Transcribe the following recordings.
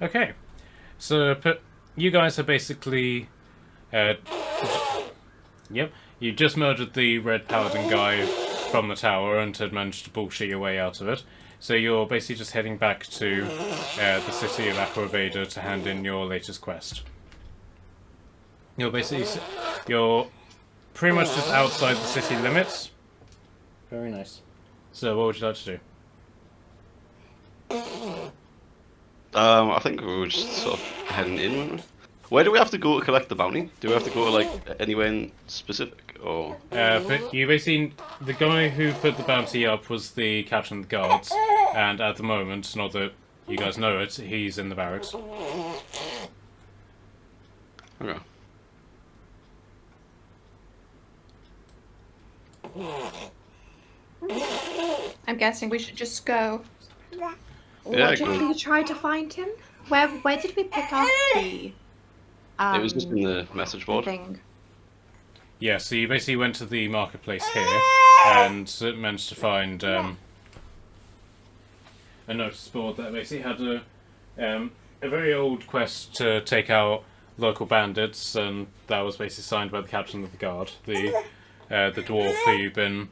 Okay, so you guys are basically, uh, yep, you just murdered the Red Paladin guy from the tower and had managed to bullshit your way out of it. So you're basically just heading back to the city of Aquaveda to hand in your latest quest. You're pretty much just outside the city limits. Very nice. So what would you like to do? I think we were just sort of heading in, weren't we? Where do we have to go to collect the bounty? Do we have to go to, like, anywhere in specific, or...? But you basically... The guy who put the bounty up was the captain of the guards, and at the moment, not that you guys know it, he's in the barracks. Okay. I'm guessing we should just go. Yeah, What go. did we try to find him? Where did we pick up the It was just in the message board. thing? Yeah, so you basically went to the marketplace here, and managed to find a notice board that basically had a very old quest to take out local bandits, and that was basically signed by the captain of the guard, the dwarf who you've been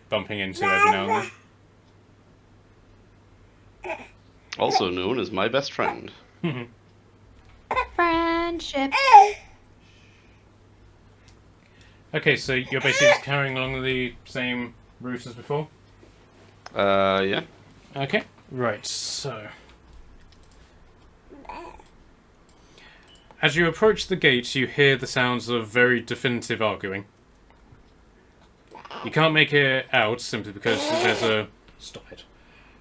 bumping into every now and then. Also known as my best friend. Friendship. Okay, so you're basically just carrying along the same route as before? Yeah. Okay, right, so... As you approach the gate, you hear the sounds of very definitive arguing. You can't make it out simply because there's a... Stop it.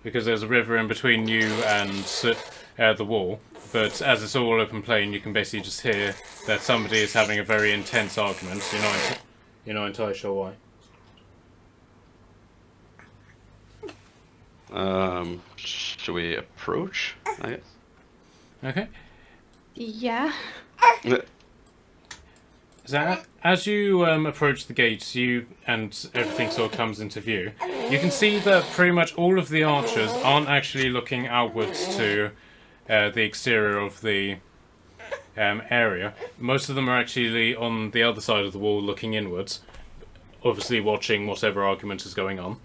Because there's a river in between you and the wall. But as it's all open plain, you can basically just hear that somebody is having a very intense argument. You're not entirely sure why. Should we approach, I guess? Okay. Yeah. So as you approach the gate, and everything sort of comes into view, you can see that pretty much all of the archers aren't actually looking outwards to the exterior of the area. Most of them are actually on the other side of the wall looking inwards, obviously watching whatever argument is going on.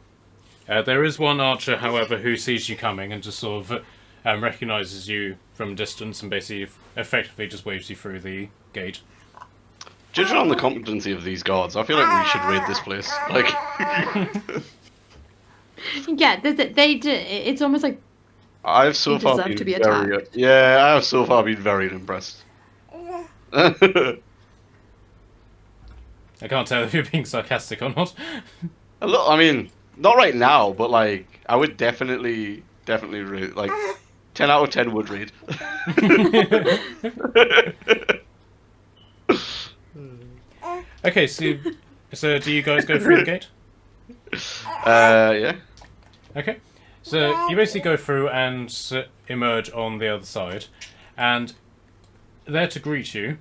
There is one archer, however, who sees you coming and just sort of recognises you from a distance and basically effectively just waves you through the gate. Judging on the competency of these guards, I feel like we should raid this place. Like, Yeah, they did. It's almost like I've so You far deserve been to be very, attacked. yeah, I have so far been very impressed. I can't tell if you're being sarcastic or not. Look, I mean, not right now, but like, I would definitely raid. Like, 10 out of 10 would raid. Okay, so do you guys go through the gate? Yeah. Okay, so you basically go through and emerge on the other side, and there to greet you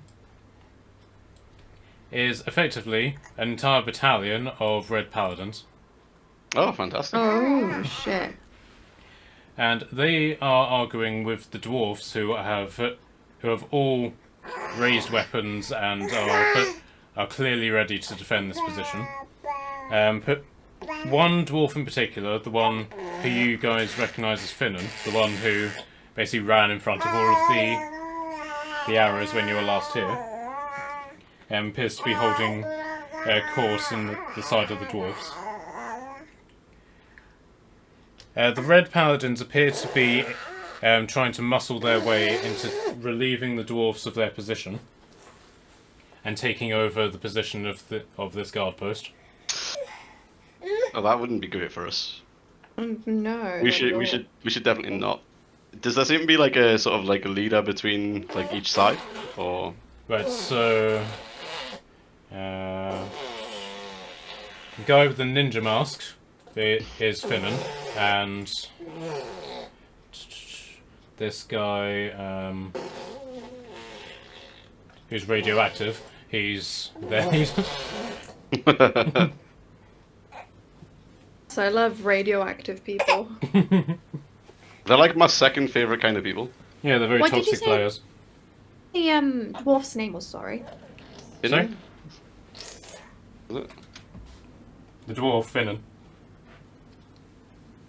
is effectively an entire battalion of Red Paladins. Oh, fantastic. oh shit. And they are arguing with the dwarves who have all raised weapons and are clearly ready to defend this position. But one dwarf in particular, the one who you guys recognise as Finnan, the one who basically ran in front of all of the arrows when you were last here, appears to be holding course in the side of the dwarves. The Red Paladins appear to be trying to muscle their way into relieving the dwarves of their position and taking over the position of this guard post. Oh, that wouldn't be great for us. No. We should definitely not. Does there seem to be like a sort of like a leader between like each side, or? Right, so the guy with the ninja mask is Finnan, and this guy who's radioactive, he's there. So I love radioactive people. They're like my second favorite kind of people. Yeah, they're very What did you toxic say? players. The dwarf's name was, sorry. Sorry? Finnan? Is it? The dwarf, Finnan.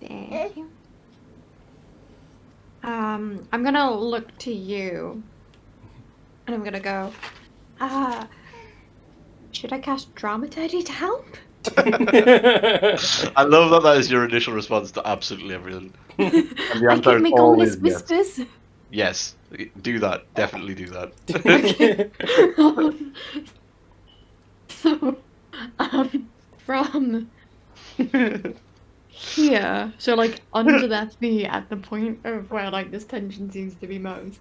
Thank you. I'm gonna look to you. And I'm gonna go, should I cast Dramaturgy to help? I love that that is your initial response to absolutely everything. And the I answer can is make always ominous yes. whispers. Yes, do that. Definitely do that. So, from here, so like under their feet at the point of where like this tension seems to be most.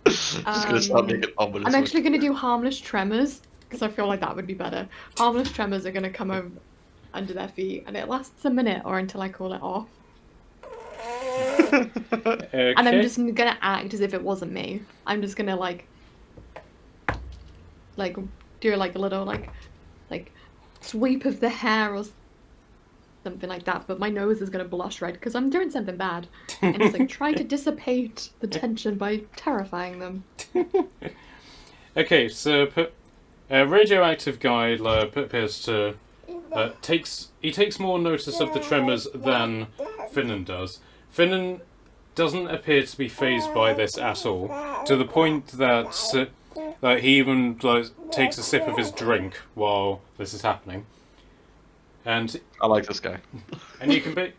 Just gonna start making ominous. I'm actually gonna do harmless tremors because I feel like that would be better. Harmless tremors are gonna come over under their feet, and it lasts a minute or until I call it off. Okay. And I'm just gonna act as if it wasn't me. I'm just gonna like do like a little like sweep of the hair or something like that. But my nose is gonna blush red because I'm doing something bad. And it's like try to dissipate the tension by terrifying them. Okay, so radioactive guy appears to takes more notice of the tremors than Finnan does. Finnan doesn't appear to be phased by this at all, to the point that he even takes a sip of his drink while this is happening. And I like this guy. and you can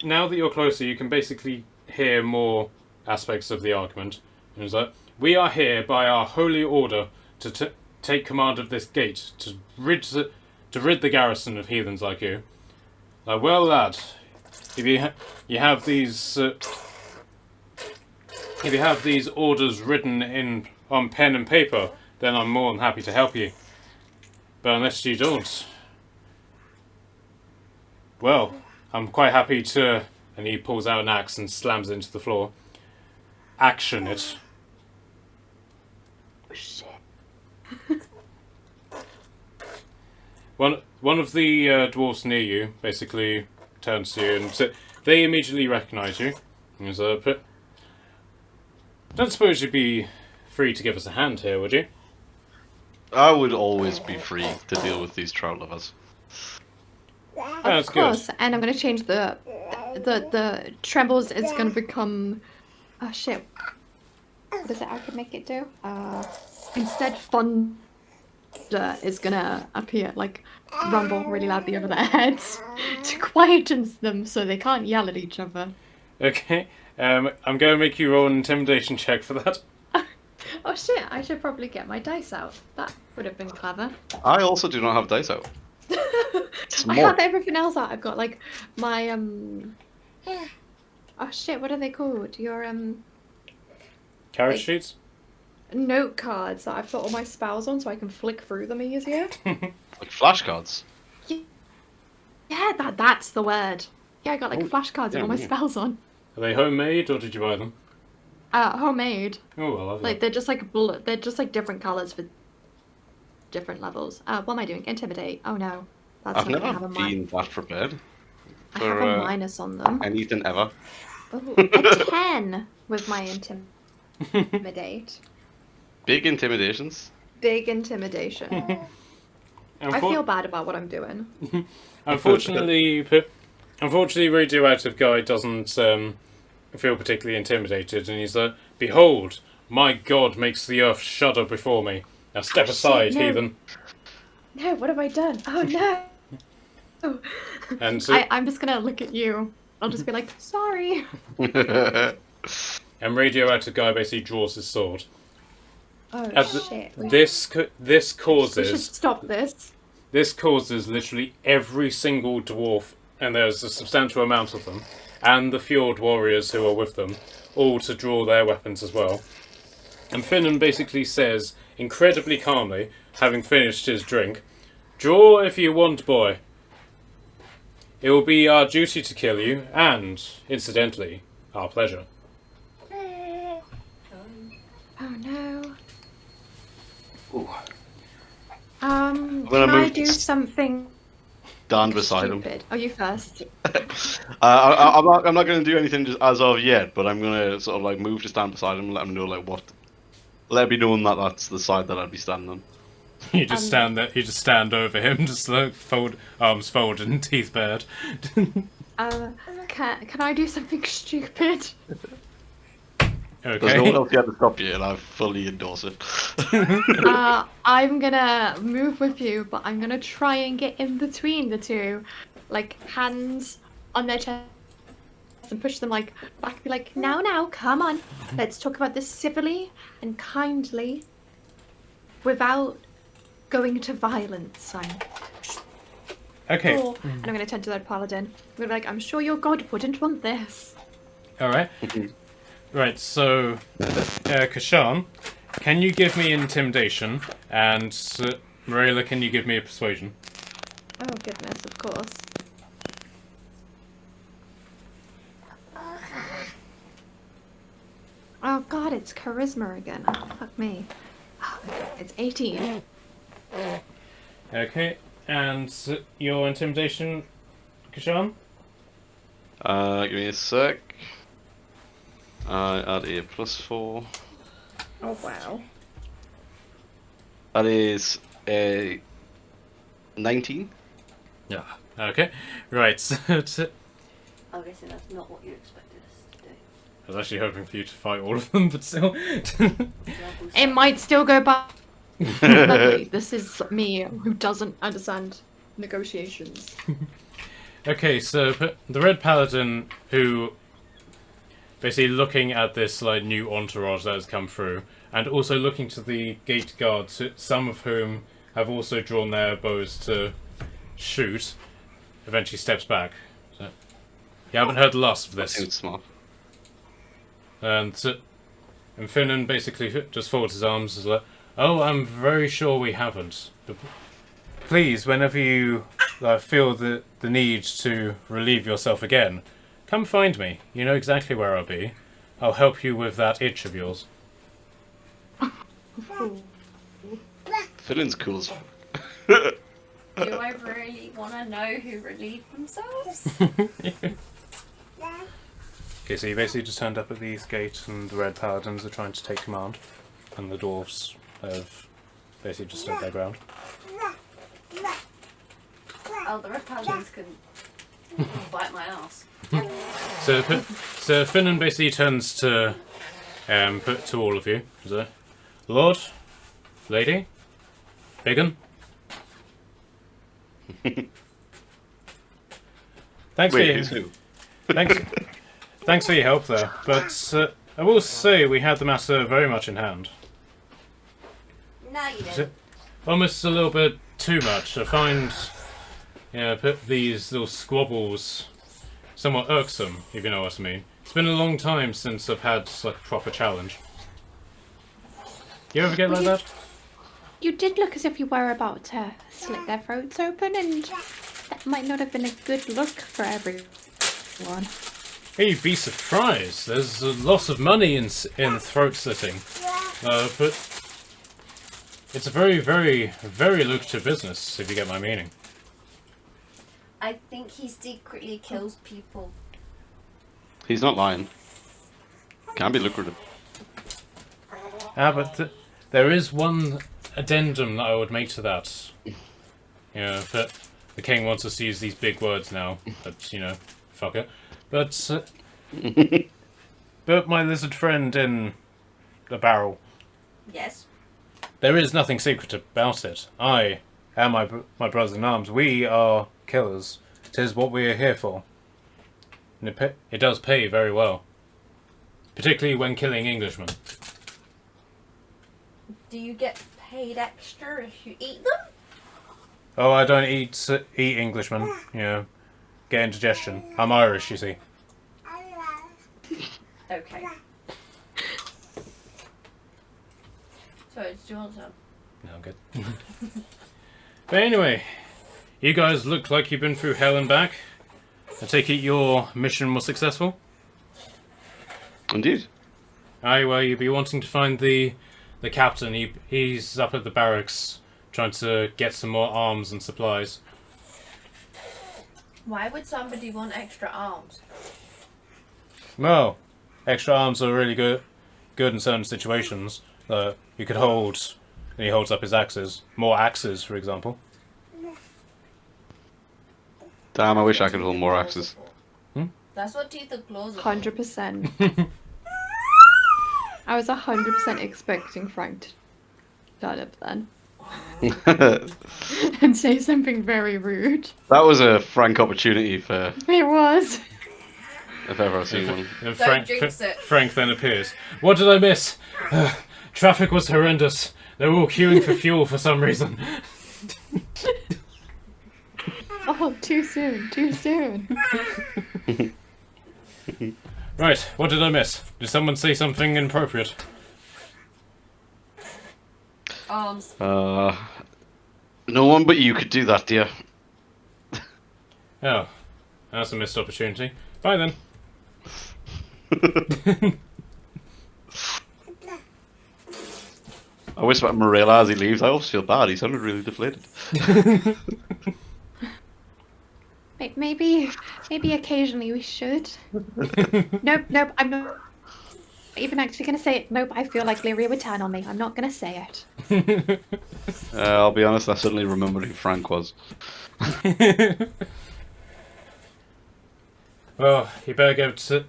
now that you're closer, you can basically hear more aspects of the argument. And it's like, we are here by our holy order to take command of this gate to rid the garrison of heathens like you. Like, well, lad, if you have these orders written on pen and paper, then I'm more than happy to help you. But unless you don't, well, I'm quite happy to. And he pulls out an axe and slams it into the floor. Action it. Oh, shit. One of the dwarfs near you basically turns to you and they immediately recognise you. And he's don't suppose you'd be free to give us a hand here, would you? I would always be free to deal with these trout lovers. That's Of course, good. and I'm gonna change the trembles is gonna become oh shit. What is it I could make it do? Instead thunder is gonna appear, like rumble really loudly over their heads to quieten them so they can't yell at each other. Okay. I'm going to make you roll an intimidation check for that. Oh shit, I should probably get my dice out. That would have been clever. I also do not have dice out. I have everything else out. I've got like my oh shit, what are they called? Your Carrot Like- sheets? note cards that I've put all my spells on so I can flick through them easier. Like flashcards. Yeah, that's the word. Yeah, I got like Oh, flashcards with all my yeah. spells on. Are they homemade or did you buy them? Homemade. Oh, well, lovely. Like they're just like they're just like different colors for different levels. What am I doing? Intimidate. Oh no, that's I've not gonna never have a been that prepared I have for a minus on them. anything ever. Ooh, a 10 with my intimidate. Big intimidations. Big intimidation. I feel bad about what I'm doing. Unfortunately, radioactive guy doesn't feel particularly intimidated, and he's like, "Behold, my god makes the earth shudder before me. Now step shit, aside, no. heathen." No, what have I done? Oh no. And so, I'm just gonna look at you. I'll just be like, sorry. and radioactive guy basically draws his sword. Oh At the- shit. This We should causes stop this. literally every single dwarf, and there's a substantial amount of them, and the fjord warriors who are with them, all to draw their weapons as well. And Finnan basically says, incredibly calmly, having finished his drink, "Draw if you want, boy. It will be our duty to kill you, and, incidentally, our pleasure." Oh no. Ooh. Can gonna I move do this. something stand beside him. Stupid. Oh, you first. I'm not going to do anything just as of yet, but I'm going to sort of like move to stand beside him and let him know like what. Let it be known that that's the side that I'd be standing on. You just stand there. You just stand over him, just like arms folded and teeth bared. Can I do something stupid? There's Okay. no one else here to stop you, and I fully endorse it. I'm gonna move with you, but I'm gonna try and get in between the two, like hands on their chest, and push them like back. Be like, now, come on, let's talk about this civilly and kindly, without going to violence. Okay. And I'm gonna turn to that paladin. I'm gonna be like, I'm sure your god wouldn't want this. All right. Right. So, Kashan, can you give me intimidation, and Marilla, can you give me a persuasion? Oh goodness, of course. Oh god, it's charisma again. Oh, fuck me. It's 18. Okay. And your intimidation, Kashan? Give me a sec. Add a +4. Oh wow. That is a 19. Yeah. Okay. Right. So I'm guessing that's not what you expected us to do. I was actually hoping for you to fight all of them, but still. It might still go back. This is me who doesn't understand negotiations. Okay, so the Red Paladin, who basically looking at this like new entourage that has come through, and also looking to the gate guards, some of whom have also drawn their bows to shoot, eventually steps back. So, you haven't heard the last of this. It's smart. And Finnan basically just folds his arms and is like, oh, I'm very sure we haven't. But please, whenever you feel the need to relieve yourself again, come find me. You know exactly where I'll be. I'll help you with that itch of yours. Finn's cool as fuck. Do I really want to know who relieved themselves? Okay, so you basically just turned up at the east gate and the Red Paladins are trying to take command. And the dwarves have basically just stood their ground. Oh, the red paladins can bite my ass. So Finnan basically turns to to all of you. Is it? Lord? Lady? Biggin? Thanks Wait, for who's who? thanks for your help there, but I will say we had the matter very much in hand. No, you Is didn't. it almost a little bit too much? I find, put these little squabbles somewhat irksome, if you know what I mean. It's been a long time since I've had like a proper challenge. You ever get like that? You did look as if you were about to slit their throats open, and that might not have been a good look for everyone. Hey, you'd be surprised. There's a lot of money in throat slitting, but it's a very, very, very lucrative business, if you get my meaning. I think he secretly kills people. He's not lying. Can be lucrative. But there is one addendum that I would make to that. But the king wants us to use these big words now. But fuck it. But but my lizard friend in the barrel. Yes. There is nothing secret about it. I and my brothers in arms, we are killers. 'Tis what we are here for. And it does pay very well, particularly when killing Englishmen. Do you get paid extra if you eat them? Oh, I don't eat Englishmen. Get indigestion. I'm Irish, you see. Okay. Sorry, did you want some? No, I'm good. But anyway, you guys look like you've been through hell and back. I take it your mission was successful? Indeed. Aye, well, you'd be wanting to find the captain. He's up at the barracks trying to get some more arms and supplies. Why would somebody want extra arms? Well, extra arms are really good in certain situations. You could hold, and he holds up his axes. More axes, for example. Damn, I wish I could hold more axes. That's what teeth and claws are for. 100%. I was 100% expecting Frank to turn up then and say something very rude. That was a frank opportunity for It was. if ever I've seen one. And Don't jinx it. Frank then appears. What did I miss? Traffic was horrendous. They were all queuing for fuel for some reason. Oh, too soon, too soon. Right, what did I miss? Did someone say something inappropriate? Arms. No one but you could do that, dear. Oh, that's a missed opportunity. Bye then. I whisper at Morella as he leaves. I always feel bad. He sounded really deflated. Maybe occasionally we should. Nope, I'm not even actually gonna say it. Nope, I feel like Lyria would turn on me. I'm not gonna say it. I'll be honest, I suddenly remembered who Frank was. Well, you better go to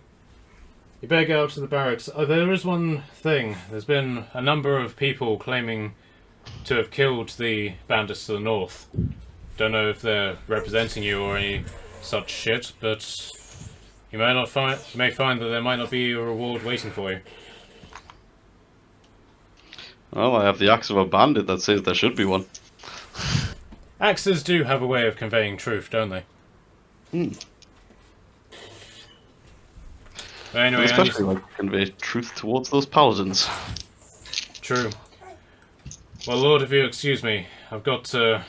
the barracks. Oh, there is one thing. There's been a number of people claiming to have killed the bandits to the north. Don't know if they're representing you or any such shit, but you may find that there might not be a reward waiting for you. Well, I have the axe of a bandit that says there should be one. Axes do have a way of conveying truth, don't they? But anyway, Especially like convey truth towards those paladins. True. Well, Lord, if you excuse me, I've got to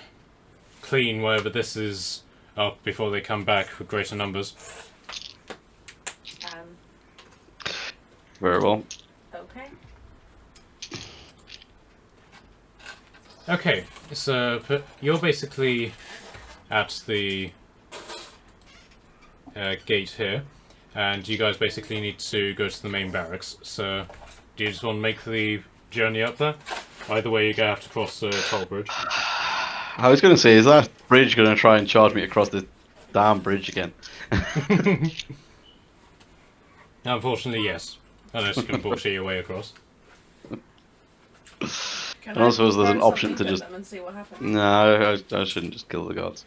clean wherever this is up before they come back with greater numbers. Very well. Okay. Okay, so you're basically at the gate here, and you guys basically need to go to the main barracks. So, do you just want to make the journey up there? Either way, you're going to have to cross the toll bridge. I was going to say, is that bridge going to try and charge me across the damn bridge again? Unfortunately, yes. Unless you can bullshit your way across. Can I suppose there's an throw option to something at just... them and see what happens? No, I shouldn't just kill the gods.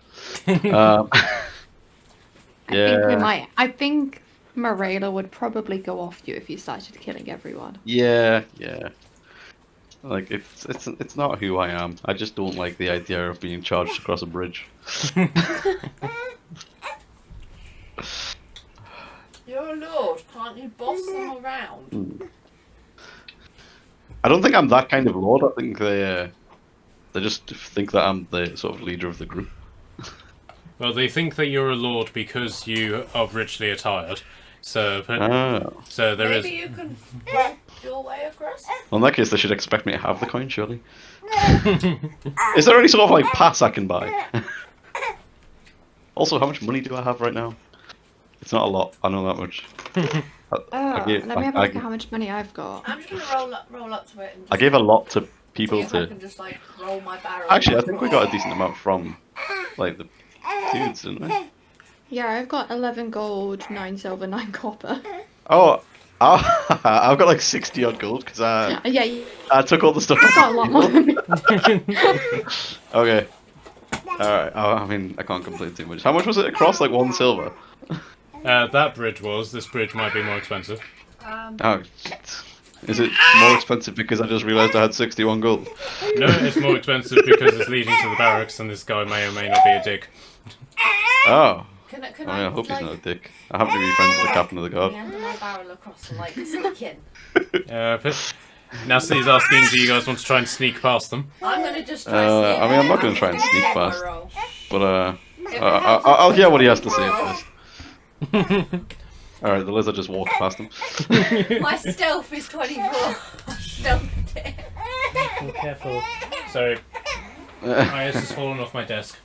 I think Morella would probably go off you if you started killing everyone. Yeah. Like, it's not who I am. I just don't like the idea of being charged across a bridge. You're a lord, can't you boss them around? I don't think I'm that kind of lord. I think they just think that I'm the sort of leader of the group. Well, they think that you're a lord because you are richly attired. So there Maybe is. you can walk your way across? Well, in that case, they should expect me to have the coin, surely. Is there any sort of like pass I can buy? Also, how much money do I have right now? It's not a lot. I know that much. Let me have a look at how much money I've got. I'm just gonna roll up to it and just I gave a lot to see people if I to. can just like roll my barrel. Actually, I think we got a decent amount from like the dudes, didn't we? Yeah, I've got 11 gold, 9 silver, 9 copper. Oh, I've got like 60 odd gold because I took all the stuff. I've got a lot more than me. Okay. Alright, I mean, I can't complain too much. How much was it across? Like 1 silver? That bridge was. This bridge might be more expensive. Oh, shit. Is it more expensive because I just realised I had 61 gold? No, it's more expensive because it's leading to the barracks and this guy may or may not be a dick. Oh. Can I hope he's not a dick. I happen to be friends with the captain of the guard. hand my barrel across and like sneak in? Now Steve's asking, do you guys want to try and sneak past them? I'm gonna just try sneak I mean, I'm not going to try and sneak past. But, I'll hear what he has to say first. Alright, the lizard just walked past him. My stealth is 24. Stealth it. Be careful. Sorry. My ice has fallen off my desk.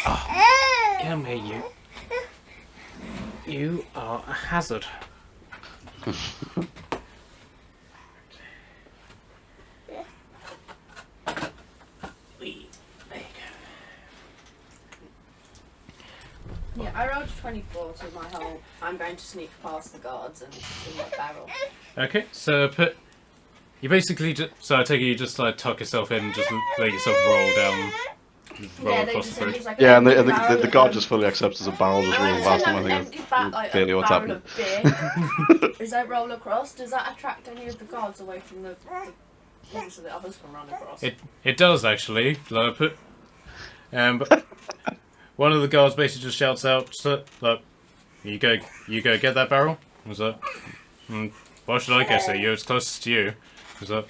Oh, come here, you. You are a hazard. Yeah, I rolled a 24 to my whole. I'm going to sneak past the guards and in my barrel. Okay, so you basically so I take it you just like tuck yourself in and just let yourself roll down, roll across the bridge. Like Yeah, and barrel the guard just fully accepts as a barrel just rolling past him. I think that's clearly what's happening. As I roll across, does that attract any of the guards away from the thing so that others can run across? It does actually. But one of the guards basically just shouts out, "Look, you go get that barrel." Was that? Why should I guess it? You're it's closest to you. Was that?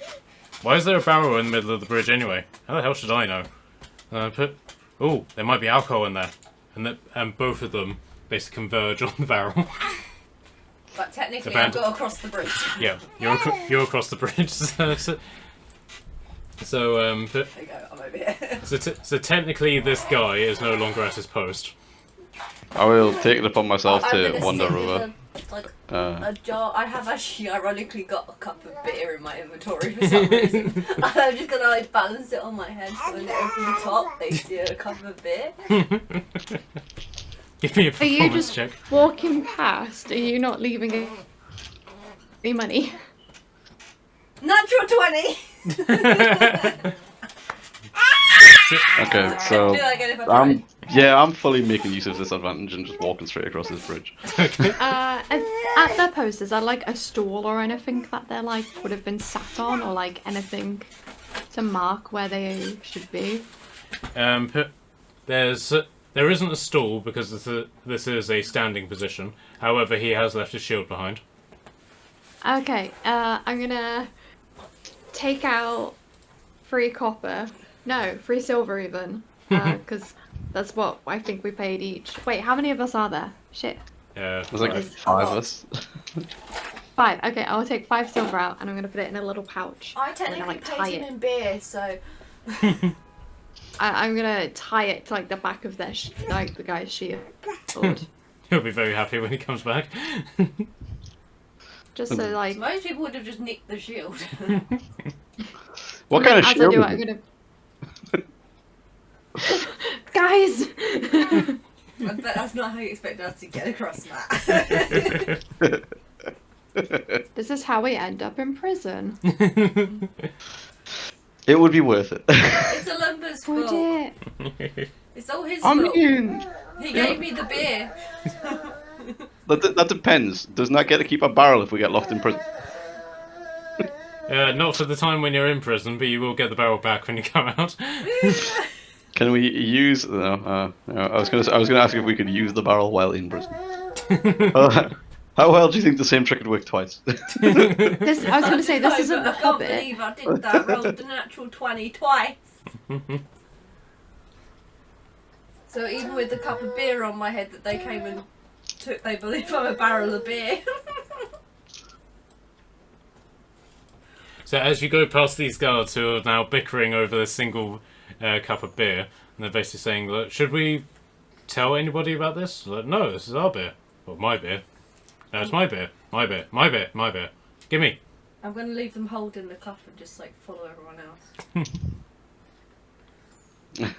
Why is there a barrel in the middle of the bridge anyway? How the hell should I know? Oh, there might be alcohol in there, and both of them basically converge on the barrel. But technically, I go across the bridge. Yeah, you're across the bridge. So There you go, I'm over here. so technically, this guy is no longer at his post. I will take it upon myself I'm to gonna wander sit with over. a jar. I have actually ironically got a cup of beer in my inventory for some reason. And I'm just gonna like balance it on my head so when they open the top, they see a cup of beer. Give me a Are you performance just check. walking past? Are you not leaving any money? Natural 20! Okay, so Do that again if I tried. I'm fully making use of this advantage and just walking straight across this bridge. At their post, is there like a stool or anything that they're like would have been sat on, or like anything to mark where they should be? There isn't a stool because this is a standing position. However, he has left his shield behind. Okay, I'm gonna take out 3 copper. No, 3 silver even. Because that's what I think we paid each. Wait, how many of us are there? Shit. There's like Right. 5 of us. 5. Okay, I'll take 5 silver out and I'm gonna put it in a little pouch. I and then, technically like, tie paid him it. in beer, so. I'm gonna tie it to like the back of their like the guy's shield. He'll be very happy when he comes back. Just so like. Most people would have just nicked the shield. What kind of as shield? I do, is I'm it? gonna. Guys. I bet that's not how you expect us to get across that. This is how we end up in prison. It would be worth it. It's a Lumber's We fault. did. It's all his I fault. mean, He gave me the beer. that depends. Doesn't that get to keep a barrel if we get locked in prison? Not for the time when you're in prison, but you will get the barrel back when you come out. Can we use? No, I was gonna ask if we could use the barrel while in prison. How well do you think the same trick would work twice? I was gonna say this isn't the I can't Hobbit. believe I did that. Rolled the natural 20 twice. So even with the cup of beer on my head that they came and took, they believe I'm a barrel of beer. So as you go past these guards who are now bickering over this single cup of beer, and they're basically saying, "Look, should we tell anybody about this?" Like, no, this is our beer. Well, my beer. No, it's my beer. My beer. My beer. My beer. Gimme. I'm going to leave them holding the cup and just like follow everyone else.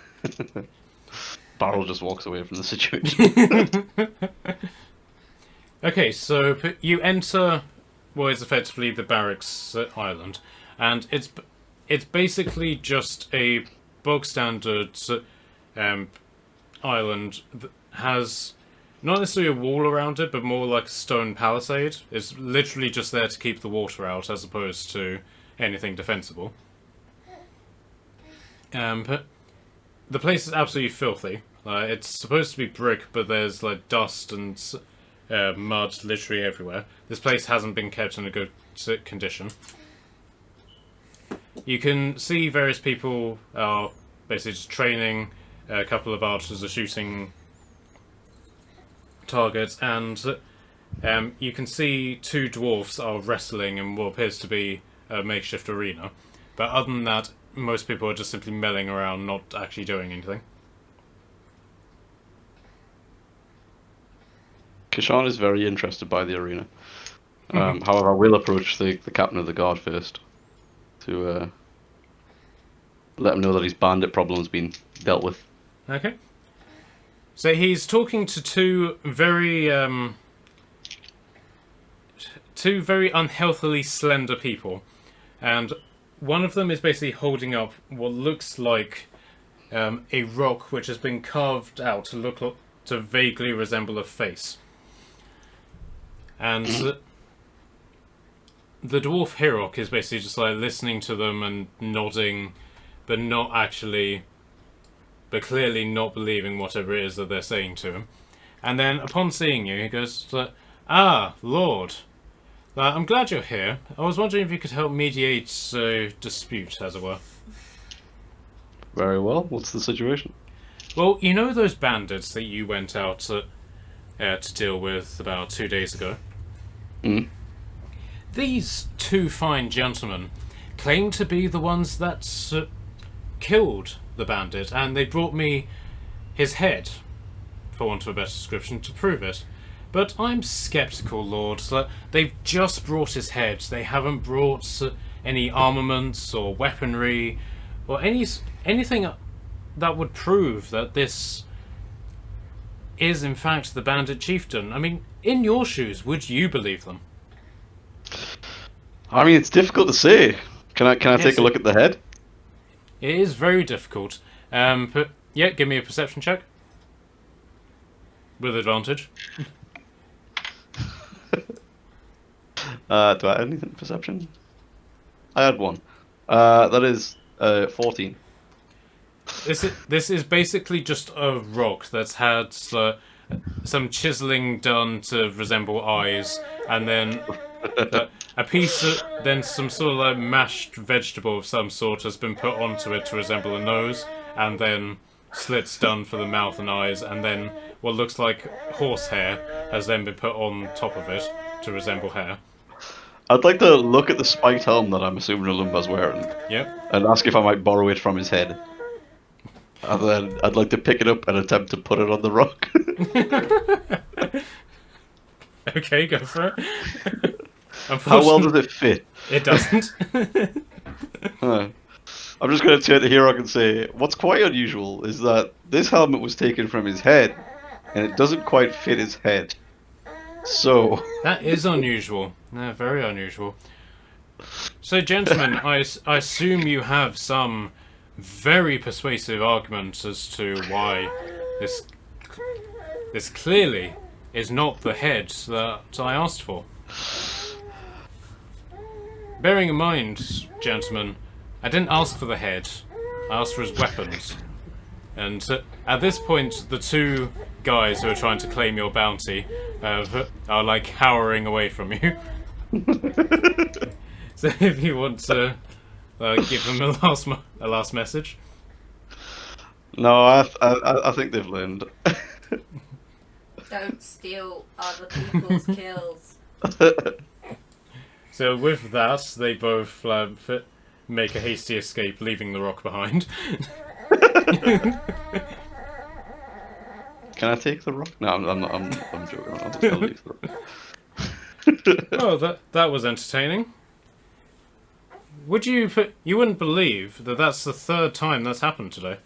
Barrel just walks away from the situation. Okay, so you enter what is effectively the barracks island, and it's basically just a bog standard island that has not necessarily a wall around it, but more like a stone palisade. It's literally just there to keep the water out, as opposed to anything defensible. But the place is absolutely filthy. It's supposed to be brick, but there's like dust and mud literally everywhere. This place hasn't been kept in a good condition. You can see various people are basically just training. A couple of archers are shooting targets, and you can see 2 dwarfs are wrestling in what appears to be a makeshift arena. But other than that, most people are just simply milling around, not actually doing anything. Kashan is very interested by the arena. However, I will approach the captain of the guard first to let him know that his bandit problem's been dealt with. Okay. So he's talking to two very unhealthily slender people, and one of them is basically holding up what looks like a rock which has been carved out to vaguely resemble a face. And the dwarf Hirok is basically just like listening to them and nodding, but clearly not believing whatever it is that they're saying to him. And then upon seeing you, he goes, "Ah, Lord, I'm glad you're here. I was wondering if you could help mediate a dispute, as it were." Very well. What's the situation? Well, you know those bandits that you went out to deal with about 2 days ago? Mm. These two fine gentlemen claim to be the ones that killed the bandit, and they brought me his head, for want of a better description, to prove it. But I'm sceptical, Lord. They've just brought his head. They haven't brought any armaments or weaponry or anything that would prove that this is in fact the bandit chieftain. I mean, in your shoes, would you believe them? I mean, it's difficult to say. Can I take a look at the head? It is very difficult. But yeah, give me a perception check. With advantage. Do I have anything perception? I had one. That is 14. This is basically just a rock that's had some chiseling done to resemble eyes, and then a piece of, then some sort of like mashed vegetable of some sort has been put onto it to resemble a nose, and then slits done for the mouth and eyes, and then what looks like horsehair has then been put on top of it to resemble hair. I'd like to look at the spiked helm that I'm assuming Olumba's wearing. Yep. And ask if I might borrow it from his head. And then I'd like to pick it up and attempt to put it on the rock. Okay, go for it. How well does it fit? It doesn't. I'm just going to turn to Hirok and say, what's quite unusual is that this helmet was taken from his head, and it doesn't quite fit his head. So... That is unusual. No, very unusual. So, gentlemen, I assume you have some very persuasive argument as to why this clearly is not the head that I asked for. Bearing in mind, gentlemen, I didn't ask for the head, I asked for his weapons. And at this point, the two guys who are trying to claim your bounty are like cowering away from you. So if you want to give them a last message. No, I think they've learned. Don't steal other people's kills. So with that, they both make a hasty escape, leaving the rock behind. Can I take the rock? No, I'm not. I'm joking. I'll just leave the rock. Oh, that was entertaining. You wouldn't believe that that's the third time that's happened today.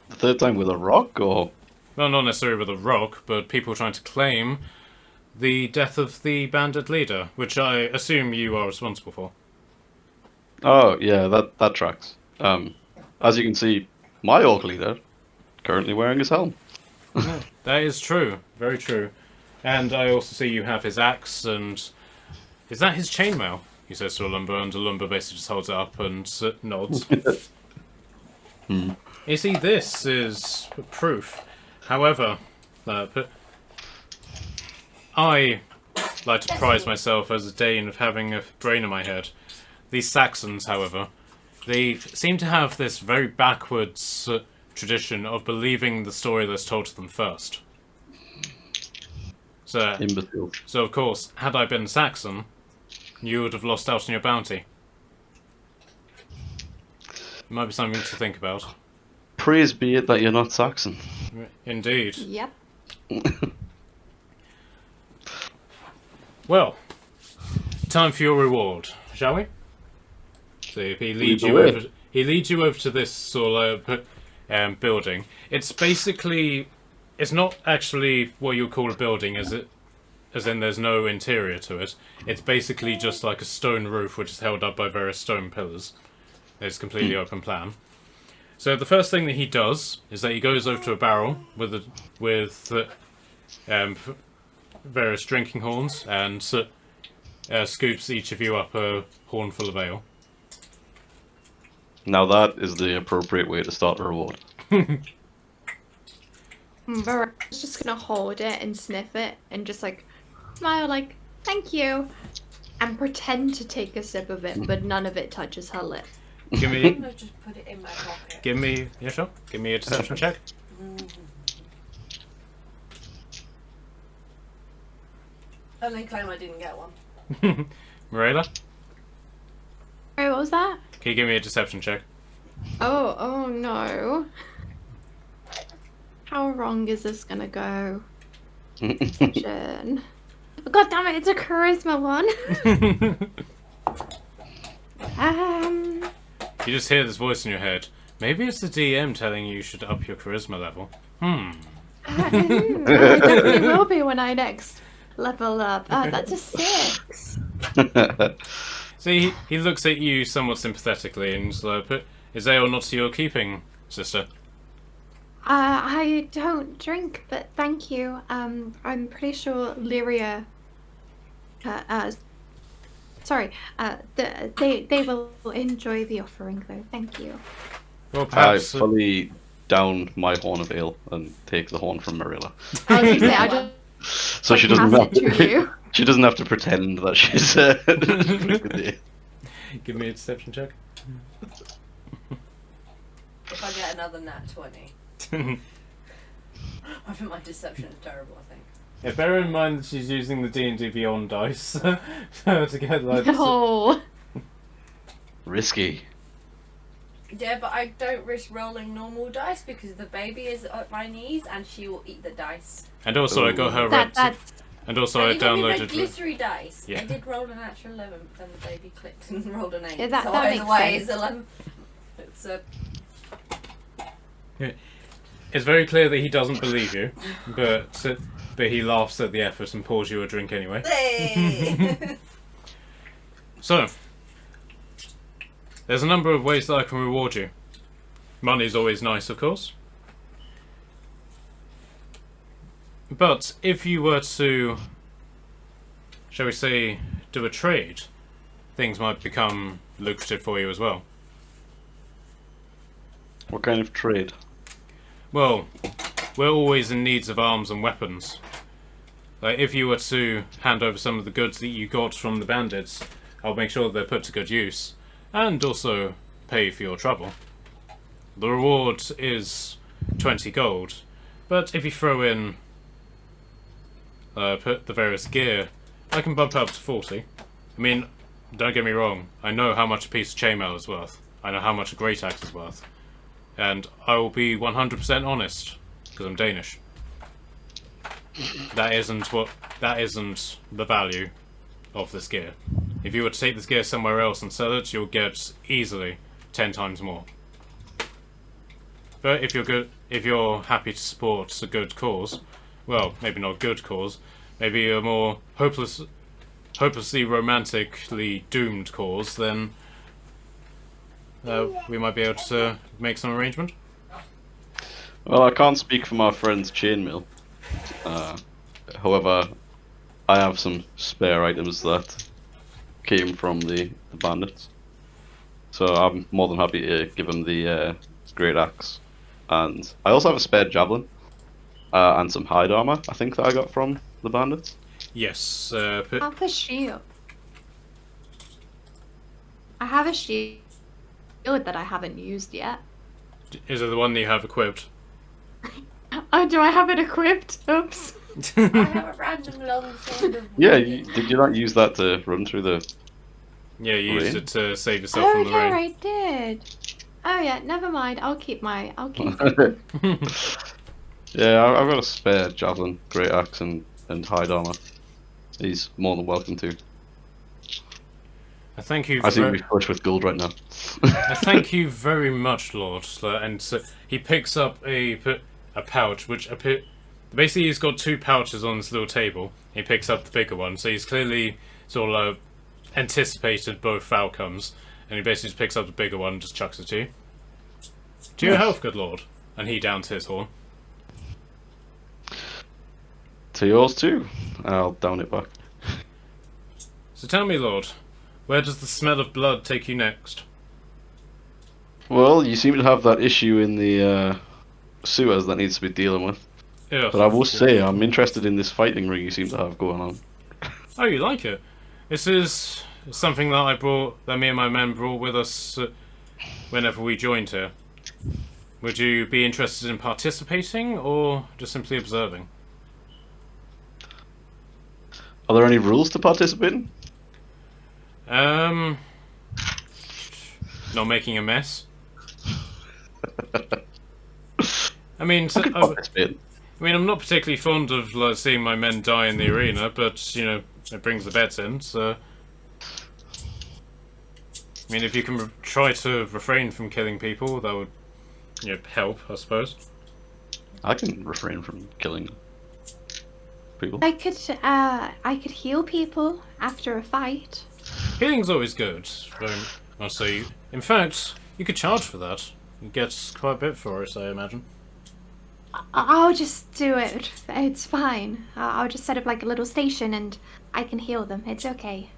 The third time with a rock, or? Well, not necessarily with a rock, but people trying to claim the death of the bandit leader, which I assume you are responsible for. Oh yeah, that tracks. As you can see, my orc leader currently wearing his helm. No, that is true, very true. And I also see you have his axe, and is that his chainmail? He says to Olumba, and Olumba basically just holds it up and nods. You see, this is proof. However, I like to prize myself as a Dane of having a brain in my head. These Saxons, however, they seem to have this very backwards tradition of believing the story that's told to them first. Imbecile. So of course, had I been Saxon, you would have lost out on your bounty. It might be something to think about. Praise be it that you're not Saxon. Indeed. Yep. Well, time for your reward, shall we? So he leads Lead you the way. over. He leads you over to this sort of building. It's basically, it's not actually what you would call a building, as in there's no interior to it. It's basically just like a stone roof, which is held up by various stone pillars. It's completely open plan. So the first thing that he does is that he goes over to a barrel with various drinking horns and scoops each of you up a horn full of ale. Now that is the appropriate way to start a reward. Marilla's just gonna hold it and sniff it and just like smile like, thank you, and pretend to take a sip of it, but none of it touches her lip. Give I'm me, gonna just put it in my pocket. yeah, sure. Give me a deception check. Only claim I didn't get one. Marilla, Sorry, what was that? can you give me a deception check? Oh no. How wrong is this gonna go? Jen. God damn it, it's a charisma one. You just hear this voice in your head. Maybe it's the DM telling you should up your charisma level. I definitely will be when I next level up. That's a 6. See, he looks at you somewhat sympathetically and is like, is ale not to your keeping, sister? I don't drink, but thank you. I'm pretty sure Lyria. They will enjoy the offering, though. Thank you. Well, I perhaps. fully down my horn of ale and take the horn from Marilla. I was gonna say, I just So she doesn't pass have it to you. She doesn't have to pretend that she's Give me a deception check. If I get another nat 20. I think my deception is terrible, I think. Yeah, bear in mind that she's using the D&D Beyond dice to get like. No. risky. Yeah, but I don't risk rolling normal dice because the baby is at my knees and she will eat the dice. And also, I got her That, red. that's And also, I And even with downloaded. the glittery dice. Yeah. I did roll a natural 11, but then the baby clicked and rolled an 8. Yeah, that so makes either way, sense. it's 11. It's a. It's very clear that he doesn't believe you, but he laughs at the effort and pours you a drink anyway. Hey! So, there's a number of ways that I can reward you. Money's always nice, of course. But if you were to, shall we say, do a trade, things might become lucrative for you as well. What kind of trade? Well, we're always in needs of arms and weapons. Like, if you were to hand over some of the goods that you got from the bandits, I'll make sure they're put to good use, and also pay for your trouble. The reward is 20 gold, but if you throw in put the various gear, I can bump up to 40. I mean, don't get me wrong, I know how much a piece of chainmail is worth. I know how much a great axe is worth. And I will be 100% honest, because I'm Danish. That isn't the value of this gear. If you were to take this gear somewhere else and sell it, you'll get easily 10 times more. But if you're happy to support a good cause, well, maybe not a good cause, maybe a more hopelessly romantically doomed cause, then we might be able to make some arrangement. Well, I can't speak for my friend's chainmail. However, I have some spare items that came from the bandits. So I'm more than happy to give him the great axe. And I also have a spare javelin. And some hide armor, I think, that I got from the bandits. Yes, I have a shield. I have a shield that I haven't used yet. is it the one that you have equipped? Oh, do I have it equipped? Oops. I have a random long sword of Yeah, wood. did you not use that to run through the... Yeah, you used Rain? it to save yourself Oh from the yeah, rain. I did. Oh yeah, never mind. I'll keep it. Yeah, I've got a spare javelin, great axe, and hide armor. He's more than welcome to. I thank you. I seem to be flush with gold right now. I thank you very much, Lord. And so he picks up a pouch, which basically he's got 2 pouches on this little table. He picks up the bigger one, so he's clearly sort of anticipated both outcomes, and he basically just picks up the bigger one and just chucks it to you. To your health, good Lord. And he downs his horn. To yours too. I'll down it back. So tell me, Lord, where does the smell of blood take you next? Well, you seem to have that issue in the sewers that needs to be dealing with. Ugh. But I will say, I'm interested in this fighting ring you seem to have going on. Oh, you like it? This is something that me and my men brought with us whenever we joined here. Would you be interested in participating, or just simply observing? Are there any rules to participate in? Not making a mess. I mean, I could participate. I'm not particularly fond of seeing my men die in the arena, but you know, it brings the bets in. So, I mean, if you can try to refrain from killing people, that would, you know, help, I suppose. I can refrain from killing people. I could heal people after a fight. Healing's always good. I'll say. In fact, you could charge for that. You get quite a bit for it, I imagine. I'll just do it. It's fine. I'll just set up like a little station and I can heal them. It's okay.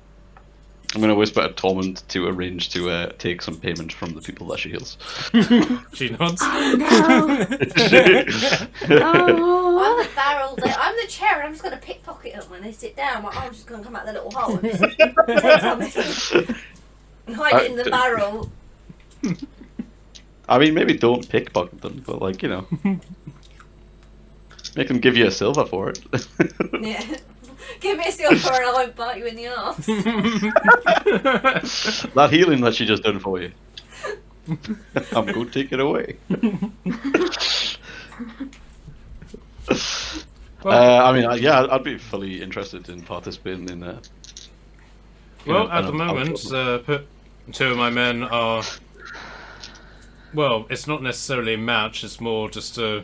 I'm going to whisper to Tormund to arrange to take some payment from the people that she heals. She nods. Oh no! Oh. I'm the barrel. I'm the chair, and I'm just gonna pickpocket them when they sit down. My arm's just gonna come out the little hole and just take something. And hide it in the barrel. I mean, maybe don't pickpocket them, but like, you know, make them give you a silver for it. Yeah. Give me a silver and I won't bite you in the arse. That healing that she just done for you. I'm going to take it away. I mean, yeah, I'd be fully interested in participating in that. Well, at the moment, 2 of my men are... Well, it's not necessarily a match, it's more just a...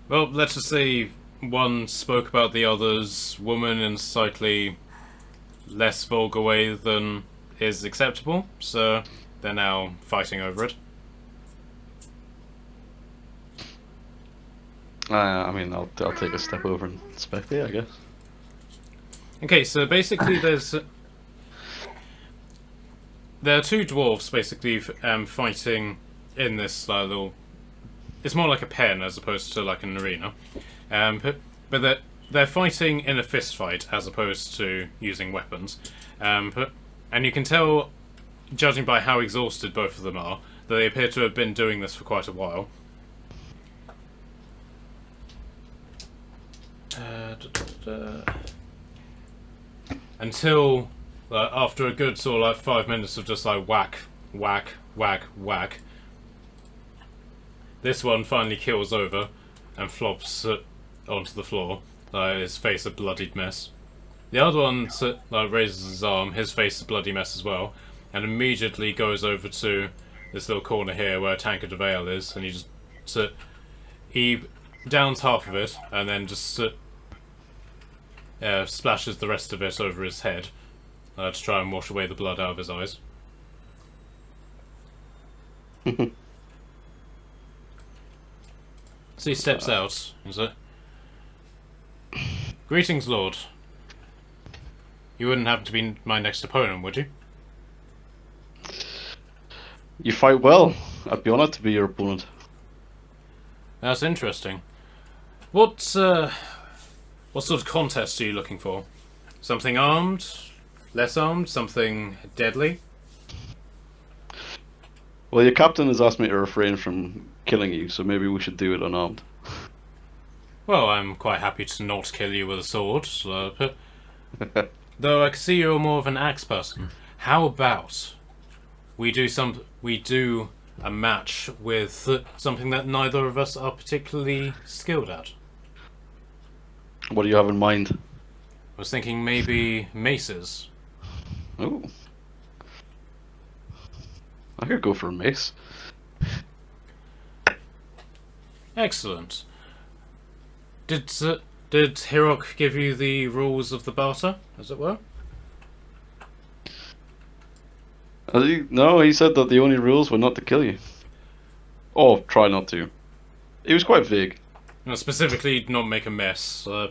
Well, let's just say one spoke about the other's woman in a slightly less vulgar way than is acceptable, so they're now fighting over it. I mean, I'll take a step over and spectate, I guess. Okay, so basically there are 2 dwarves basically fighting in this little... It's more like a pen as opposed to like an arena. But they're fighting in a fist fight as opposed to using weapons. And you can tell, judging by how exhausted both of them are, that they appear to have been doing this for quite a while. Until after a good sort of like 5 minutes of just like whack, whack, whack, whack, this one finally keels over and flops onto the floor, his face a bloodied mess. The other one raises his arm, his face a bloody mess as well, and immediately goes over to this little corner here where a tankard of ale is, and he just he downs half of it and then just splashes the rest of it over his head to try and wash away the blood out of his eyes. So he steps out and says, "Greetings, Lord. You wouldn't happen to be my next opponent, would you?" You fight well. I'd be honoured to be your opponent. That's interesting. What sort of contest are you looking for? Something armed? Less armed? Something deadly? Well, your captain has asked me to refrain from killing you, so maybe we should do it unarmed. Well, I'm quite happy to not kill you with a sword. Though I can see you're more of an axe person. How about we do a match with something that neither of us are particularly skilled at? What do you have in mind? was thinking maybe maces. Oh. I could go for a mace. Excellent. Did Hirok give you the rules of the barter, as it were? No, he said that the only rules were not to kill you. Or try not to. He was quite vague. Well, specifically, not make a mess. I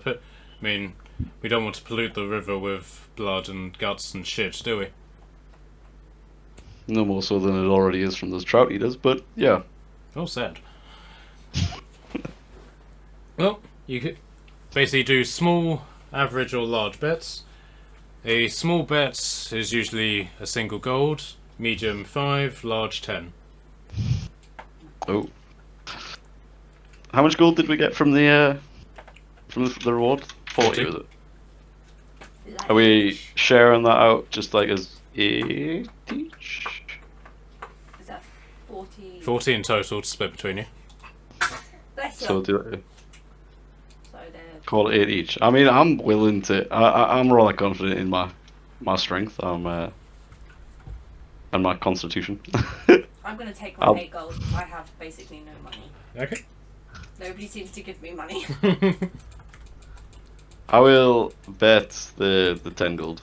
mean, we don't want to pollute the river with blood and guts and shit, do we? No more so than it already is from those trout eaters, but yeah. All said. Well, you could basically do small, average, or large bets. A small bet is usually a single gold, medium 5, large 10. Oh. How much gold did we get from the reward? 40, was it? Like, Are we sharing that out just like as 8 each? Is that 40? 40 in total to split between you. Bless you. So do So there. call it 8 each. I mean, I'm willing to. I'm rather confident in my strength. And my constitution. I'm gonna take my I'll- 8 gold. I have basically no money. Okay. Nobody seems to give me money. I will bet the 10 gold.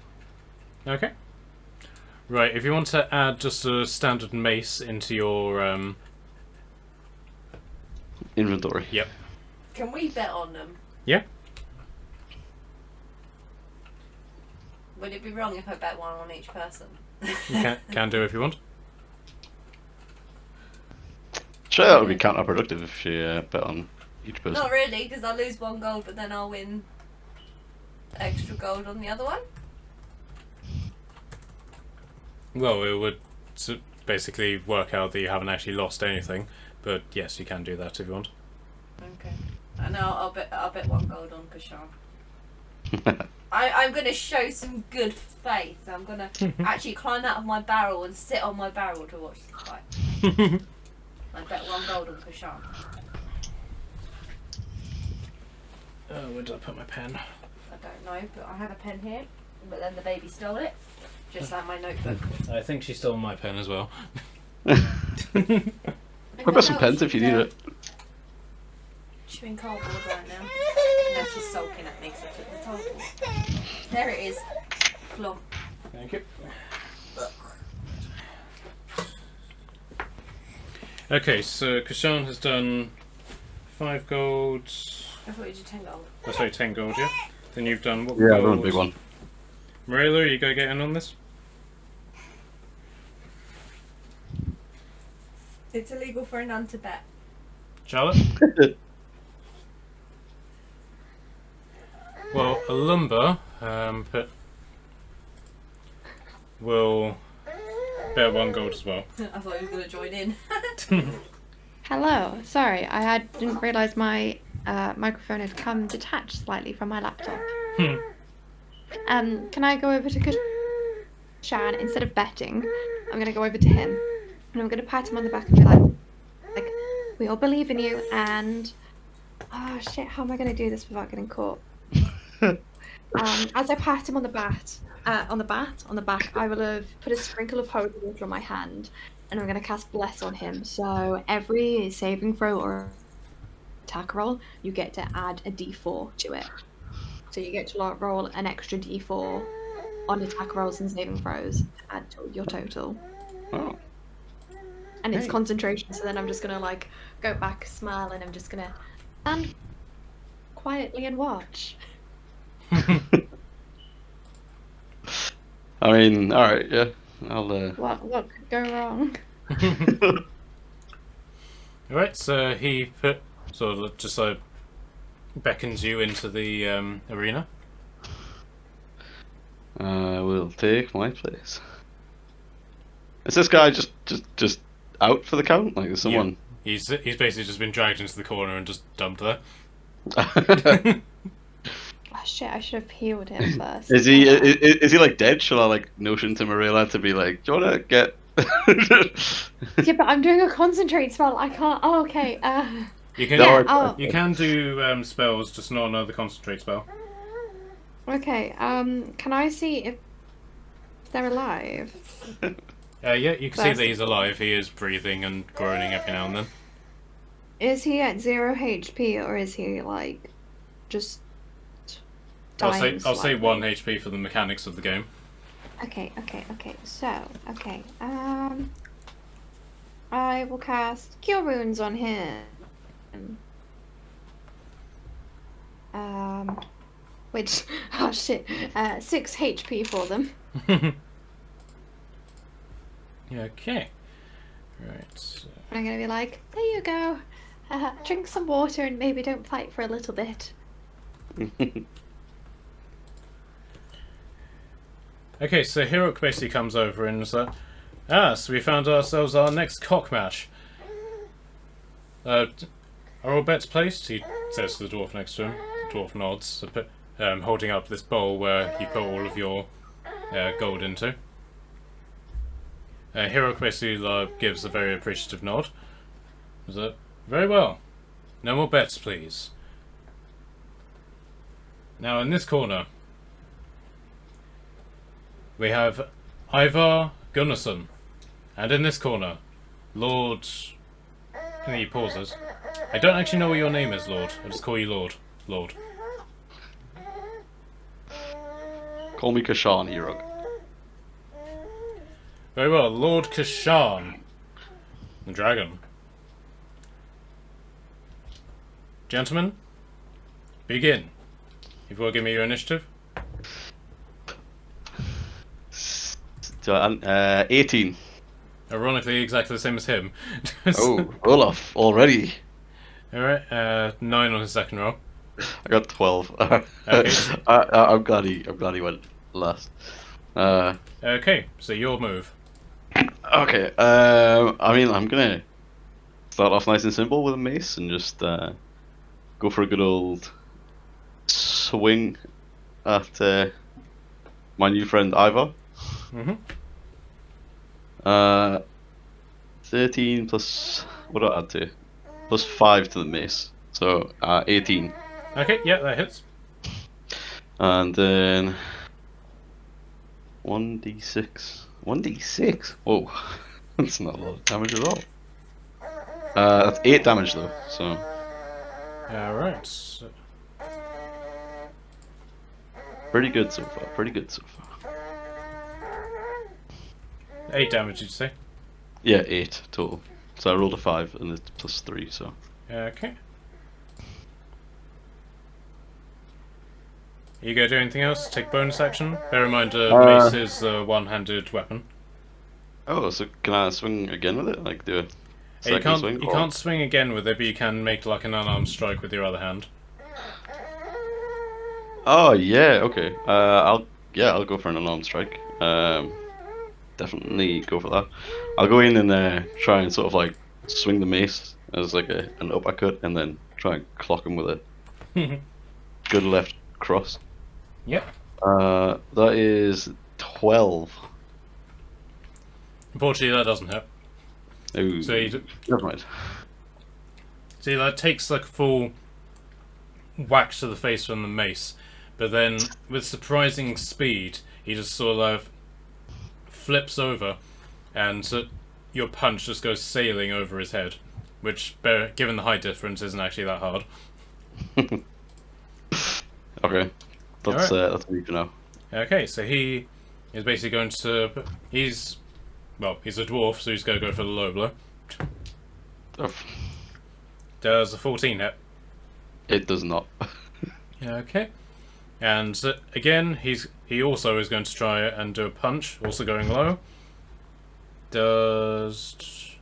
Okay. Right, if you want to add just a standard mace into your Inventory. Yep. Can we bet on them? Yeah. Would it be wrong if I bet one on each person? You can do if you want. Sure, that would be counterproductive if she bet on each person. Not really, because I'll lose 1 gold, but then I'll win extra gold on the other one. Well, it would basically work out that you haven't actually lost anything, but yes, you can do that if you want. Okay. And I'll bet 1 gold on Kashan. I'm gonna show some good faith. I'm gonna actually climb out of my barrel and sit on my barrel to watch the fight. I bet 1 gold on Kashan. Where did I put my pen? I don't know, but I have a pen here. But then the baby stole it, just like my notebook. I think she stole my pen as well. I've got some pens if you need it. Chewing cardboard right now. Now she's sulking at me because I took the table. There it is. Plum. Thank you. Okay, so Kashan has done 5 gold. I thought you did 10 gold. Oh, sorry, 10 gold, yeah? Then you've done what Yeah, gold? I've done a big one. Marilla, you go get in on this? It's illegal for a nun to bet. Charlotte? Well, a lumber will bear 1 gold as well. I thought he was going to join in. Hello. Sorry, I didn't realise my microphone had come detached slightly from my laptop. Can I go over to Kashan instead of betting? I'm gonna go over to him and I'm gonna pat him on the back and be like, we all believe in you. And oh shit, how am I gonna do this without getting caught? As I pat him on the back, I will have put a sprinkle of holy water on my hand, and I'm going to cast Bless on him. So every saving throw or attack roll, you get to add a d4 to it. So you get to roll an extra d4 on attack rolls and saving throws to add to your total. Oh. And it's Hey. concentration, so then I'm just going to like go back, smile, and I'm just going to stand quietly and watch. I mean, alright, yeah. I'll What could go wrong? Alright, so he sort of just beckons you into the arena. I will take my place. Is this guy just out for the count? Like, is someone... He's basically just been dragged into the corner and just dumped there. Oh shit, I should have healed him first. Is he like dead? Shall I like notion to Marilla to be like, do you wanna get... Yeah, but I'm doing a concentrate spell. I can't. Oh, okay. You can No, Yeah, you can do spells, just not another concentrate spell. Okay, can I see if they're alive? Yeah, you can see First that he's of all. alive. He is breathing and groaning every now and then. Is he at 0 HP or is he like just dying I'll say 1 slightly? HP for the mechanics of the game. Okay. So, I will cast Cure Wounds on him. Which, oh shit, 6 HP for them. Okay. Right. So. I'm gonna be like, there you go. Drink some water and maybe don't fight for a little bit. Okay, so Hirok basically comes over and is like, so we found ourselves our next cock match. Are all bets placed? He says to the dwarf next to him. The dwarf nods, holding up this bowl where you put all of your gold into. Hirok basically gives a very appreciative nod. Is it? Very well. No more bets, please. Now in this corner, we have Ivar Gunnarsson. And in this corner, Lord... And he pauses. I don't actually know what your name is, Lord. I'll just call you Lord. Lord. Call me Kashan, Hirok. Very well, Lord Kashan. The dragon. Gentlemen, begin. If you will give me your initiative. So, 18. Ironically, exactly the same as him. Oh, Olaf, already. Alright, 9 on his second roll. I got 12. Okay. I'm glad he went last. Okay, so your move. Okay, I mean, I'm gonna start off nice and simple with a mace and just go for a good old swing at my new friend Ivar. Mm-hmm. 13 plus, what do I add to? Plus 5 to the mace, so 18. Okay, yeah, that hits. And then 1d6. 1d6? Whoa, that's not a lot of damage at all. That's 8 damage though, so. Alright. So, Pretty good so far, pretty good so far. 8 damage, did you say? Yeah, 8 total. So I rolled a 5 and it's plus 3, so. Okay. You go do anything else? Take bonus action? Bear in mind, mace is a one-handed weapon. Oh, so can I swing again with it? Like do a You second swing? you can't swing again with it, but you can make like an unarmed strike with your other hand. Oh yeah, okay. I'll go for an unarmed strike. Definitely go for that. I'll go in and try and sort of like swing the mace as like an uppercut, and then try and clock him with a good left cross. Yep. That is 12. Unfortunately, that doesn't hit. Ooh, So you never mind. see, that takes like a full whack to the face from the mace, but then with surprising speed, he just sort of flips over, and your punch just goes sailing over his head, which, given the height difference, isn't actually that hard. Okay, that's me for now. Okay, so he is basically going to. He's a dwarf, so he's going to go for the low blow. Oh, Does a 14 hit? it does not. Okay. And again, he also is going to try and do a punch, also going low. Does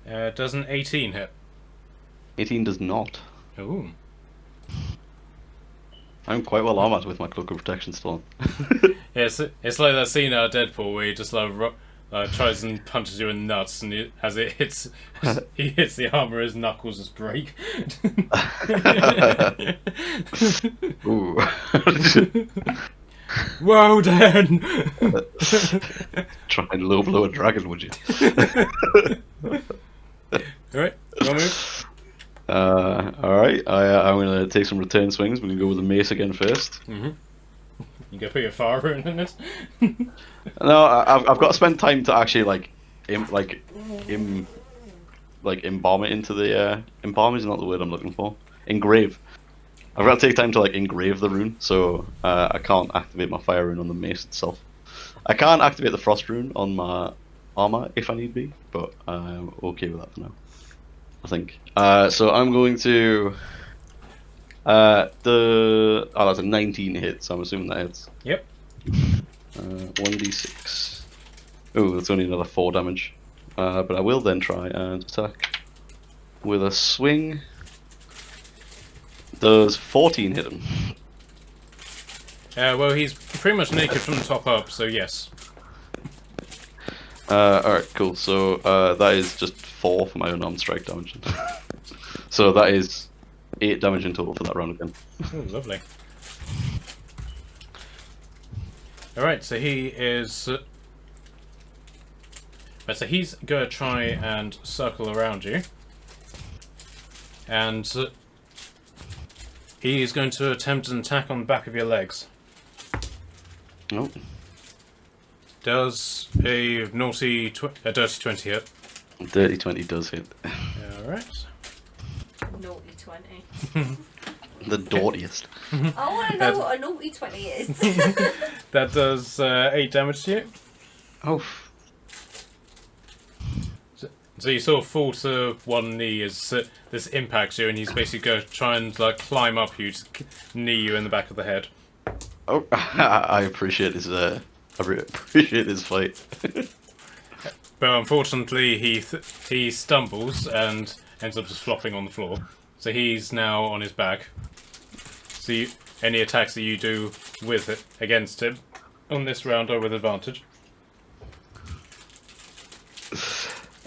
an 18 hit? 18 does not. Ooh. I'm quite well armored with my cloak of protection still Yeah, it's like that scene out of Deadpool where he just tries and punches you in the nuts, and as he hits the armor, his knuckles just break. on. Ooh. Well then. Try and low blow a dragon, would you? Alright, your move. Alright, I'm gonna take some return swings. We're gonna go with the mace again first. You go put your fire rune in it. No, I've got to spend time to actually like embalm it into the embalm is not the word I'm looking for. Engrave. I've got to take time to like engrave the rune, so I can't activate my fire rune on the mace itself. I can activate the frost rune on my armor if I need be, but I'm okay with that for now, I think. So I'm going to that's a 19 hit, so I'm assuming that hits. Yep. 1d6. Oh, that's only another 4 damage. But I will then try and attack with a swing. Does 14 hit him? Well, he's pretty much naked from the top up, so yes. Alright, cool. So that is just 4 for my unarmed strike damage. So that is 8 damage in total for that round again. Oh, lovely. Alright, so he is... so he's going to try and circle around you. And he is going to attempt an attack on the back of your legs. Oh. Does a dirty 20 hit? Dirty 20 does hit. Alright. Naughty 20. The naughtiest. I want to know what a naughty 20 is. That does 8 damage to you. Oh. So you sort of fall to one knee as this impacts you, and he's basically going to try and like climb up you to knee you in the back of the head. Oh, I appreciate this. I appreciate this fight. But unfortunately, he stumbles and ends up just flopping on the floor. So he's now on his back. So any attacks that you do with it against him on this round are with advantage.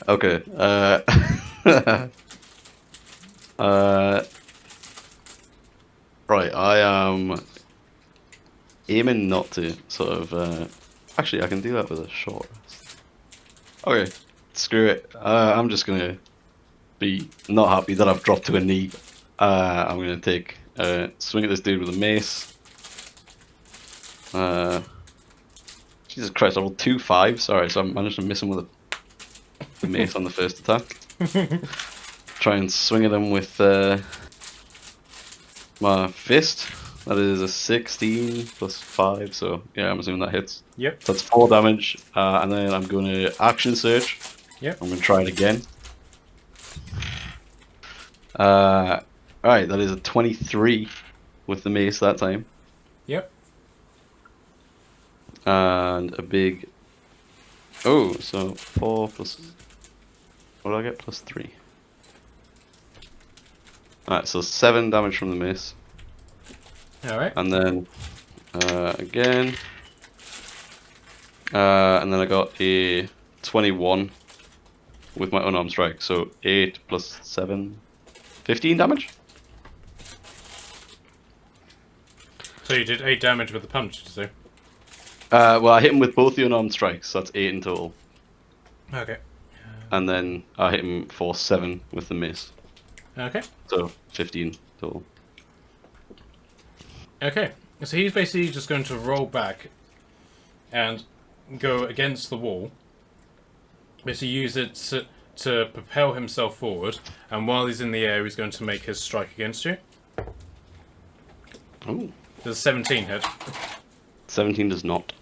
Okay. Right. I am aiming not to sort of. Actually, I can do that with a short rest. Okay. Screw it. I'm just gonna be not happy that I've dropped to a knee. I'm gonna take a swing at this dude with a mace. Jesus Christ! I rolled 2 5s. Sorry, so I managed to miss him with the mace on the first attack. Try and swing at him with my fist. That is a 16 plus 5, so yeah, I'm assuming that hits. Yep. So that's 4 damage, and then I'm going to action search. Yep. I'm going to try it again. Alright, that is a 23 with the mace that time. Yep. And a big... Oh, so 4 plus... What do I get? Plus 3. Alright, so 7 damage from the mace. Alright. And then again. And then I got a 21 with my unarmed strike. So 8 plus 7. 15 damage? So you did 8 damage with the punch, did you say? Well, I hit him with both the unarmed strikes, so that's 8 in total. Okay. And then I hit him for 7 with the mace. Okay. So 15 total. Okay. So he's basically just going to roll back and go against the wall. Basically use it to propel himself forward, and while he's in the air, he's going to make his strike against you. Ooh. Does 17 hit? 17 does not.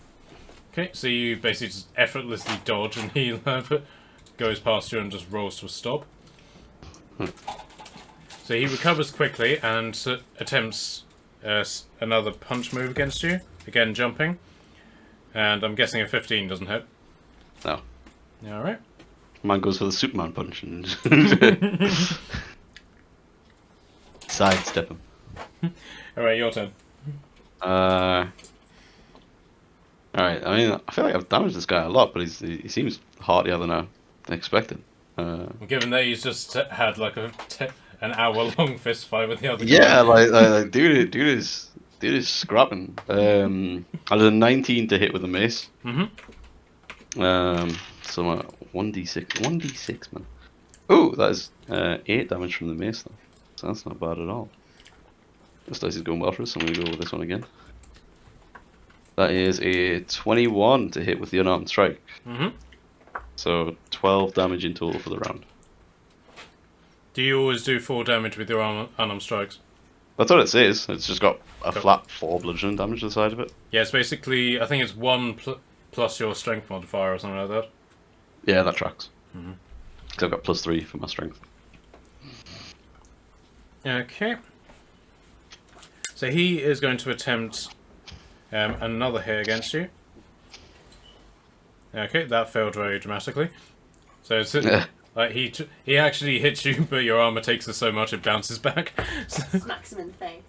Okay, so you basically just effortlessly dodge, and he goes past you and just rolls to a stop. So he recovers quickly and attempts another punch move against you. Again, jumping. And I'm guessing a 15 doesn't hit. No. Alright. Man goes for the Superman punch and sidestep him. Alright, your turn. Alright, I mean, I feel like I've damaged this guy a lot, but he seems hardier than I expected. Given that he's just had like an hour-long fist fight with the other guy. Yeah, like dude is scrapping. I did a 19 to hit with the mace. So my 1d6, man. Oh, that is 8 damage from the mace though. So that's not bad at all. This dice is going well for us, so I'm going to go with this one again. That is a 21 to hit with the unarmed strike. Mm-hmm. So 12 damage in total for the round. Do you always do 4 damage with your unarmed strikes? That's what it says. It's just got a flat 4 bludgeoning damage to the side of it. Yeah, it's basically, I think it's 1 plus your strength modifier or something like that. Yeah, that tracks. Mm-hmm. So I've got +3 for my strength. Okay. So he is going to attempt another hit against you. Okay, that failed very dramatically. So it's like he actually hits you, but your armor takes us so much it bounces back. Smacks him in the face.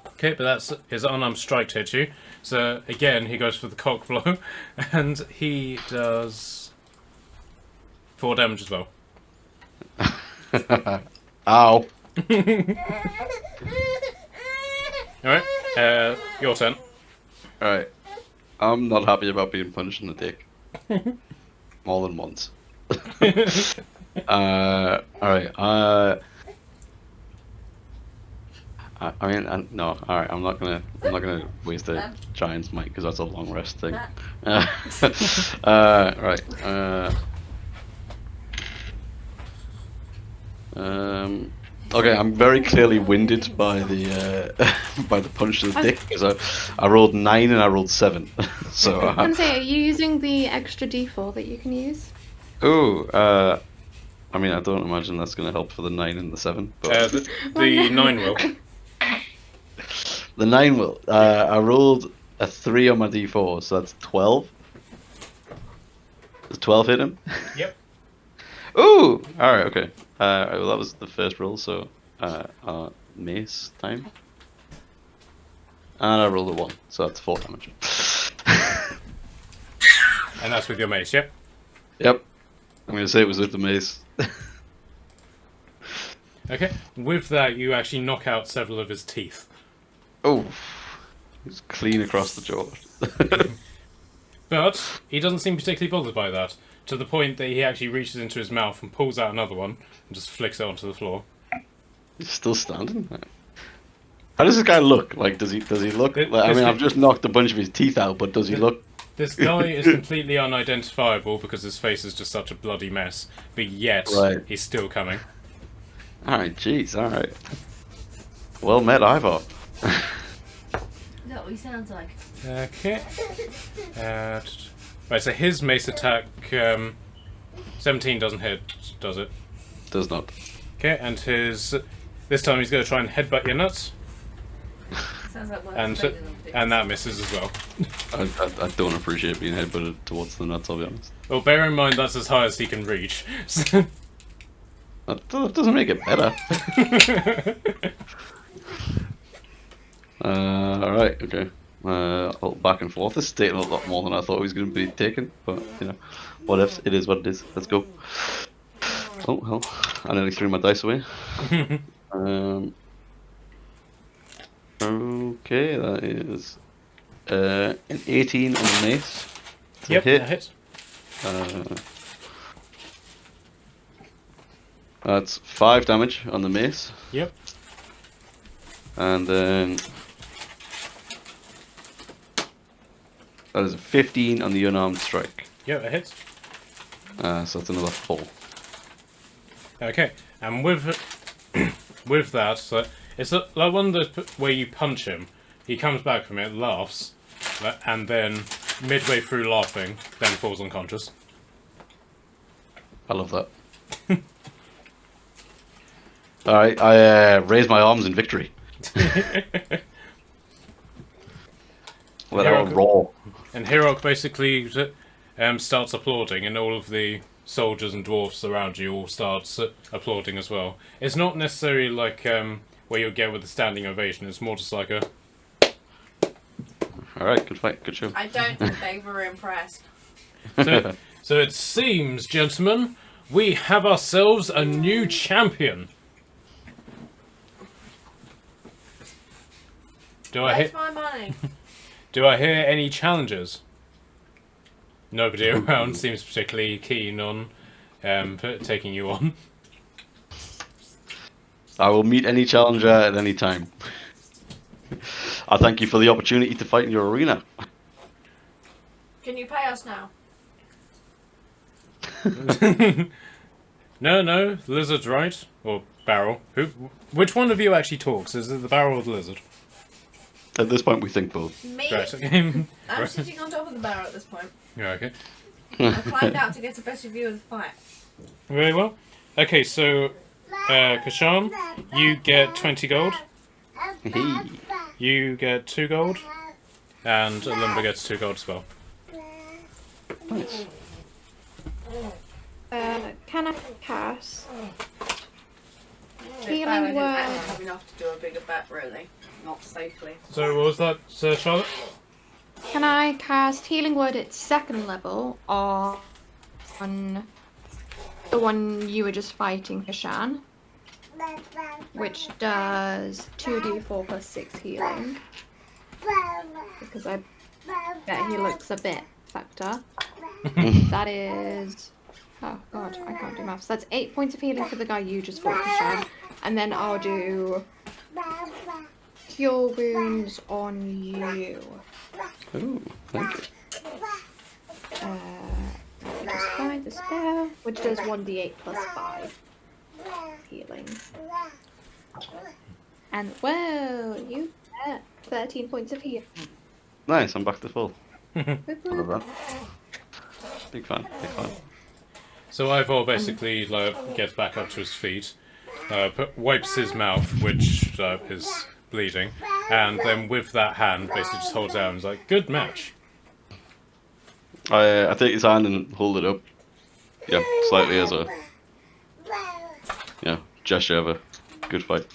Okay, but that's his unarmed strike to hit you. So again, he goes for the cock blow, and he does 4 damage as well. Ow! Alright, your turn. Alright. I'm not happy about being punched in the dick. More than once. Alright, no, alright, I'm not gonna waste a giant's might because that's a long rest thing. Right, okay, I'm very clearly winded by the by the punch to the dick because I rolled 9 and I rolled 7. So I can say, are you using the extra d4 that you can use? ooh, I mean I don't imagine that's gonna help for the 9 and the 7. But The 9 will. the 9 will. I rolled a 3 on my d4, so that's 12. Does 12 hit him? Yep. Ooh! Alright, okay. Well, that was the first roll, so mace time. And I rolled a 1, so that's 4 damage. And that's with your mace, yep? Yep. I'm gonna say it was with the mace. Okay. With that, you actually knock out several of his teeth. Oh, it's clean across the jaw. But he doesn't seem particularly bothered by that, to the point that he actually reaches into his mouth and pulls out another one and just flicks it onto the floor. He's still standing. How does this guy look? Like, does he look? Like, I mean, I've just knocked a bunch of his teeth out, but does he look? This guy is completely unidentifiable because his face is just such a bloody mess, but yet he's still coming. Alright, jeez, alright. Well met, Ivor. Is that what he sounds like? Okay. Right, so his mace attack, 17 doesn't hit, does it? Does not. Okay, and this time he's going to try and headbutt your nuts, Sounds like one and that misses as well. I don't appreciate being headbutted towards the nuts, I'll be honest. Well, bear in mind that's as high as he can reach. That doesn't make it better. Alright, okay. Back and forth. This is taking a lot more than I thought it was going to be taken, but you know, what if? It is what it is. Let's go. Oh hell! I nearly threw my dice away. Okay, that is an 18 on the mace. Yep, hit. that hits. That's 5 damage on the mace. Yep. And then that is a 15 on the unarmed strike. Yep, it hits. So that's another 4. Okay, and with that, so it's like one of those where you punch him, he comes back from it, laughs, and then midway through laughing, then falls unconscious. I love that. Alright, I raise my arms in victory. Let out a roar. And Hirok basically starts applauding, and all of the soldiers and dwarfs around you all starts applauding as well. It's not necessarily like where you'll get with a standing ovation, it's more just like a... Alright, good fight, good show. I don't think they were impressed. So it seems, gentlemen, we have ourselves a new champion. Where's my money? Do I hear any challenges? Nobody around seems particularly keen on taking you on. I will meet any challenger at any time. I thank you for the opportunity to fight in your arena. Can you pay us now? No, lizard's right. Or barrel. Which one of you actually talks? Is it the barrel or the lizard? At this point, we think both. Me? Right, okay. I'm sitting on top of the barrel at this point. Yeah, okay. I climbed out to get a better view of the fight. Very well. Okay, so, Kashan, you get 20 gold. Hey. You get 2 gold. And Lumber gets 2 gold as well. Nice. Can I cast I healing didn't word? have enough to do a bigger bet, really. Not safely. So, what was that, Charlotte? Can I cast healing word at 2nd level on the one you were just fighting, Kashan? Which does 2d4 plus 6 healing. Because I bet he looks a bit fucked up. That is... Oh god, I can't do maths. That's 8 points of healing for the guy you just fought, Kashan. And then I'll do... Cure wounds on you. Ooh, thank you. Let me just find the spell, which does 1d8 plus 5 healing. And well, you get 13 points of healing. Nice, I'm back to full. Boop, Love boop. that. Big fan, big fan. So Ivor basically gets back up to his feet, wipes his mouth, which is bleeding, and then with that hand basically just holds out and is like, good match. I take his hand and hold it up. Yeah, slightly as a gesture of a good fight.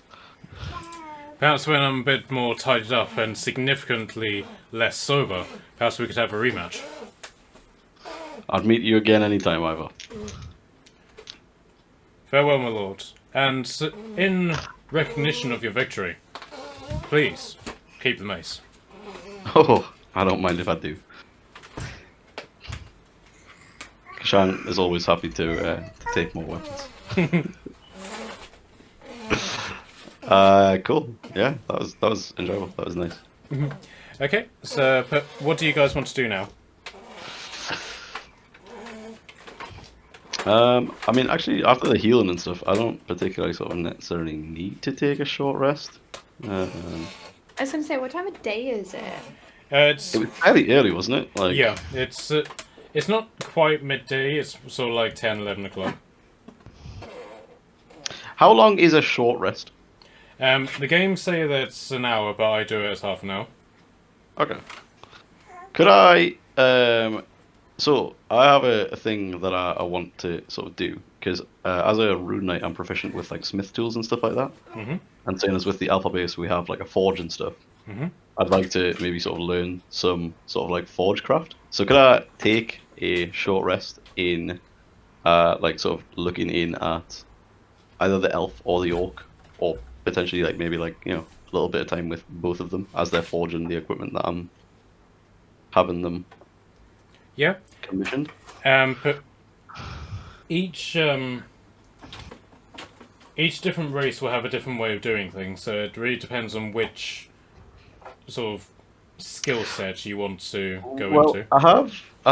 Perhaps when I'm a bit more tidied up and significantly less sober, perhaps we could have a rematch. I'd meet you again anytime, Ivor. Farewell, my lord. And in recognition of your victory, please keep the mace. Oh, I don't mind if I do. Kashan is always happy to take more weapons. Cool. Yeah, that was enjoyable. That was nice. Okay, so but what do you guys want to do now? I mean, actually, after the healing and stuff, I don't particularly sort of necessarily need to take a short rest. I was gonna say, what time of day is it? It's It was fairly early, wasn't it? Like, yeah, it's not quite midday. It's sort of like 10, 11 o'clock. How long is a short rest? The games say that it's an hour, but I do it as half an hour. Okay. Could I? So I have a thing that I want to sort of do because as a rune knight, I'm proficient with like smith tools and stuff like that. Mhm. And same as with the alpha base, we have like a forge and stuff. Mhm. I'd like to maybe sort of learn some sort of like forge craft. So could I take a short rest in, like sort of looking in at either the elf or the orc, or potentially like maybe like a little bit of time with both of them as they're forging the equipment that I'm having them Yeah. commissioned. But each different race will have a different way of doing things, so it really depends on which sort of skill set you want to go Well, into. I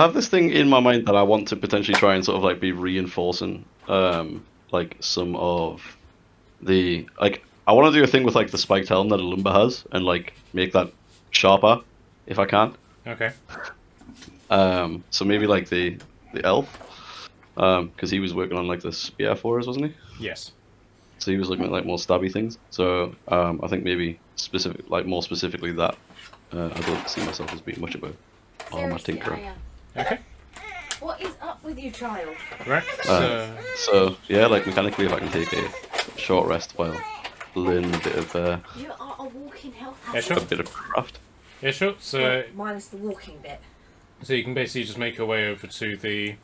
have this thing in my mind that I want to potentially try and sort of like be reinforcing, like some of the like I want to do a thing with like the spiked helm that a lumber has and like make that sharper if I can. Okay. So maybe like the elf, because he was working on like the spear for us, wasn't he? Yes. So he was looking at like more stabby things. So I think maybe more specifically that. I don't see myself as being much of a armor Seriously, tinkerer. I am. Okay. What is up with you, child? Right. So So yeah, like mechanically, if I can take a short rest while learning a bit of You are a walking health Yeah, hazard. sure. a bit of craft. yeah, sure. So Minus the walking bit. you can basically just make your way over to the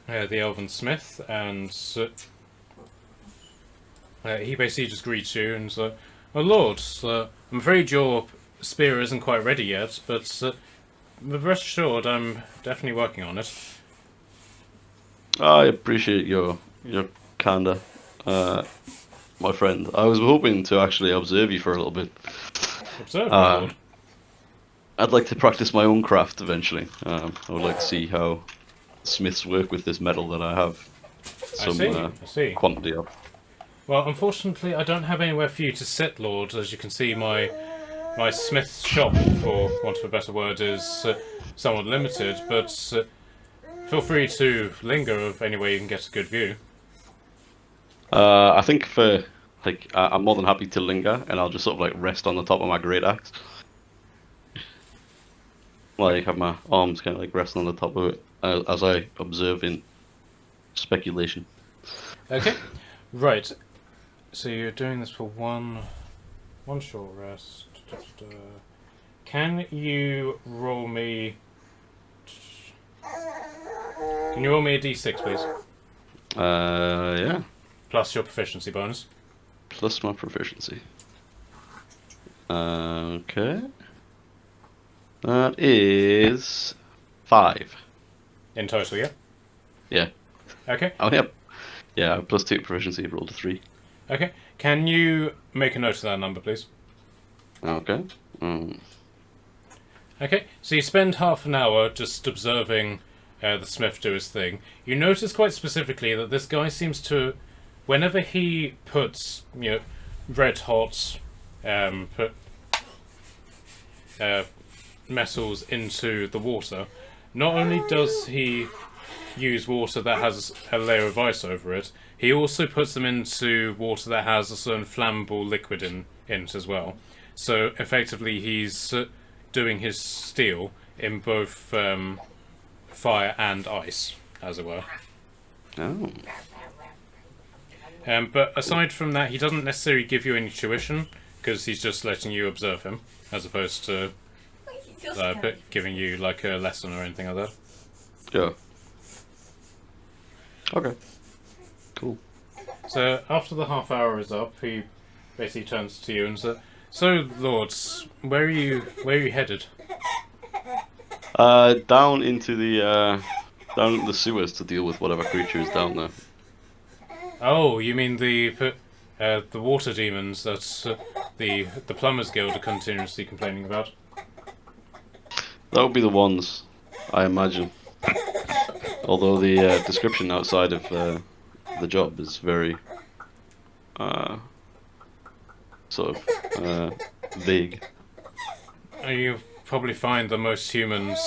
elven smith, and he basically just greets you and says, "Oh lord, I'm afraid your spear isn't quite ready yet, but rest assured, I'm definitely working on it." I appreciate your candor. my friend. I was hoping to actually observe you for a little bit. Observe, my lord. I'd like to practice my own craft eventually. I would like to see how smiths work with this metal that I have some I see. quantity of. Well, unfortunately, I don't have anywhere for you to sit, Lord. As you can see, my smith's shop, for want of a better word, is somewhat limited. But feel free to linger of any way you can get a good view. I think for like I'm more than happy to linger, and I'll just sort of like rest on the top of my great axe. Like have my arms kind of like resting on the top of it as I observe in speculation. Okay, right. So you're doing this for one short rest. Can you roll me? Can you roll me a d6, please? Yeah. Plus your proficiency bonus. Plus my proficiency. Okay. That is 5. In total, yeah? Yeah. Okay. Oh, yep. Yeah, plus 2 proficiency, rolled a 3. Okay. Can you make a note of that number, please? Okay. Okay. So you spend half an hour just observing the smith do his thing. You notice quite specifically that this guy seems to, whenever he puts, red hot, metals into the water, not only does he use water that has a layer of ice over it, he also puts them into water that has a certain flammable liquid in it as well. So effectively he's doing his steel in both fire and ice, as it were. Oh. But aside from that, he doesn't necessarily give you any tuition, because he's just letting you observe him, as opposed to giving you like a lesson or anything like that. Yeah. Okay. Cool. So after the half hour is up, he basically turns to you and says, "So, lords, where are you headed?" Down into the sewers to deal with whatever creature is down there. Oh, you mean the water demons that the plumbers guild are continuously complaining about? That would be the ones, I imagine. Although the description outside of the job is very sort of vague. You probably find that most humans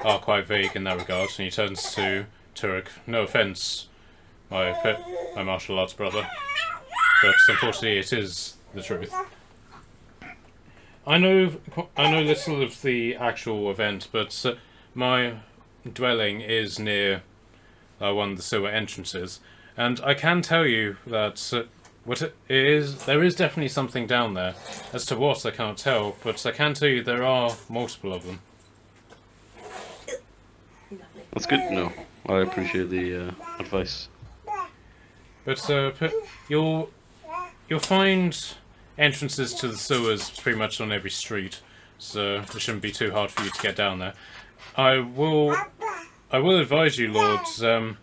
are quite vague in that regard. And he turns to Turek. "No offence, my martial arts brother, but unfortunately it is the truth. I know little of the actual event, but my dwelling is near one of the sewer entrances, and I can tell you that what it is, there is definitely something down there. As to what, I can't tell, but I can tell you there are multiple of them." That's good to know. I appreciate the advice. But you'll find entrances to the sewers pretty much on every street, so it shouldn't be too hard for you to get down there. I will advise you, lords. They're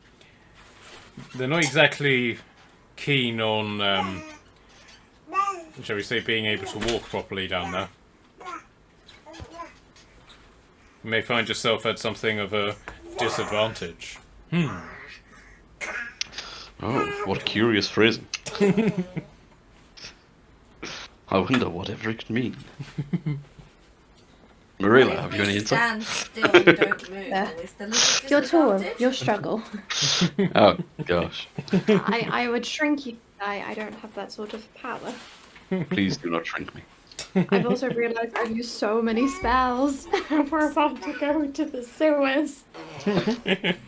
not exactly keen on, shall we say, being able to walk properly down there. You may find yourself at something of a disadvantage. Oh, what curious phrasing. I wonder whatever it could mean. Marilla, have you any insight? Stand still and don't move. Yeah. Is the little You're tall. disadvantage? You'll struggle. Oh, gosh. I would shrink you. I don't have that sort of power. Please do not shrink me. I've also realised I've used so many spells. We're about to go into the sewers. Do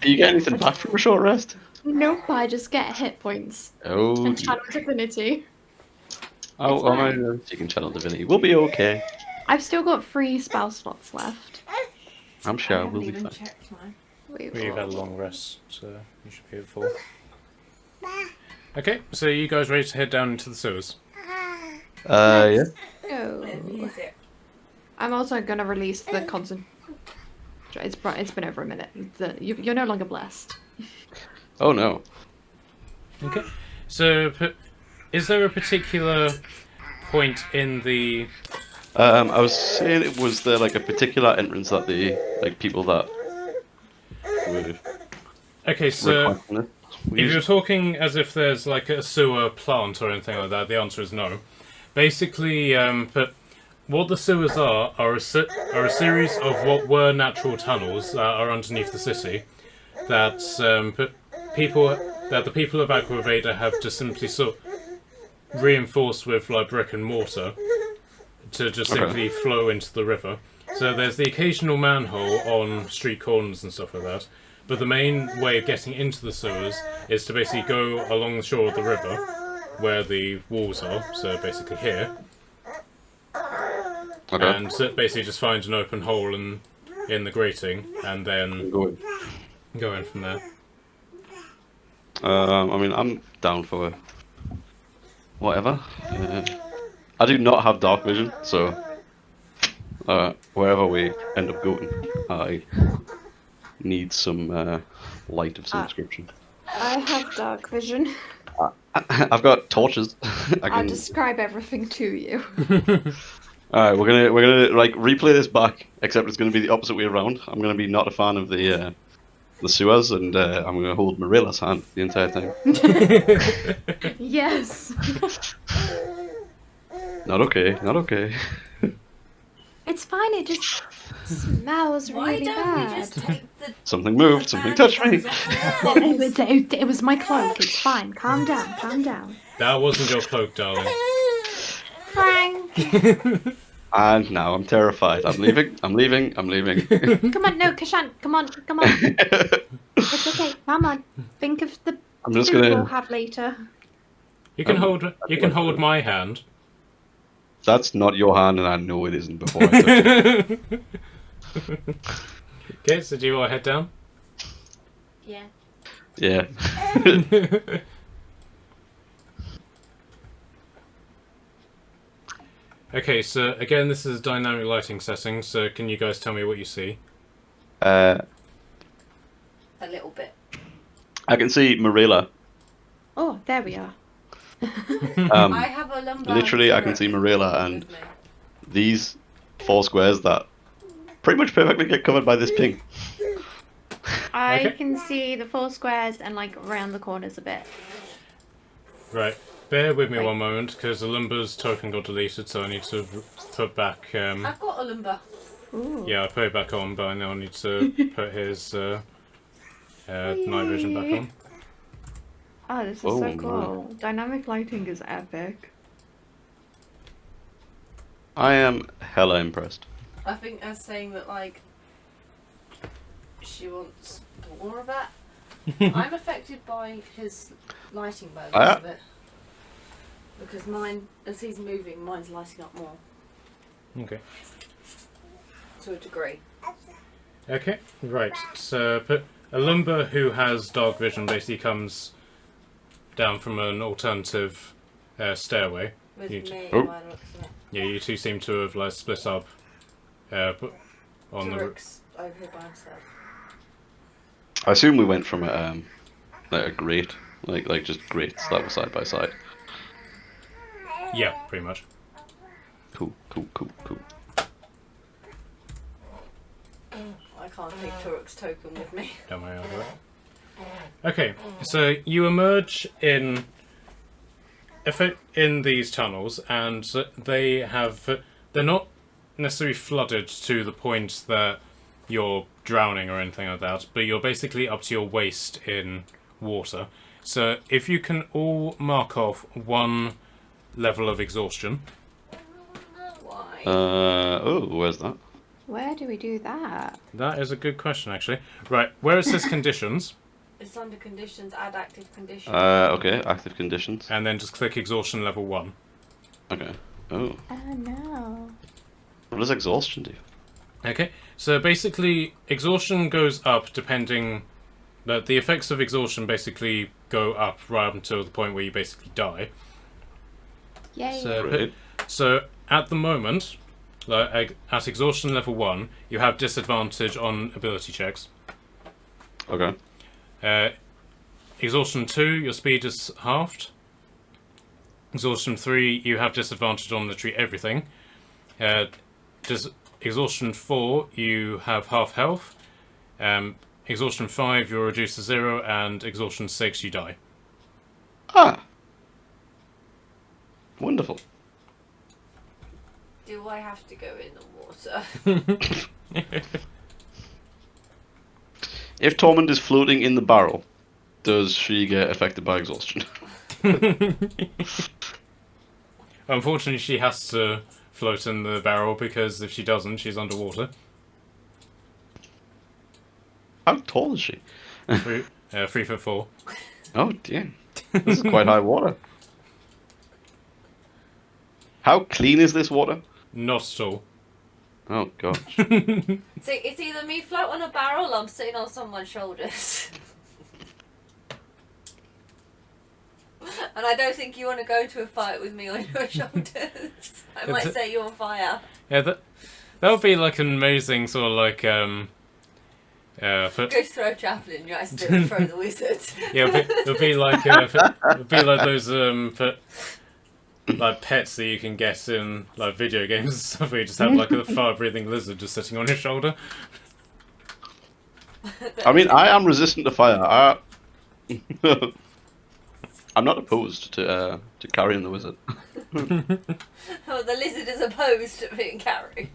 you get anything back from a short rest? Nope, I just get hit points. Oh, And dear. channel divinity. Oh, It's fine. you can channel divinity. We'll be okay. I've still got 3 spell slots left. I'm I sure haven't we'll be even fine. checked mine. Wait, You've had a long rest, so you should be at full. Okay, so you guys ready to head down into the sewers? Yeah. go. Use it. I'm also gonna release the concent. It's been over a minute. You're no longer blessed. Oh no. Okay. So, is there a particular point in the... I was saying, was there like a particular entrance that the people that were Okay, so requesting it were if using? you're talking as if there's like a sewer plant or anything like that, the answer is no. Basically, but what the sewers are a series of what were natural tunnels that are underneath the city that the people of Aquaveda have just simply reinforced with like brick and mortar to just simply flow into the river. So there's the occasional manhole on street corners and stuff like that, but the main way of getting into the sewers is to basically go along the shore of the river where the walls are, so basically here, and basically just find an open hole in the grating and then Go in from there. I mean, I'm down for whatever. I do not have dark vision, so wherever we end up going, I need some light of some description. I have dark vision. I've got torches. I'll describe everything to you. All right, we're gonna like replay this back, except it's gonna be the opposite way around. I'm gonna be not a fan of the sewers, and I'm gonna hold Marilla's hand the entire time. Yes. Not okay. Not okay. It's fine. It just smells Why really don't bad. we just take the Something moved. Something touched me. It was my cloak. It's fine. Calm down. Calm down. That wasn't your cloak, darling. Frank. And now I'm terrified. I'm leaving. I'm leaving. I'm leaving. Come on, no, Kashan. Come on. Come on. It's okay. Come on. Think of the I'm just food gonna. we'll have later. You can hold my hand. That's not your hand, and I know it isn't before I touch it. Okay, so do you want to head down? yeah. Yeah. Okay, so again, this is dynamic lighting settings, so can you guys tell me what you see? A little bit. I can see Marilla. Oh, there we are. I have a lumber. Literally, I can see Marilla and with me. these 4 squares that pretty much perfectly get covered by this ping. I Okay. can see the 4 squares and like around the corners a bit. Right, bear with me Right. one moment, because the lumber's token got deleted, so I need to put back... I've got a lumber. Ooh. yeah, I put it back on, but I now need to put his night vision back on. Oh, this is Oh, so my. cool. Dynamic lighting is epic. I am hella impressed. I think they're saying that like she wants more of that. I'm affected by his lighting by the looks of it. Because mine, as he's moving, mine's lighting up more. Okay. To a degree. Okay, right, so a lumber who has dark vision basically comes down from an alternative stairway. With You me, Oh. by the looks of it. Yeah, you two seem to have like split up on the... Turok's over here by himself. I assume we went from like a grate, like just grates that were side by side. Yeah, pretty much. Cool. I can't take Turok's token with me. Don't worry, I'll do it. Okay, so you emerge in these tunnels, and they're not necessarily flooded to the point that you're drowning or anything like that, but you're basically up to your waist in water. So if you can all mark off 1 level of exhaustion. Why? Where's that? Where do we do that? That is a good question, actually. Right, where it says conditions, It's under conditions, add active conditions. Okay, active conditions. and then just click exhaustion level 1. Okay. Oh, Oh no. what does exhaustion do? Okay, so basically exhaustion goes up depending... The effects of exhaustion basically go up right up until the point where you basically die. Yay. Right. So at the moment, like, at exhaustion level 1, you have disadvantage on ability checks. Okay. Exhaustion 2, your speed is halved. Exhaustion 3, you have disadvantage on literally everything. Exhaustion 4, you have half health. Exhaustion 5, you're reduced to 0, and exhaustion 6, you die. Ah. Wonderful. Do I have to go in the water? If Tormund is floating in the barrel, does she get affected by exhaustion? Unfortunately, she has to float in the barrel because if she doesn't, she's underwater. How tall is she? 3'4". Oh, damn. This is quite high water. How clean is this water? Not at all. Oh, gosh. So it's either me float on a barrel or I'm sitting on someone's shoulders. And I don't think you want to go to a fight with me on your shoulders. I might set you on fire. Yeah, that would be like an amazing sort of like Go throw a javelin, you accidentally throw the wizard. Yeah, it would be like those like pets that you can get in like video games and stuff. Where you just have like a fire-breathing lizard just sitting on your shoulder. I mean, I am resistant to fire. I'm not opposed to carrying the wizard. Oh, the lizard is opposed to being carried.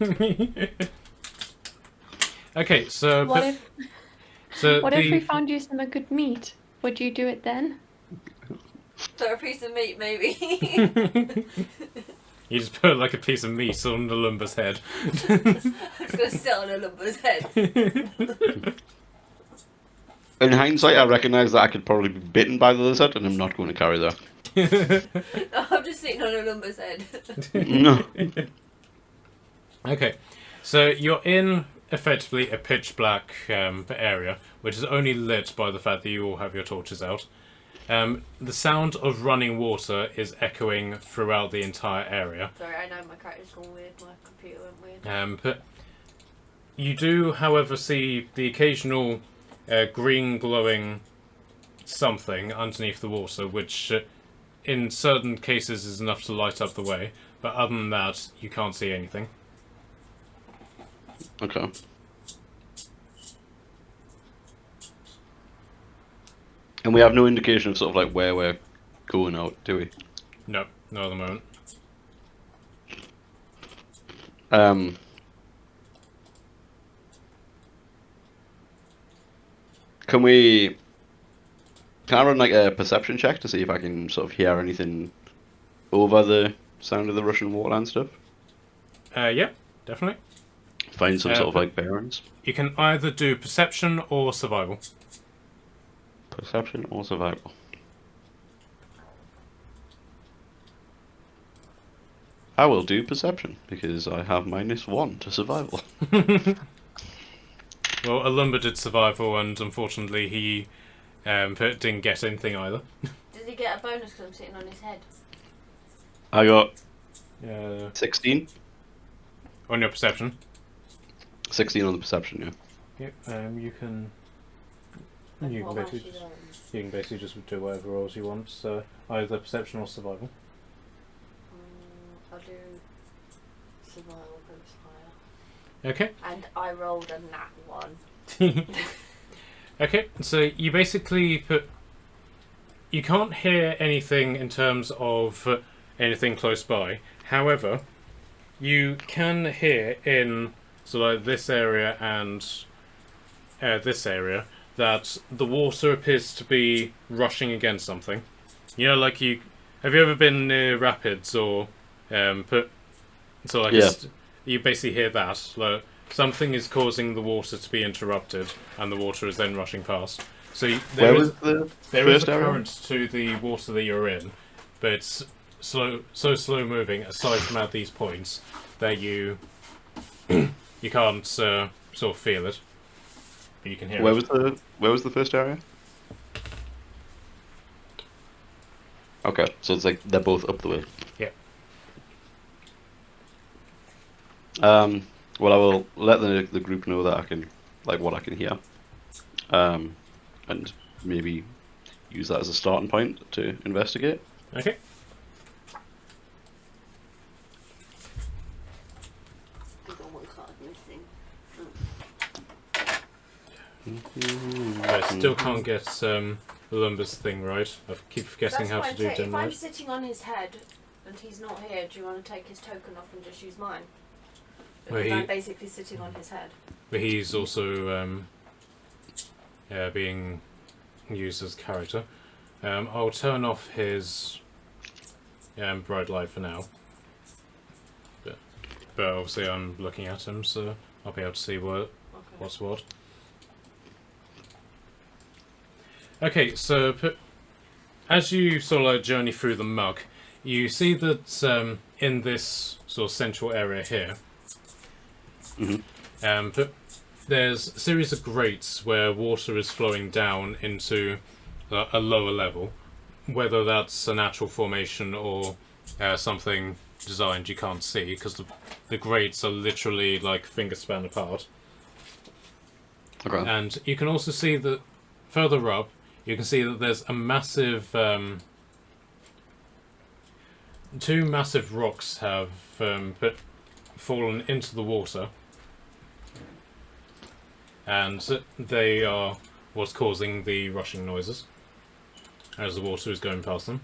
Okay, so What if we found you some good meat? Would you do it then? For a piece of meat, maybe. You just put like a piece of meat on the lumber's head. It's gonna sit on a lumber's head. In hindsight, I recognise that I could probably be bitten by the lizard, and I'm not going to carry that. No, I'm just sitting on a lumber's head. No. Okay, so you're in effectively a pitch black area, which is only lit by the fact that you all have your torches out. The sound of running water is echoing throughout the entire area. Sorry, I know my character's gone weird. My computer went weird. But you do, however, see the occasional green glowing something underneath the water, which in certain cases is enough to light up the way, but other than that, you can't see anything. Okay. And we have no indication of sort of like where we're going out, do we? No, not at the moment. Can I run like a perception check to see if I can sort of hear anything over the sound of the Russian water and stuff? Yeah, definitely. Find some sort of like bearings. You can either do perception or survival. Perception or survival. I will do perception because I have -1 to survival. Well, a lumber did survival, and unfortunately he didn't get anything either. Does he get a bonus because I'm sitting on his head? I got 16. On your perception. 16 on the perception, yeah. Yep. You can. You What can, am I basically actually just, doing? you can basically just do whatever rolls you want. So either perception or survival. I'll do survival because it's higher. Okay. And I rolled a nat 1. Okay. So you basically put. You can't hear anything in terms of anything close by. However, you can hear in like this area and this area that the water appears to be rushing against something. You know, like have you ever been near rapids or you basically hear that like something is causing the water to be interrupted and the water is then rushing past. So there is a current to the water that you're in, but it's so slow moving aside from at these points that you can't sort of feel it, but you can hear it. Where was the first area? Okay, so it's like they're both up the way. Yeah. Well, I will let the group know that I can, like, what I can hear, and maybe use that as a starting point to investigate. Okay. I still can't get Lumber's thing right. I keep forgetting That's how fine. to do If dim I'm light. sitting on his head and he's not here, do you want to take his token off and just use mine? Well, Because I'm basically sitting on his head. But he's also being used as character. I'll turn off his bright light for now. But obviously I'm looking at him, so I'll be able to see what's what. Okay, so as you sort of like journey through the mug, you see that in this sort of central area here, but there's a series of grates where water is flowing down into a lower level, whether that's a natural formation or something designed you can't see, because the grates are literally like finger span apart. Okay. And you can also see that further up, you can see that there's a massive... two massive rocks have fallen into the water. And they are what's causing the rushing noises as the water is going past them.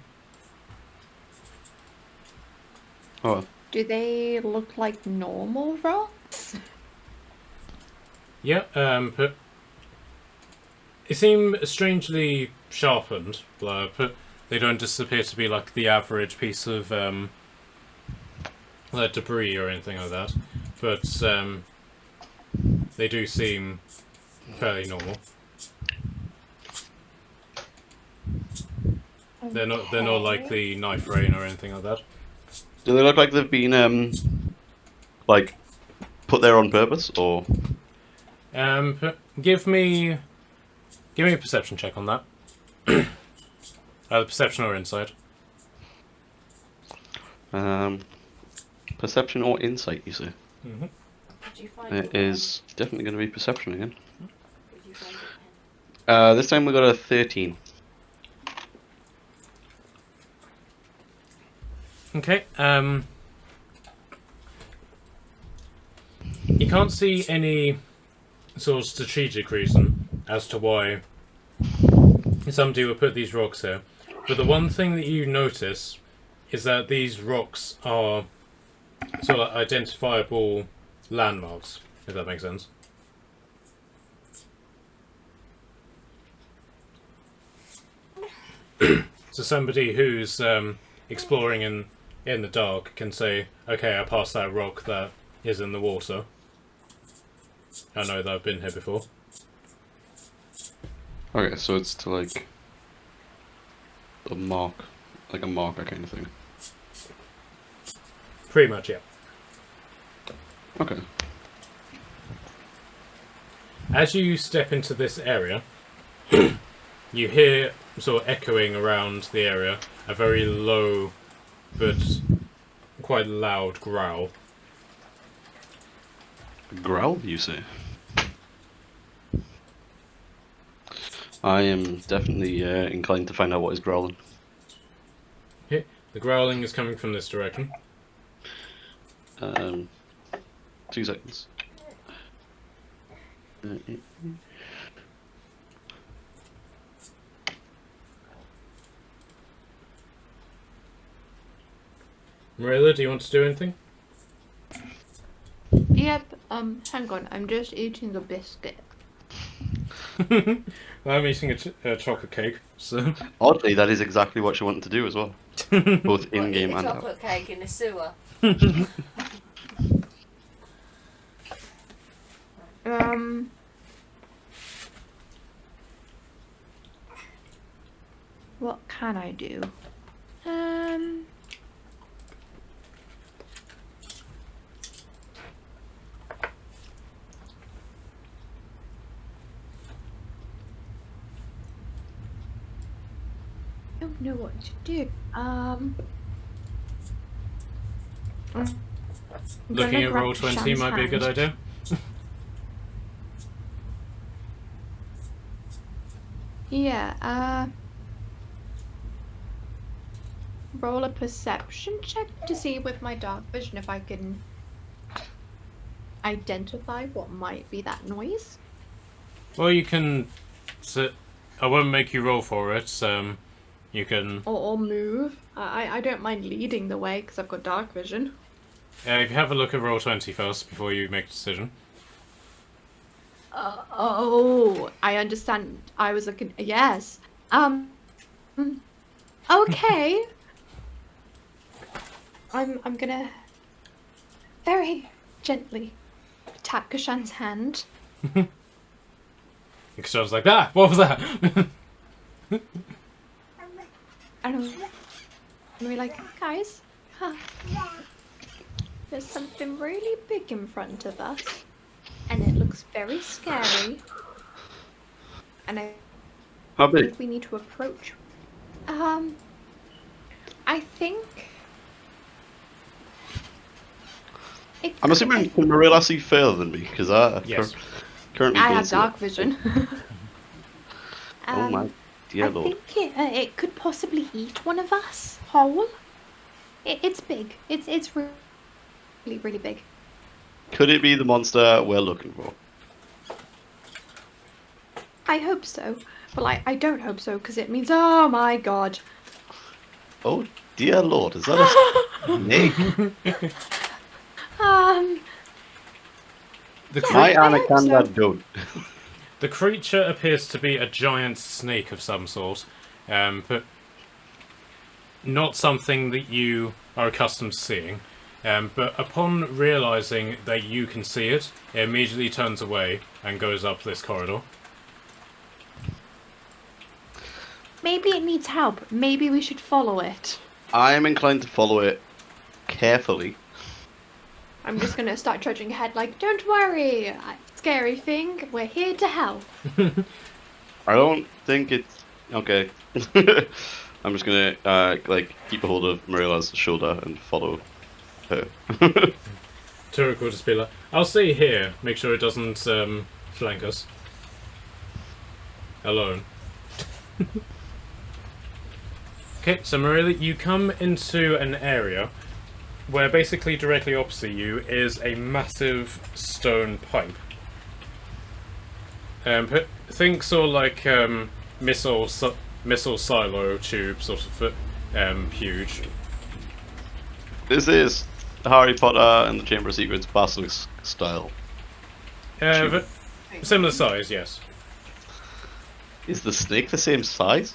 Oh, Do they look like normal rocks? Yeah, but they seem strangely sharpened, but they don't just appear to be like the average piece of like debris or anything like that. But they do seem fairly normal. They're not like the knife rain or anything like that. do they look like they've been like put there on purpose, or? But give me a perception check on that. Either perception or insight. Perception or insight, you say? Mm-hmm. Did you find It is definitely going to be perception again. Did you find it? This time we got a 13. Okay. You can't see any sort of strategic reason as to why somebody would put these rocks here. But the one thing that you notice is that these rocks are sort of identifiable landmarks, if that makes sense. So somebody who's exploring in the dark can say, okay, I passed that rock that is in the water. I know that I've been here before. Okay, so it's to like a mark, like a marker kind of thing. Pretty much, yeah. Okay. As you step into this area, you hear sort of echoing around the area a very low but quite loud growl. Growl, you say? I am definitely inclined to find out what is growling. Okay. The growling is coming from this direction. 2 seconds. Marilla, do you want to do anything? Yep, hang on, I'm just eating a biscuit. I'm eating a chocolate cake, so... Oddly, that is exactly what she wanted to do as well. Both in game Eat a and out. chocolate cake in the sewer. What can I do? I don't know what to do. Looking at roll 20 might be a good idea. Yeah, roll a perception check to see with my dark vision if I can identify what might be that noise? Well, you can sit. I won't make you roll for it. You can. Or move? I don't mind leading the way because I've got dark vision. If you have a look at roll 20 first before you make a decision. Oh, I understand. I was looking. Yes. Okay. I'm gonna very gently tap Kashan's hand. It sounds like that. What was that? And we're like, guys, there's something really big in front of us, and it looks very scary. And I How big? think we need to approach. I think. I'm assuming can Marilla see further than me because I Yes. currently I don't have see dark it. vision. Oh my dear I lord! think it could possibly eat one of us whole. It's big. It's really really big. Could it be the monster we're looking for? I hope so. Well, I don't hope so because it means, oh my god. Oh dear lord! Is that a snake? The, Yeah. My I hope anaconda so. don't. the creature appears to be a giant snake of some sort, but not something that you are accustomed to seeing. But upon realizing that you can see it, it immediately turns away and goes up this corridor. Maybe it needs help. Maybe we should follow it. I am inclined to follow it carefully. I'm just gonna start trudging ahead like, don't worry, scary thing, we're here to help. I don't think it's okay. I'm just gonna like keep a hold of Marilla's shoulder and follow her. Turek will just be like, I'll stay here, make sure it doesn't flank us. Alone. Okay, so Marilla, you come into an area where basically directly opposite you is a massive stone pipe. Think sort of like missile silo tube, sort of huge. This is Harry Potter and the Chamber of Secrets basilisk style. But similar size, yes. Is the snake the same size?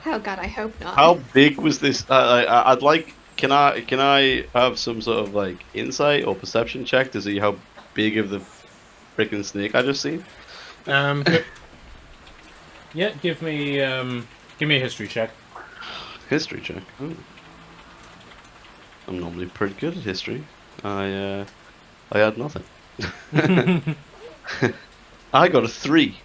Oh god, I hope not. How big was this? I'd like. Can I have some sort of like insight or perception check to see how big of the freaking snake I just seen? Yeah, give me a history check. History check. Ooh. I'm normally pretty good at history. I had nothing. I got a 3.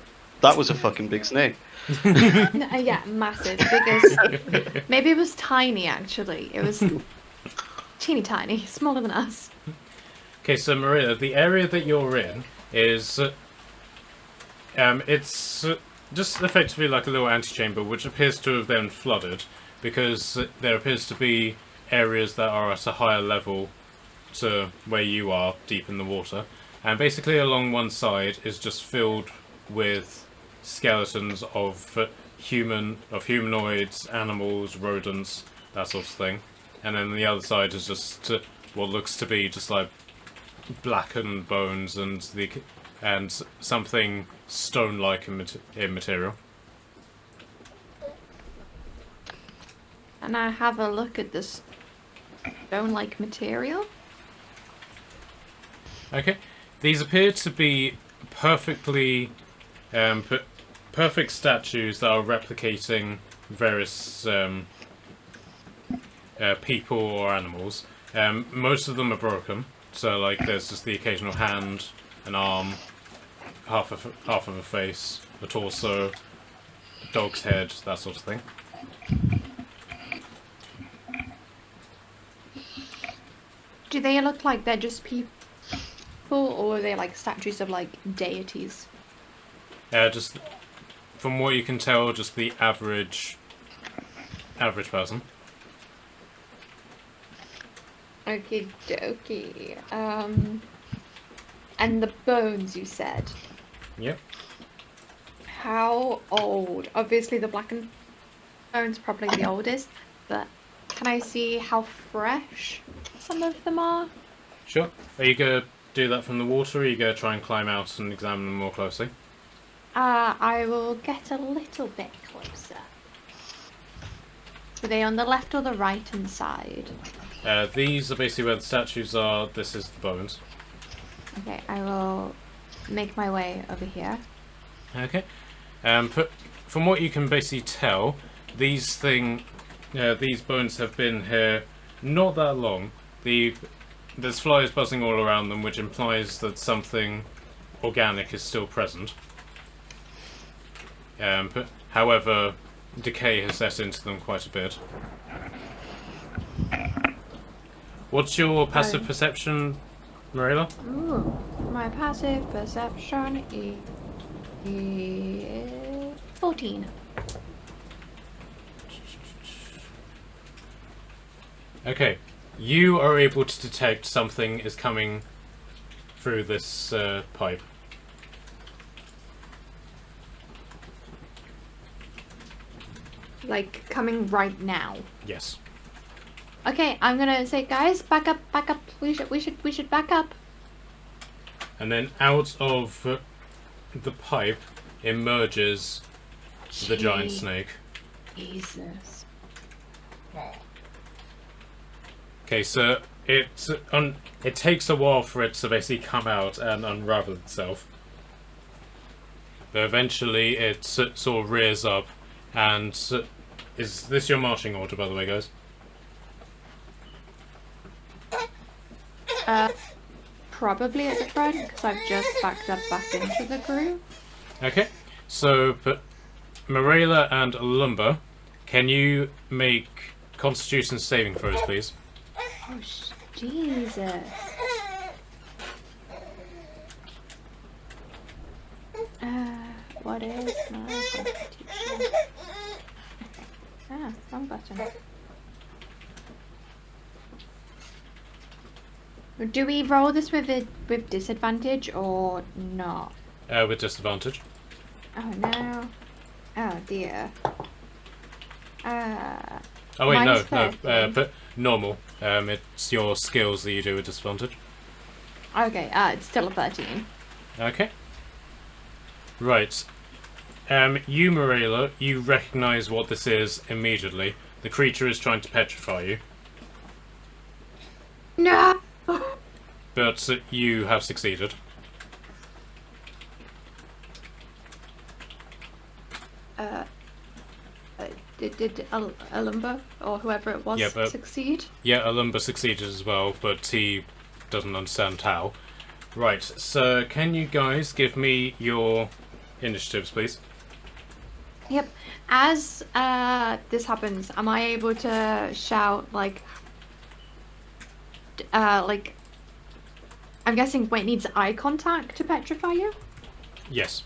That was a fucking big snake. No, yeah, massive. Biggest. Maybe it was tiny actually. It was teeny tiny, smaller than us. Okay, so Maria, the area that you're in is it's just effectively like a little antechamber, which appears to have been flooded because there appears to be areas that are at a higher level to where you are, deep in the water, and basically along one side is just filled with skeletons of humanoids, animals, rodents, that sort of thing, and then the other side is just what looks to be just like blackened bones and something stone-like in material. And I have a look at this stone-like material. Okay, these appear to be perfectly perfect statues that are replicating various people or animals. Most of them are broken, so like there's just the occasional hand, an arm, half of a face, a torso, a dog's head, that sort of thing. Do they look like they're just people, or are they like statues of like deities? Just from what you can tell, just the average person. Okie dokie. And the bones you said. Yep. How old? Obviously, the blackened bone's probably the oldest, but can I see how fresh some of them are? Sure. Are you going to do that from the water, or are you going to try and climb out and examine them more closely? I will get a little bit closer. Are they on the left or the right hand side? These are basically where the statues are. This is the bones. Okay, I will make my way over here. Okay. From what you can basically tell, these bones have been here not that long. There's flies buzzing all around them, which implies that something organic is still present. However, decay has set into them quite a bit. What's your passive perception, Marilla? Ooh, my passive perception is 14. Okay, you are able to detect something is coming through this pipe. Like coming right now. Yes. Okay, I'm gonna say, guys, back up, back up. We should back up. And then out of the pipe emerges the giant snake. Jesus. Okay, so it takes a while for it to basically come out and unravel itself. But eventually it sort of rears up, and is this your marching order, by the way, guys? Probably at the front, because I've just backed up back into the group. Okay, so but Marilla and Lumber, can you make Constitution saving throws, please? Oh, Jesus. What is my constitution? Wrong button. Do we roll this with disadvantage or not? With disadvantage. Oh no. Oh dear. Oh wait, no, minus 13. but normal. It's your skills that you do with disadvantage. Okay, it's still a 13. Okay. Right. You, Marilla, you recognise what this is immediately. The creature is trying to petrify you, No! but you have succeeded. Did Alumba or whoever it was Yeah, but- succeed? Yeah, Alumba succeeded as well, but he doesn't understand how. Right, so can you guys give me your initiatives, please? Yep. As this happens, am I able to shout like I'm guessing it needs eye contact to petrify you? Yes.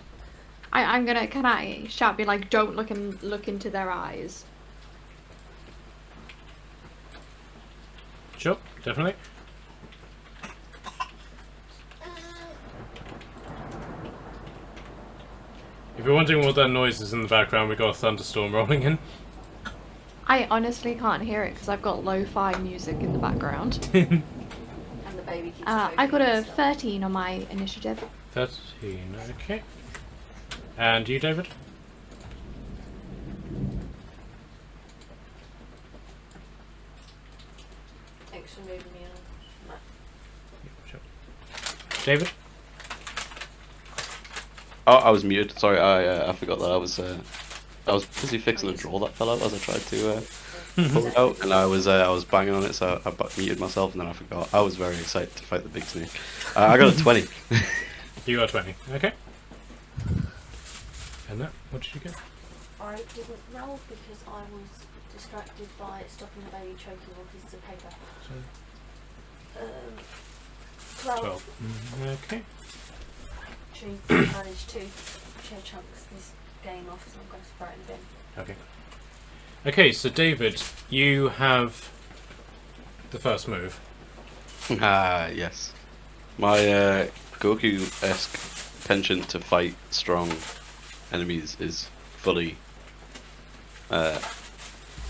Can I shout, be like, don't look into their eyes? Sure, definitely. If you're wondering what that noise is in the background, we got a thunderstorm rolling in. I honestly can't hear it because I've got lo-fi music in the background. And the baby keeps I got a choking and stuff. 13 on my initiative. 13, okay. And you, David? Thanks for moving me on. Sure. David? Oh, I was muted. Sorry, I forgot that. I was busy fixing the drawer that fell out as I tried to pull it out, and I was banging on it, so I muted myself, and then I forgot. I was very excited to fight the big snake. I got a 20. You got 20, okay. And that, what did you get? I didn't roll because I was distracted by stopping the baby choking on pieces of paper. 12. 12. Okay. Actually, managed to share chunks this game off, so I'm going to throw it in the bin. Okay. Okay, so David, you have the first move. Ah, yes. My Goku-esque penchant to fight strong enemies is fully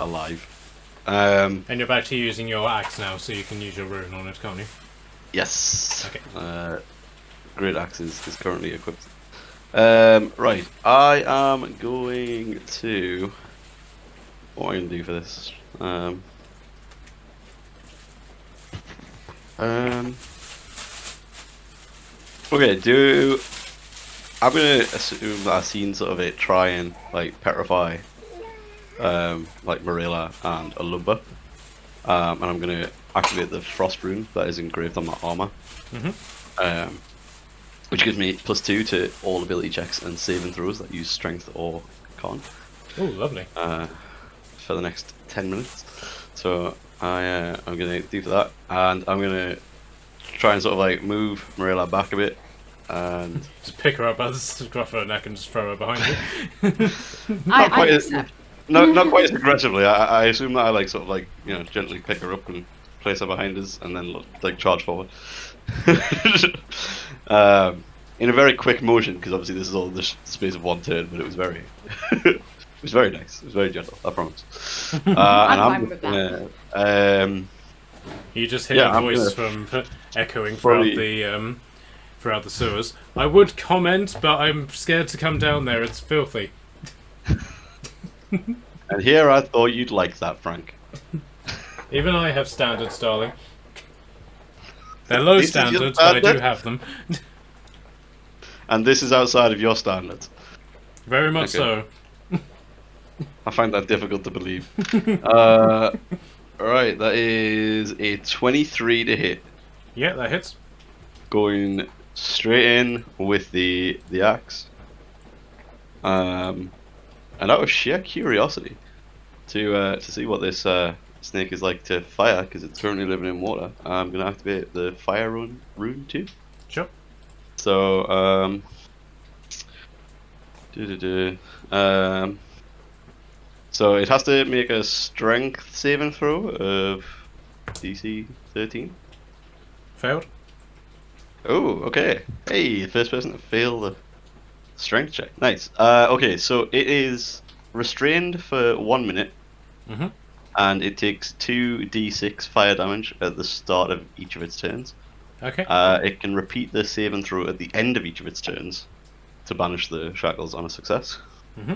alive. And you're back to using your axe now, so you can use your rune on it, can't you? Yes. Okay. Great axe is currently equipped. Right. I am going to. What am I going to do for this? Okay. I'm gonna assume that I've seen sort of it try and like petrify, like Marilla and Alumba, and I'm gonna activate the frost rune that is engraved on my armor. Which gives me +2 to all ability checks and saving throws that use strength or con. Oh, lovely. For the next 10 minutes. So I'm gonna do for that, and I'm gonna try and sort of like move Marilla back a bit, and Just pick her up by the scruff of her neck and just throw her behind you. I accept. not quite as aggressively. I assume that I like sort of like gently pick her up and place her behind us, and then like charge forward. In a very quick motion, because obviously this is all in the space of one turn, but it was very, it was very nice. It was very gentle, I promise. I'm fine with that. You just hear Yeah, a voice from echoing throughout the sewers. I would comment, but I'm scared to come down there. It's filthy. And here I thought you'd like that, Frank. Even I have standards, darling. They're low This is your standards, but I do standard? have them. And this is outside of your standards. Very much Okay. so. I find that difficult to believe. Alright, that is a 23 to hit. Yeah, that hits. Going straight in with the axe. And out of sheer curiosity to see what this snake is like to fire, because it's currently living in water, I'm going to activate the fire rune too. Sure. So, so it has to make a strength saving throw of DC 13. Failed. Oh, okay. Hey, the first person to fail the strength check. Nice. Okay, so it is restrained for 1 minute, Mm-hmm. and it takes 2d6 fire damage at the start of each of its turns. Okay. It can repeat the save and throw at the end of each of its turns to banish the shackles on a success. Mm-hmm.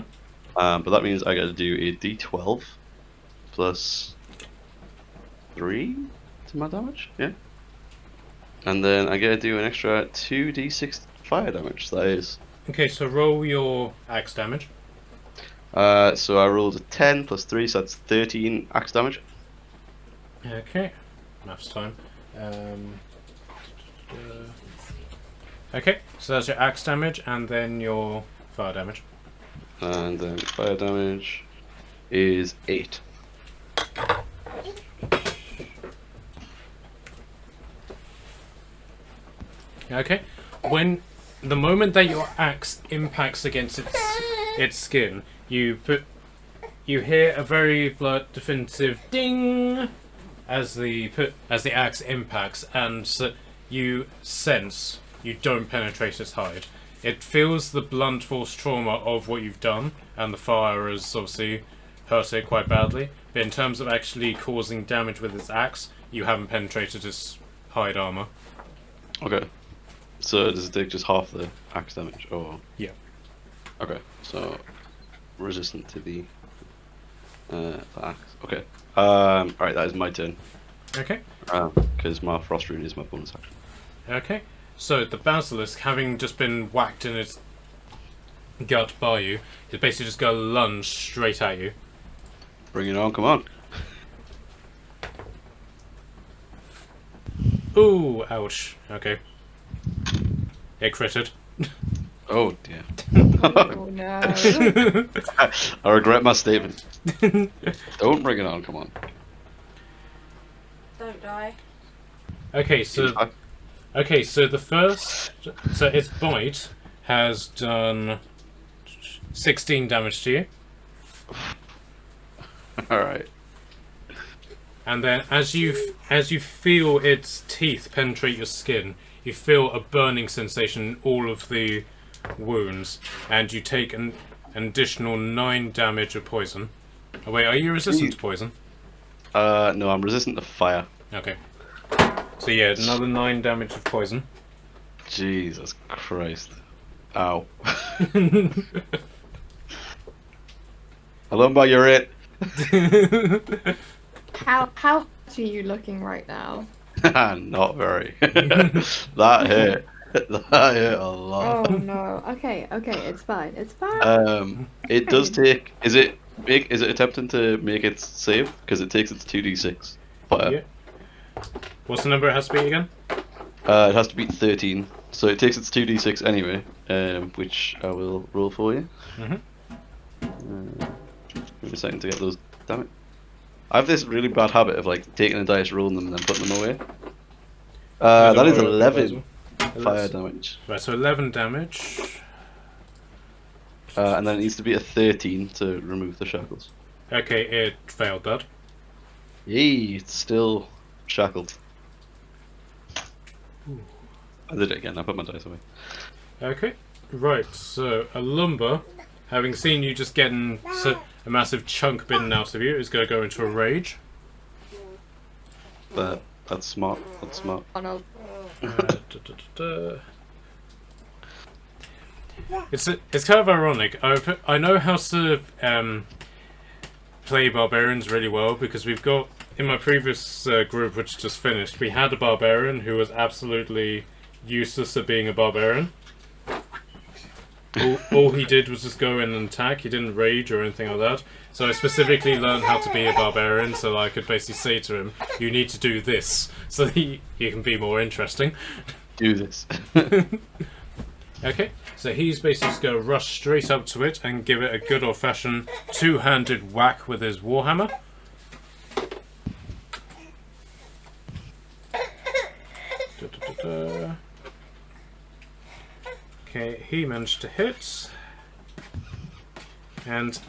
But that means I got to do a d12 plus 3 to my damage, yeah. And then I get to do an extra 2d6 fire damage. That is. Okay, so roll your axe damage. So I rolled a 10 plus 3, so that's 13 axe damage. Okay. Maths time. Okay, so that's your axe damage and then your fire damage. And then fire damage is 8. Okay. When the moment that your axe impacts against its skin, you hear a very definitive ding as the axe impacts, and you sense you don't penetrate its hide. It feels the blunt force trauma of what you've done, and the fire has obviously hurt it quite badly. But in terms of actually causing damage with its axe, you haven't penetrated its hide armor. Okay. So does it take just half the axe damage, or? Yeah. Okay, so resistant to the axe. Okay. Alright, that is my turn. Okay. Because my frost rune is my bonus action. Okay. So the basilisk, having just been whacked in its gut by you, is basically just going to lunge straight at you. Bring it on, come on. Ooh, ouch. Okay. It critted. Oh dear. Oh no. I regret my statement. Don't bring it on, come on. Don't die. Okay, so the first, so its bite has done 16 damage to you, Alright. and then as you feel its teeth penetrate your skin, you feel a burning sensation in all of the wounds, and you take an additional 9 damage of poison. Oh wait, are you resistant to poison? No, I'm resistant to fire. Okay. So yeah, another 9 damage of poison. Jesus Christ. Ow. Alumba, you're it. How are you looking right now? Not very. That hurt. That hurt a lot. Oh no. Okay, it's fine. It's fine. It does take. Is it attempting to make it save? Because it takes its 2d6 fire. Yeah. What's the number it has to be again? It has to beat 13, so it takes its 2d6 anyway, which I will roll for you. Give me a second to get those. Damn it! I have this really bad habit of like taking a dice, rolling them, and then putting them away. That is 11 fire damage. Right, so 11 damage. And then it needs to be a 13 to remove the shackles. Okay, it failed that. Yay! It's still shackled. I did it again. I put my dice away. Okay, right, so Alumba, having seen you just getting a massive chunk bitten out of you, is going to go into a rage. That's smart. That's smart. Oh no. It's kind of ironic. I know how to play barbarians really well, because we've got, in my previous group which just finished, we had a barbarian who was absolutely useless at being a barbarian. All he did was just go in and attack. He didn't rage or anything like that. So I specifically learned how to be a barbarian, so I could basically say to him, you need to do this, so that he can be more interesting. Do this. Okay, so he's basically just going to rush straight up to it and give it a good old-fashioned two-handed whack with his warhammer. Okay, he managed to hit, and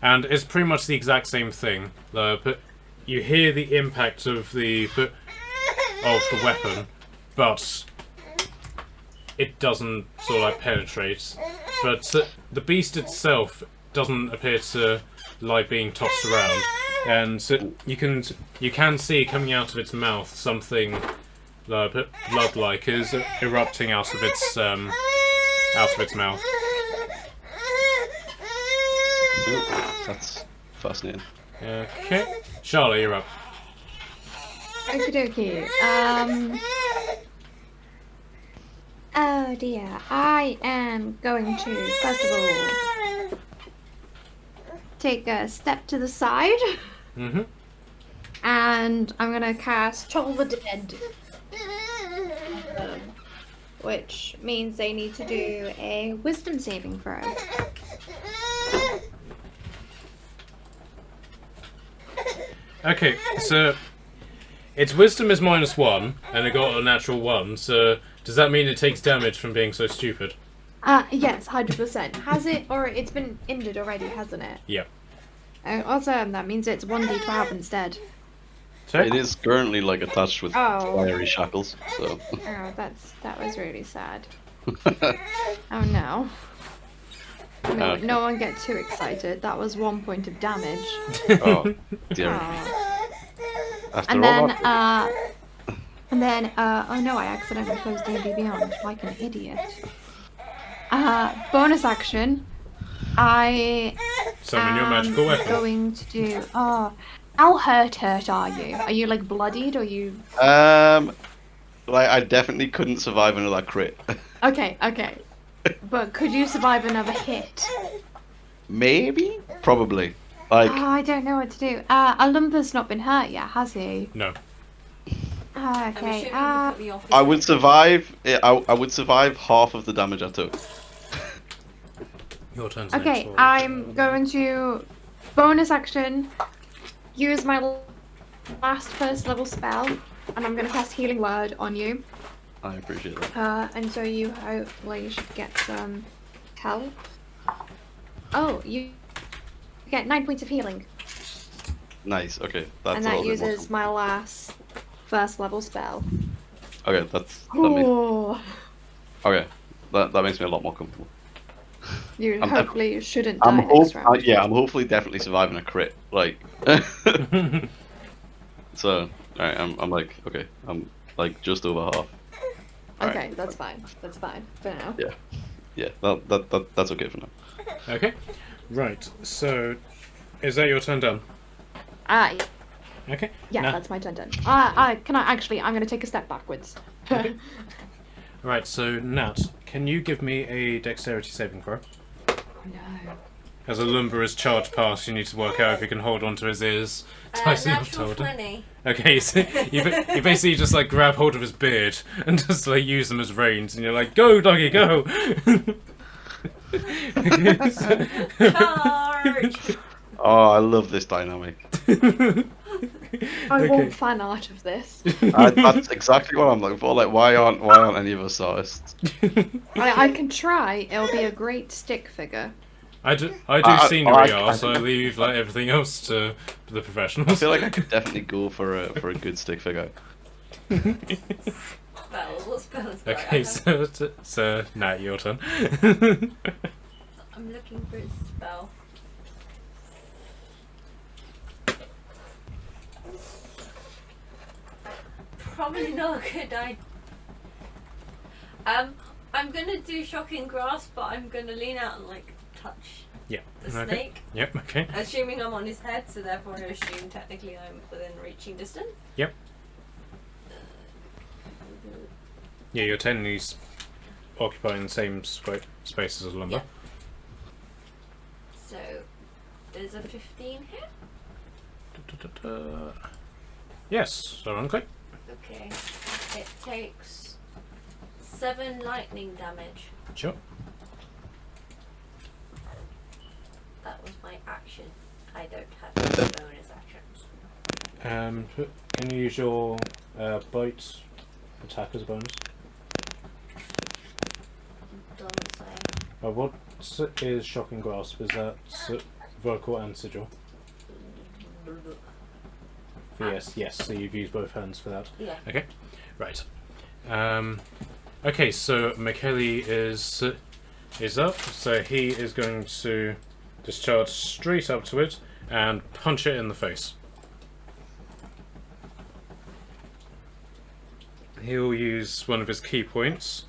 it's pretty much the exact same thing. But you hear the impact of the weapon, but it doesn't sort of like penetrate. But the beast itself doesn't appear to like being tossed around, and you can see coming out of its mouth something blood-like is erupting out of its mouth. Ooh, that's fascinating. Okay, Charlotte, you're up. Okie dokie. Oh dear. I am going to, first of all, take a step to the side. Mm-hmm. And I'm gonna cast Toll the Dead. Which means they need to do a wisdom saving throw. Okay, so its wisdom is -1, and it got a natural 1, so does that mean it takes damage from being so stupid? Yes, 100%. Has it, or it's been injured already, hasn't it? Yeah. Awesome, that means it's 1d12 instead. So? It is currently like attached with fiery shackles, so. Oh, that was really sad. Oh no. No, Okay. no one get too excited. That was 1 point of damage. Oh, dear. Oh. After And all then, that. oh no, I accidentally closed D&D Beyond, like an idiot. Bonus action. I Summon your am magical weapon. going to do, how hurt are you? Are you like bloodied or you... Like, I definitely couldn't survive another crit. Okay. But could you survive another hit? Maybe? Probably. Like, Oh, I don't know what to do. Alumba's not been hurt yet, has he? No. I'm Okay, assuming you put me off I would survive. I would survive half of the damage I took. Your turn. okay, I'm going to bonus action, use my last first level spell, and I'm going to cast Healing Word on you. I appreciate that. And so you hopefully should get some help. Oh, you get 9 points of healing. Nice. Okay, that's and a that little bit more. uses my last first level spell. Okay, that makes Oh, okay. That makes me a lot more comfortable. you I'm hopefully shouldn't die next round. yeah, I'm hopefully definitely surviving a crit. Like, so alright, I'm like okay, I'm like just over half. Alright. Okay, that's fine. That's fine for now. Yeah, yeah, that's okay for now. Okay. Right. So, is that your turn done? Ah, Okay. yeah, Now- that's my turn done. Can I actually? I'm gonna take a step backwards. Okay. Right. So, Nat, can you give me a dexterity saving throw? No. As a lumber is charged past, you need to work out if you can hold onto his ears tight enough to Natural hold him. 20. Okay, so you basically just like grab hold of his beard and just like use them as reins, and you're like, "Go, doggy, go!" Okay, so- Charge! Oh, I love this dynamic. I Okay. want fan art of this. That's exactly what I'm looking for. Like, why aren't any of us artists? I can try. It'll be a great stick figure. I do I- scenery I- art, so I leave like everything else to the I professionals. feel like I could definitely go for a good stick figure. Spells, what spells do I Okay, have? so Nat, your turn. I'm looking for a spell. Probably not a good idea. I'm gonna do shocking grasp, but I'm gonna lean out and like touch Yeah. the Okay. snake. Yep. Okay. Assuming I'm on his head, so therefore I assume technically I'm within reaching distance. Yep. Yeah, you're technically occupying the same space as a lumber. Yeah. So, there's a 15 hit? Yes, ironically. Okay. It takes 7 lightning damage. Sure. That was my action. I don't have any bonus actions. Can you use your bite attack as a bonus? Don't say. What is shocking grasp? Is that vocal and sigil? Yes. So you've used both hands for that. Yeah. Okay, right. Okay, so McKelly is up. So he is going to discharge straight up to it and punch it in the face. He'll use one of his key points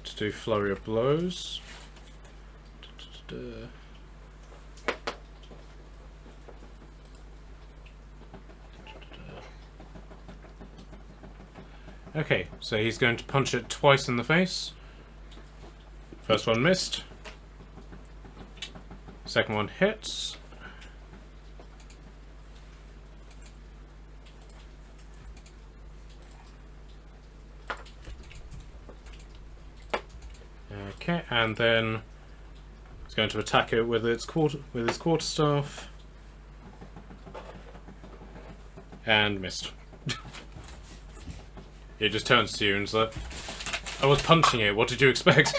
to do flurry of blows. Okay, so he's going to punch it twice in the face. First one missed. Second one hits. Okay, and then he's going to attack it with his quarterstaff. And missed. It just turns to you and is like, I was punching it, what did you expect?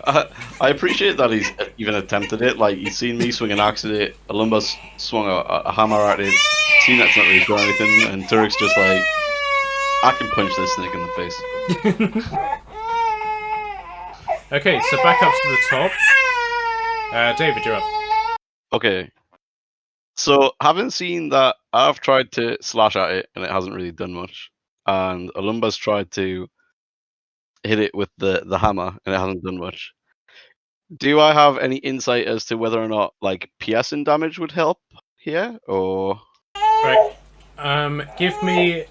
I appreciate that he's even attempted it. Like, he's seen me swing an axe at it, Alumba's swung a hammer at it, seen that's not really done anything, and Turk's just like, I can punch this snake in the face. Okay, so back up to the top. David, you're up. Okay. So, having seen that, I've tried to slash at it, and it hasn't really done much. And Alumba's tried to hit it with the hammer, and it hasn't done much. Do I have any insight as to whether or not, like, piercing damage would help here, or... Right. Give me...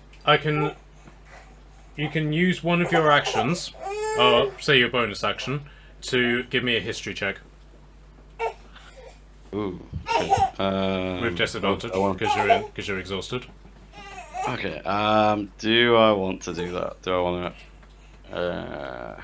You can use one of your actions, or say your bonus action, to give me a history check. Ooh. Okay. With disadvantage, I want- because you're exhausted. Okay, do I want to do that? Do I want to...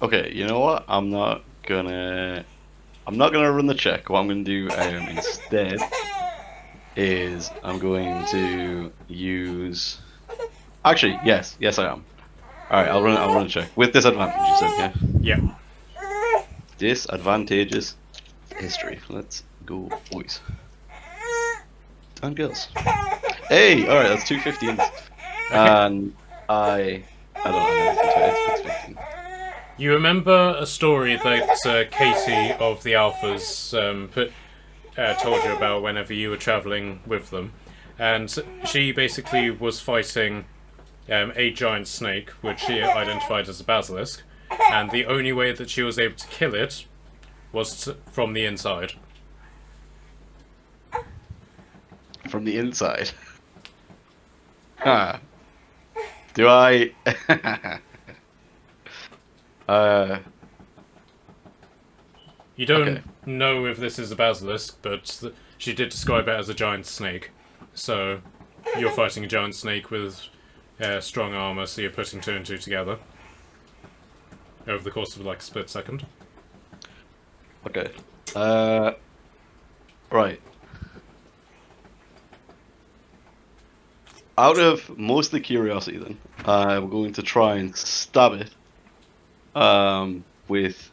Okay, you know what? I'm not gonna I'm not going to run the check. What I'm going to do instead is I'm going to use. Actually, yes, I am. All right, I'll run a check with disadvantage. You said, yeah. Yeah. Disadvantageous history. Let's go, boys and girls. Hey, all right, that's 215, and I don't know. It's 15. You remember a story that Katie of the Alphas told you about whenever you were travelling with them, and she basically was fighting a giant snake, which she identified as a basilisk, and the only way that she was able to kill it was from the inside. From the inside. Huh. Do I? You don't Okay. know if this is a basilisk, but she did describe it as a giant snake. So you're fighting a giant snake with strong armor, so you're putting 2 and 2 together over the course of like a split second. Okay. Right. Out of mostly curiosity, then, I'm going to try and stab it. With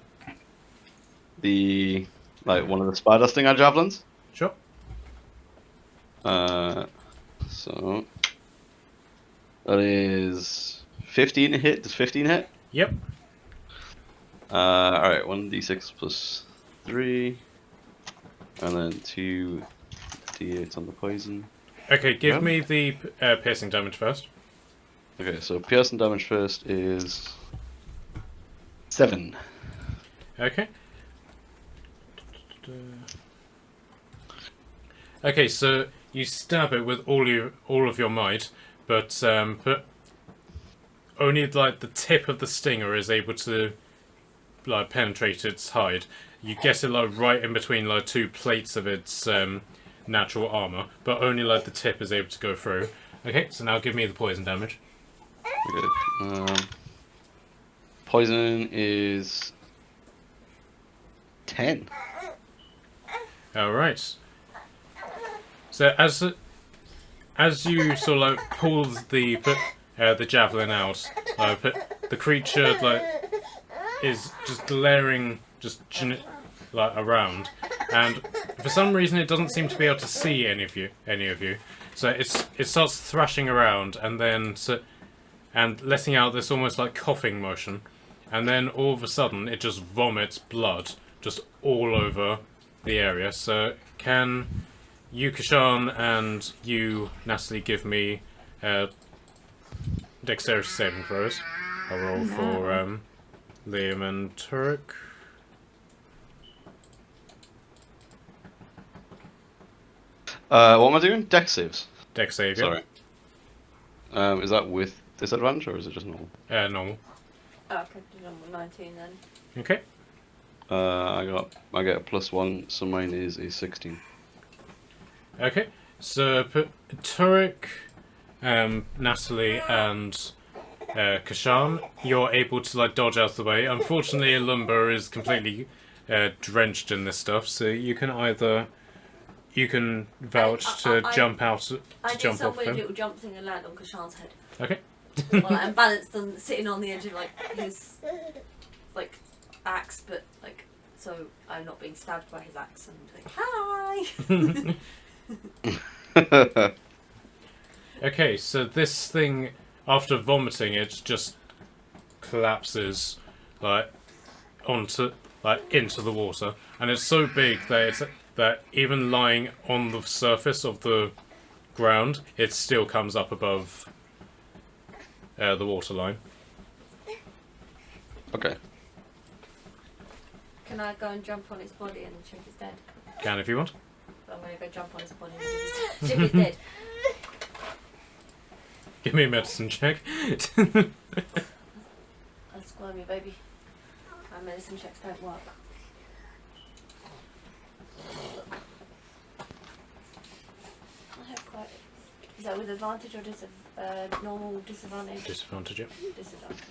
the one of the spider stinger javelins. Sure. So that is 15 to hit. Does 15 hit? Yep. All right, 1d6 plus 3, and then 2d8 on the poison. Okay, give Yeah. me the piercing damage first. Okay, so piercing damage first is 7. Okay. Okay, so you stab it with all of your might, but only like the tip of the stinger is able to like penetrate its hide. You get it like right in between like 2 plates of its natural armor, but only like the tip is able to go through. Okay, so now give me the poison damage. Okay. Poison is 10. All right. So as you sort of like pull the javelin out, the creature like is just glaring like around, and for some reason it doesn't seem to be able to see any of you. So it starts thrashing around and then and letting out this almost like coughing motion, and then all of a sudden it just vomits blood just all over the area. So can you, Kashan, and you, Natalie, give me dexterity saving throws? I'll roll for Liam and Turek. What am I doing? Dex saves. Dex save, yeah. Sorry. Is that with disadvantage or is it just normal? Normal. Oh, okay, do 19 then. Okay. I get a +1, so mine is a 16. Okay. So Turek, Natalie, and Kashan, you're able to like dodge out of the way. Unfortunately, Lumber is completely drenched in this stuff, so you can vouch to jump out I to did jump some off weird him. little jump thing and land on Kashan's head. Okay. Well, and balanced on sitting on the edge of like his like axe, but like so I'm not being stabbed by his axe and like hi. Okay, so this thing, after vomiting, it just collapses like into the water, and it's so big that even lying on the surface of the ground, it still comes up above the waterline. Okay. Can I go and jump on his body and check he's dead? Can if you want. I'm gonna go jump on his body and check he's dead. Give me a medicine check. That's squirmy, baby. My medicine checks don't work. I have quite. Is that with advantage or normal disadvantage? Disadvantage, yeah. Disadvantage.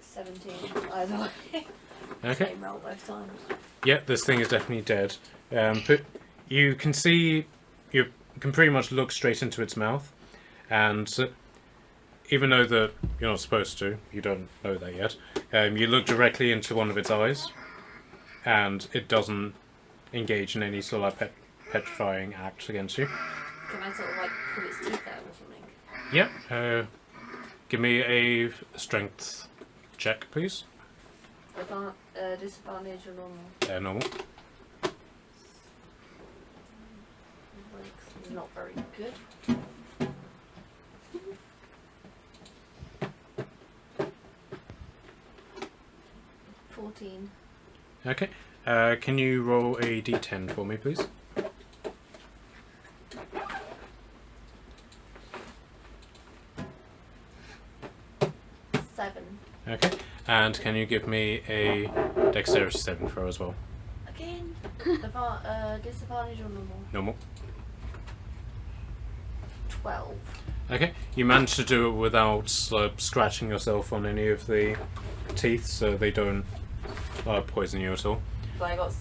17. either way. Okay. Same roll both times. Yeah, this thing is definitely dead. But you can see, you can pretty much look straight into its mouth, and even though you're not supposed to, you don't know that yet. You look directly into one of its eyes, and it doesn't engage in any sort of like petrifying act against you. Can I sort of like pull its teeth out or something? Yeah. Give me a strength check, please. Disadvantage or normal? Normal. It's not very good. $14. Okay. Can you roll a d10 for me, please? $7. Okay. And can you give me a dexterity saving throw as well? Again? Disadvantage or normal? Normal. 12. Okay. You managed to do it without scratching yourself on any of the teeth, so they don't poison you at all. So I got.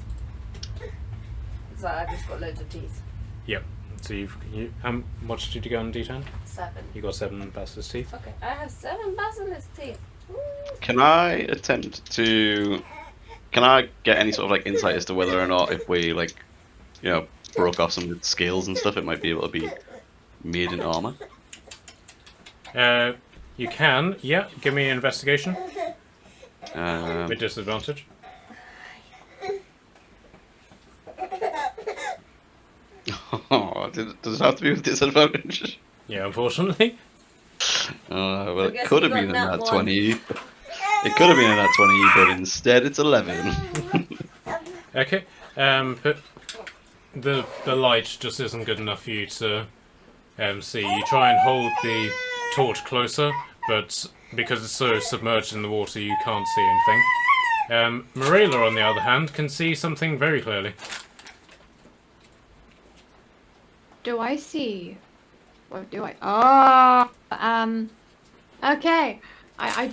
So I've just got loads of teeth. Yep. So how much did you get on d10? 7. You got 7 basilisk teeth. Okay, I have 7 basilisk teeth. Woo. Can I attempt to? Can I get any sort of like insight as to whether or not if we like, broke off some of its scales and stuff, it might be able to be made in armor? You can. Yeah. Give me an investigation Um, with disadvantage. Does it have to be with disadvantage? Yeah, unfortunately. Well, I it guess could you have been in got that that 20. It could have been in that 20, but instead it's 11. Okay. But the light just isn't good enough for you to see. You try and hold the torch closer, but because it's so submerged in the water, you can't see anything. Marilla, on the other hand, can see something very clearly. Do I see? What do I? Oh, okay. I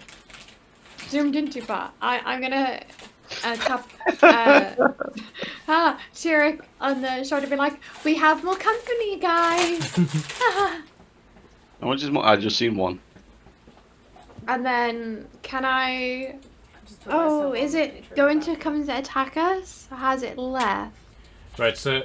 zoomed in too far. I'm gonna tap Shirik on the shoulder, be like, "We have more company, guys." How much is more? I just seen one. And then can I? Just put myself Oh, on is the it intro going back. to come to attack us? Or has it left? Right, so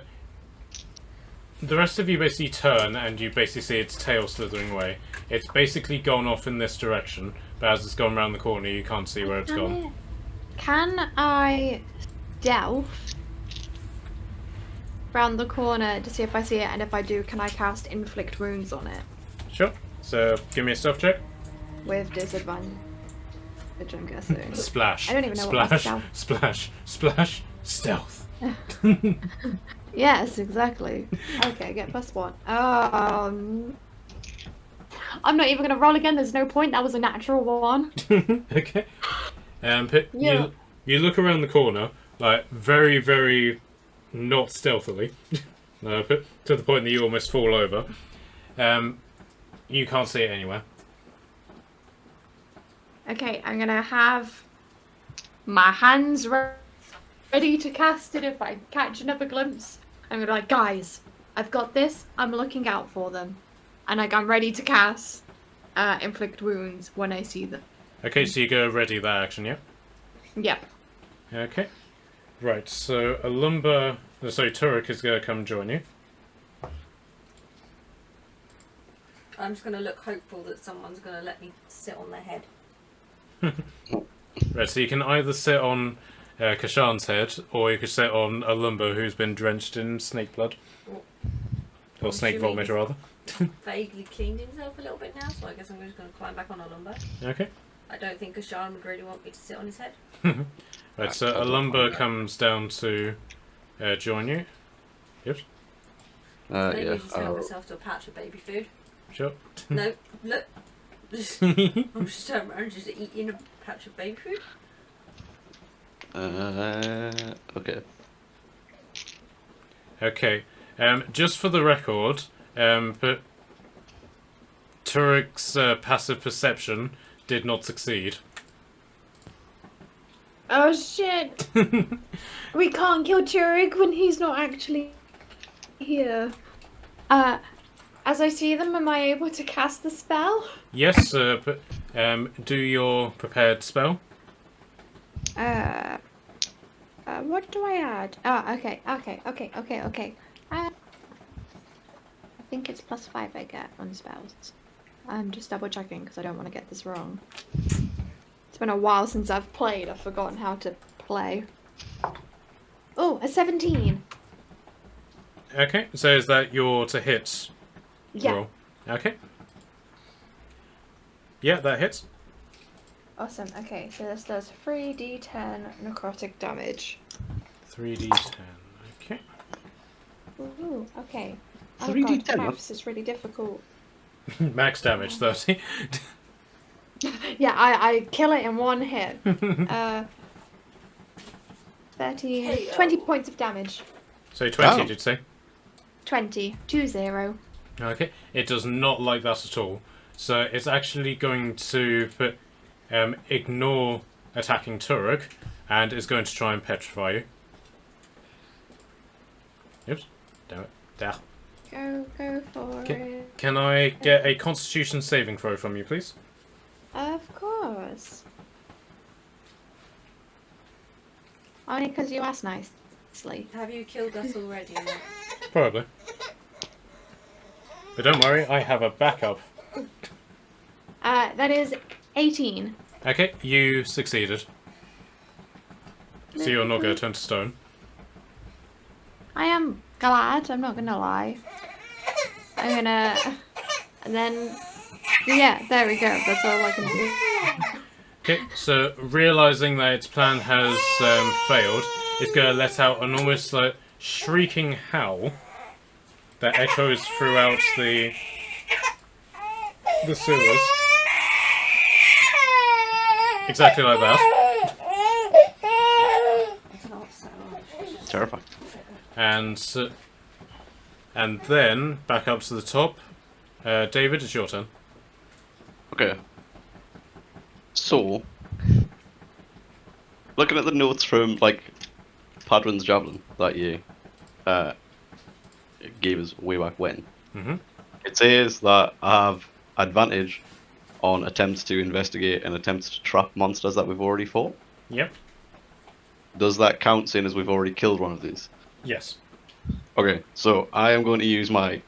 the rest of you basically turn and you basically see its tail slithering away. It's basically gone off in this direction, but as it's gone around the corner, you can't see where it's gone. Can I stealth round the corner to see if I see it, and if I do, can I cast inflict wounds on it Sure. So give me a stealth check. with disadvantage? I'm guessing. Splash. I don't even know what my Splash. stealth- Splash. Splash. Stealth. Yes, exactly. Okay, get +1. I'm not even gonna roll again. There's no point. That was a natural 1. Okay. But Yeah. you look around the corner, like very, very not stealthily, but to the point that you almost fall over. You can't see it anywhere. Okay, I'm gonna have my hands ready to cast it if I catch another glimpse. I'm gonna be like, guys, I've got this. I'm looking out for them, and I'm ready to cast inflict wounds when I see them. Okay, so you go ready that action, yeah? Yep. Okay. Right, so Turek is going to come join you. I'm just gonna look hopeful that someone's gonna let me sit on their head. Right, so you can either sit on Kashan's head, or you could sit on a Lumber who's been drenched in snake blood. Or I'm snake assuming vomit, he's rather. Vaguely cleaned himself a little bit now, so I guess I'm just gonna climb back on a lumber. Okay. I don't think Kashan would really want me to sit on his head. Right, so a Lumber comes down to join you. Yep, Maybe Yeah. just help myself to a patch of baby food. sure. No, look. I'm just turning around just eating a patch of baby food. Okay. Okay. Just for the record, but Turek's passive perception did not succeed. Oh shit! We can't kill Turek when he's not actually here. As I see them, am I able to cast the spell? Yes, do your prepared spell. What do I add? Oh, okay. I think it's +5 I get on spells. I'm just double checking because I don't want to get this wrong. It's been a while since I've played. I've forgotten how to play. Oh, a 17. Okay, so is that your to hit Yeah. roll? Okay. Yeah, that hits. Awesome. Okay, so this does 3d10 necrotic damage. 3d10. Okay. Ooh, okay. Oh 3d10, god, maths is really difficult. Max damage 30. Yeah, I kill it in one hit. 30, 20 points of damage. So 20, Oh. did you say? 20. 2-0. Okay. It does not like that at all. So it's actually going to ignore attacking Turek and is going to try and petrify you. Oops. Damn it. Dah. Go for it. Can I get a Constitution saving throw from you, please? Of course. Only because you asked nicely. Have you killed us already? Matt? Probably. But don't worry, I have a backup. That is 18. Okay, you succeeded. So you're not going to turn to stone. I am glad, I'm not gonna lie. I'm gonna... And then... Yeah, there we go. That's all I can do. Okay, so realizing that its plan has failed, it's going to let out an almost like shrieking howl that echoes throughout the sewers. Exactly like that. It's not so much. Terrifying. And then back up to the top. David, it's your turn. Okay. So, looking at the notes from like Padwin's javelin that you gave us way back when, it says that I have advantage on attempts to investigate and attempts to trap monsters that we've already fought. Yep. Does that count, seeing as we've already killed one of these? Yes. Okay, so I am going to use my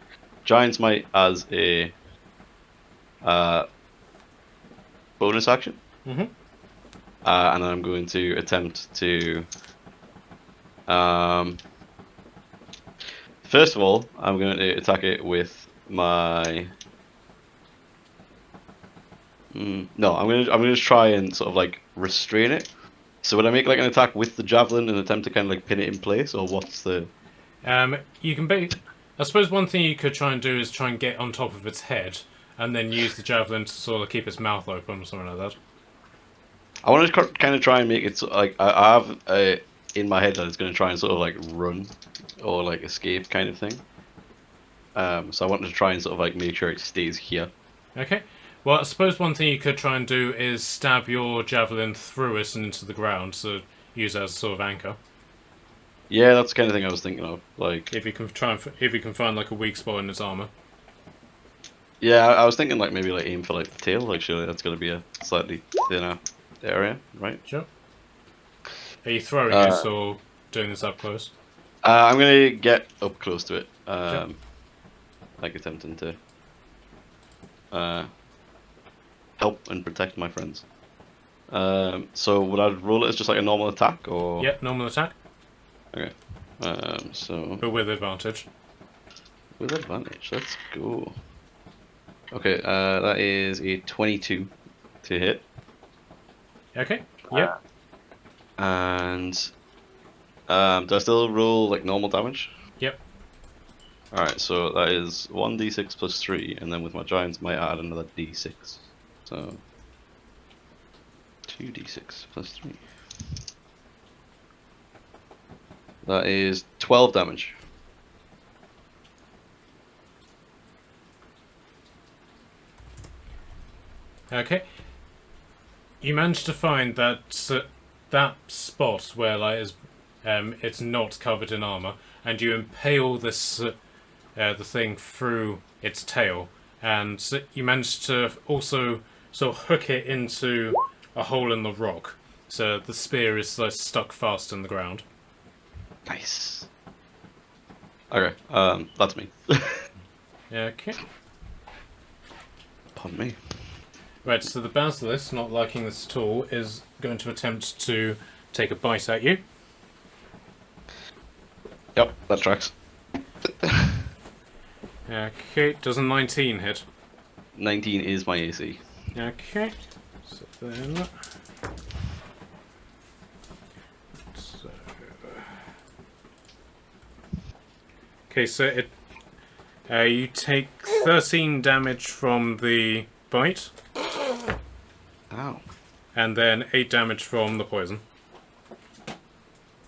Giant's Might as a bonus action. Mm-hmm. And I'm going to attempt to... first of all, I'm going to attack it with my... No, I'm gonna just try and sort of like restrain it. So would I make like an attack with the javelin and attempt to kind of like pin it in place, or what's the... You can I suppose one thing you could try and do is try and get on top of its head, and then use the javelin to sort of keep its mouth open or something like that. I want to kind of try and make it so, like I have in my head that it's going to try and sort of like run or like escape kind of thing. So I wanted to try and sort of like make sure it stays here. Okay. Well, I suppose one thing you could try and do is stab your javelin through it and into the ground, so use it as a sort of anchor. Yeah, that's the kind of thing I was thinking of. Like, If you can find like a weak spot in its armor. yeah, I was thinking like maybe like aim for like the tail. Like, surely that's going to be a slightly thinner area, right? Sure. Are you throwing this or doing this up close? I'm going to get up close to it. Sure. Like attempting to help and protect my friends. So would I roll it as just like a normal attack, or? Yep, normal attack, Okay. So but with advantage. with advantage, let's go. Okay, that is a 22 to hit, Okay. Yep. and do I still roll like normal damage? Yep. All right, so that is 1d6 plus 3, and then with my giants, might add another d6. So 2d6 plus 3. That is 12 damage. Okay. You managed to find that that spot where like it's not covered in armor, and you impale this the thing through its tail, and you manage to also sort of hook it into a hole in the rock, so the spear is stuck fast in the ground. Nice. Okay, that's me. Okay. Pardon me. Right, so the basilisk, not liking this at all, is going to attempt to take a bite at you. Yep, that tracks. Okay, does a 19 hit? 19 is my AC. Okay, so then... So... Okay, so it... you take 13 damage from the bite, Ow. and then 8 damage from the poison.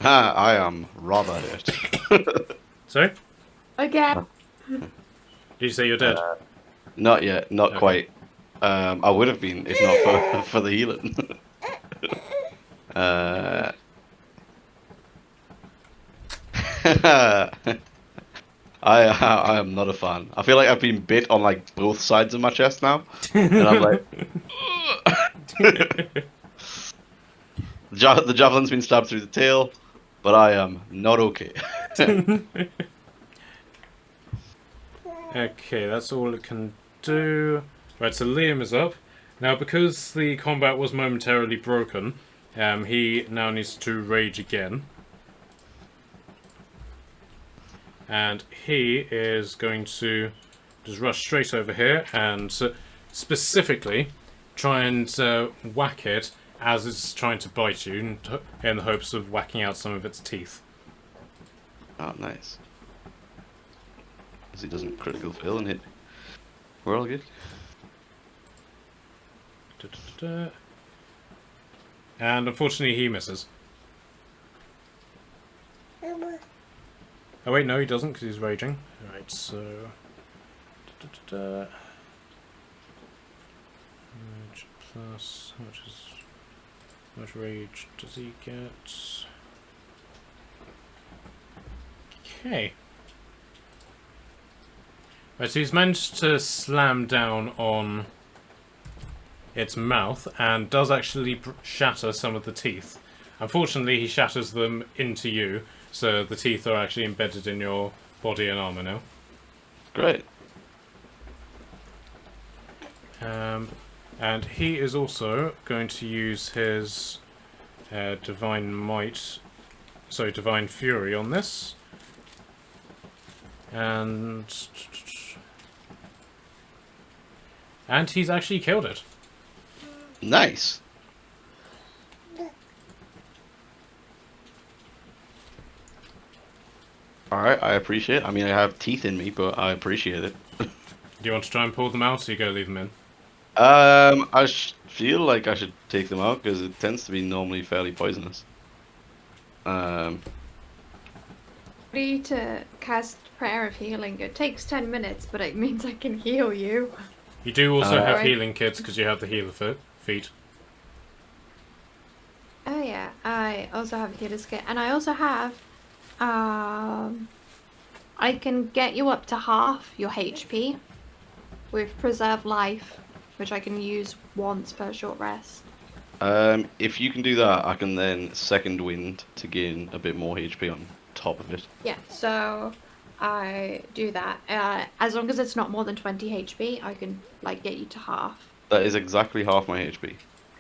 Ah, I am rather hurt. Sorry? Again. Did you say you're dead? Not yet, not Okay. quite. I would have been if not for the healing. I am not a fan. I feel like I've been bit on like both sides of my chest now, and I'm like, the javelin's been stabbed through the tail, but I am not okay. Okay, that's all it can do. Right, so Liam is up. Now, because the combat was momentarily broken, he now needs to rage again. And he is going to just rush straight over here and specifically try and whack it as it's trying to bite you in the hopes of whacking out some of its teeth. Oh, nice. Because he doesn't critical fail and hit. We're all good. And unfortunately he misses. Oh wait, no he doesn't because he's raging. Alright, so... Rage plus... How much rage does he get? Okay. Right, so he's managed to slam down on its mouth and does actually shatter some of the teeth. Unfortunately, he shatters them into you, so the teeth are actually embedded in your body and armor now. Great. And he is also going to use his divine might, sorry, divine fury on this. And he's actually killed it. Nice. Alright, I appreciate it. I mean, I have teeth in me, but I appreciate it. Do you want to try and pull them out, or you go leave them in? I feel like I should take them out, because it tends to be normally fairly poisonous. Ready to cast Prayer of Healing. It takes 10 minutes, but it means I can heal you. You do also have Right. healing kits, because you have the healer feet. Oh yeah, I also have a healer's kit, and I also have, I can get you up to half your HP with Preserve Life, which I can use once per short rest. If you can do that, I can then second wind to gain a bit more HP on top of it. Yeah, so I do that. As long as it's not more than 20 HP, I can like get you to half. That is exactly half my HP.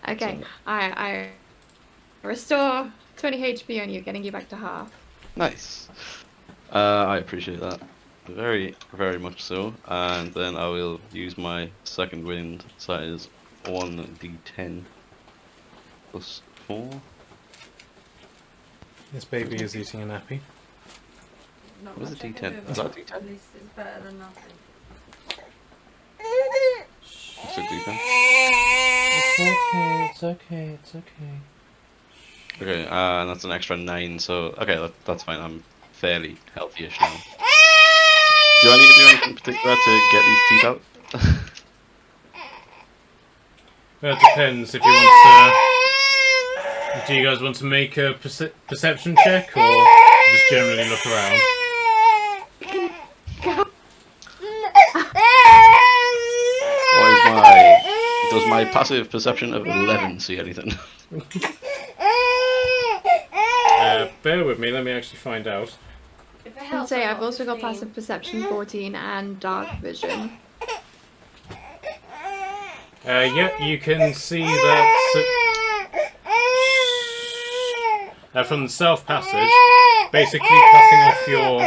Okay, So- I restore 20 HP on you, getting you back to half. Nice. I appreciate that. Very, very much so. And then I will use my second wind, so that is 1d10 plus 4. This baby is eating a nappy. Not What was much a I can D10? do Was about that a it. D10? At least it's better than nothing. It's a d10. It's okay, it's okay. Okay, and that's an extra 9, so okay, that's fine. I'm fairly healthy-ish now. Do I need to do anything particular to get these teeth out? Well, it depends if you want Do you guys want to make a perception check or just generally look around? What is my... Does my passive perception of 11 see anything? Bear with me, let me actually find out. If it I'll helps, say I I've got also got 15. passive perception 14 and dark vision. Yeah, you can see that from the south passage, basically cutting off your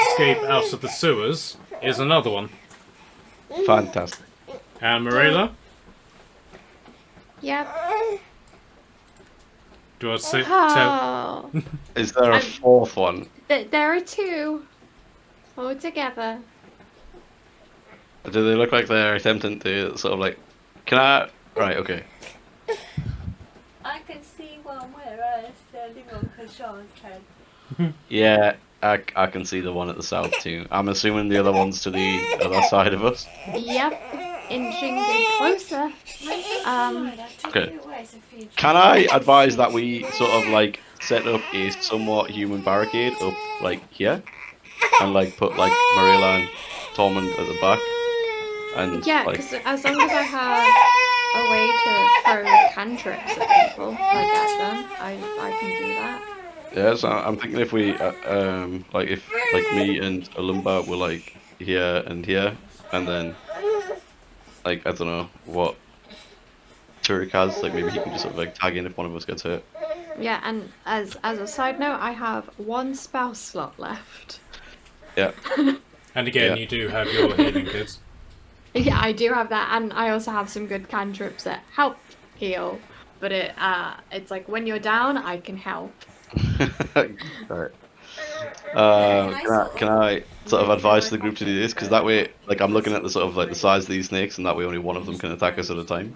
escape out of the sewers is another one. Fantastic. And Marilla, Yep. do you want to tell? Oh. Is there a I'm- fourth one? There are two. All together. Do they look like they're attempting to sort of like... Can I... Right, okay. I can see one where I'm standing on Kashan's head. Yeah, I can see the one at the south too. I'm assuming the other one's to the other side of us. Yep. Inching it closer. Okay. Can I advise that we sort of like set up a somewhat human barricade up like here? And like put like Marilla and Tormund at the back? And Yeah, like... because as long as I have a way to throw cantrips at people, like at them, I can do that. Yeah, so I'm thinking if we, like if like me and Alumba were like here and here, and then like I don't know what Turek has, like maybe he can just sort of like tag in if one of us gets hurt. Yeah, and as a side note, I have one spell slot left. Yeah. And again, Yeah. you do have your healing kits. Yeah, I do have that, and I also have some good cantrips that help heal. But it's like when you're down, I can help. Alright. Can I sort of advise the group to do this? Because that way, like I'm looking at the sort of like the size of these snakes, and that way only one of them can attack us at a time.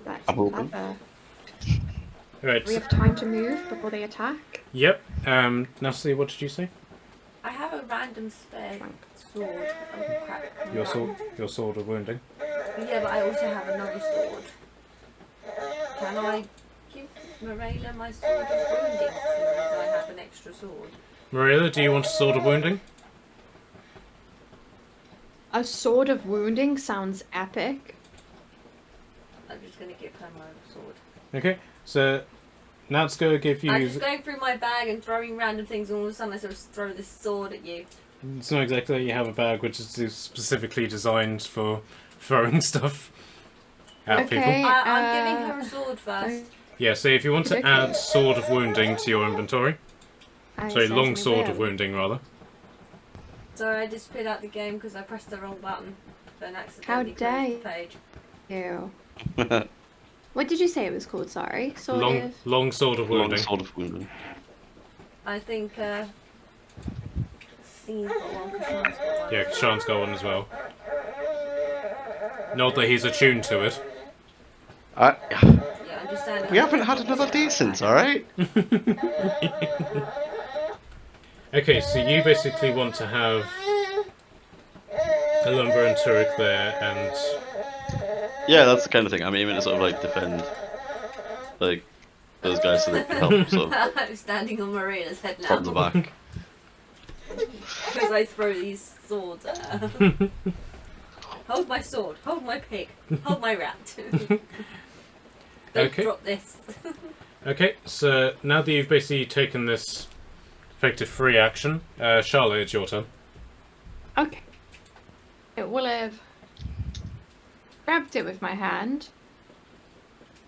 That's I'm hoping. clever. Right. We have time to move before they attack. Yep. Natalie, what did you say? I have a random spare sword. Oh crap. Your sword of wounding. Yeah, but I also have another sword. Can I give Morena my sword of wounding? So I have an extra sword. Marilla, do you want a sword of wounding? A sword of wounding sounds epic. I'm just gonna give her my sword. Okay. So Nat's going to give you. I'm just going through my bag and throwing random things, and all of a sudden I sort of throw this sword at you. It's not exactly that you have a bag which is specifically designed for throwing stuff at Okay. people. I'm giving her a sword first. Yeah, so if you want to Okay. add sword of wounding to your inventory, I sorry, long certainly sword of will. wounding rather. Sorry, I just spit out the game because I pressed the wrong button. Then accidentally How closed dare the page. Ew. What did you say it was called? Sorry. Sword of... Long sword of Long wounding. sword of wounding. I think Thingy's got one, Kashan's got one. Yeah, Sean's got one as well. Not that he's attuned to it. Yeah, I'm just standing. We haven't had another day since, alright? Okay, so you basically want to have Alumba and Turek there, and Yeah, that's the kind of thing. I'm aiming to sort of like defend like those guys so they can help sort of I'm standing on Marina's head now. from the back. Because I throw these swords at her. Hold my sword, hold my pig, hold my rat. Don't Okay. drop this. okay. So now that you've basically taken this effective free action, Charlotte, it's your turn. Okay. It will have grabbed it with my hand.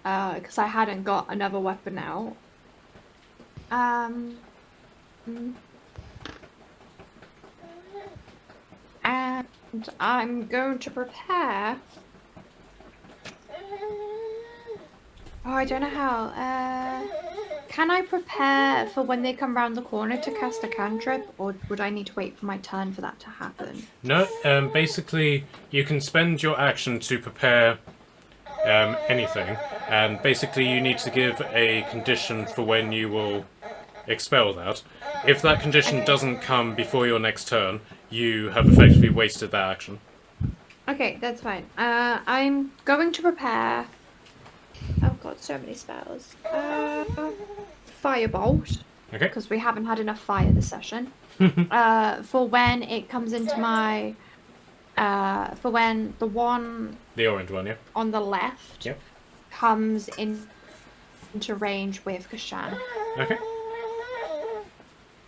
Because I hadn't got another weapon out. And I'm going to prepare. Oh, I don't know how. Can I prepare for when they come round the corner to cast a cantrip, or would I need to wait for my turn for that to happen? No, basically you can spend your action to prepare anything, and basically you need to give a condition for when you will expel that. If that condition doesn't come before your next turn, you have effectively wasted that action. Okay, that's fine. I'm going to prepare. Oh god. got so many spells. Firebolt, Okay. because we haven't had enough fire this session. For when it comes into my, for when the one The orange one, yeah. on the left Yep. comes into range with Kashan, Okay.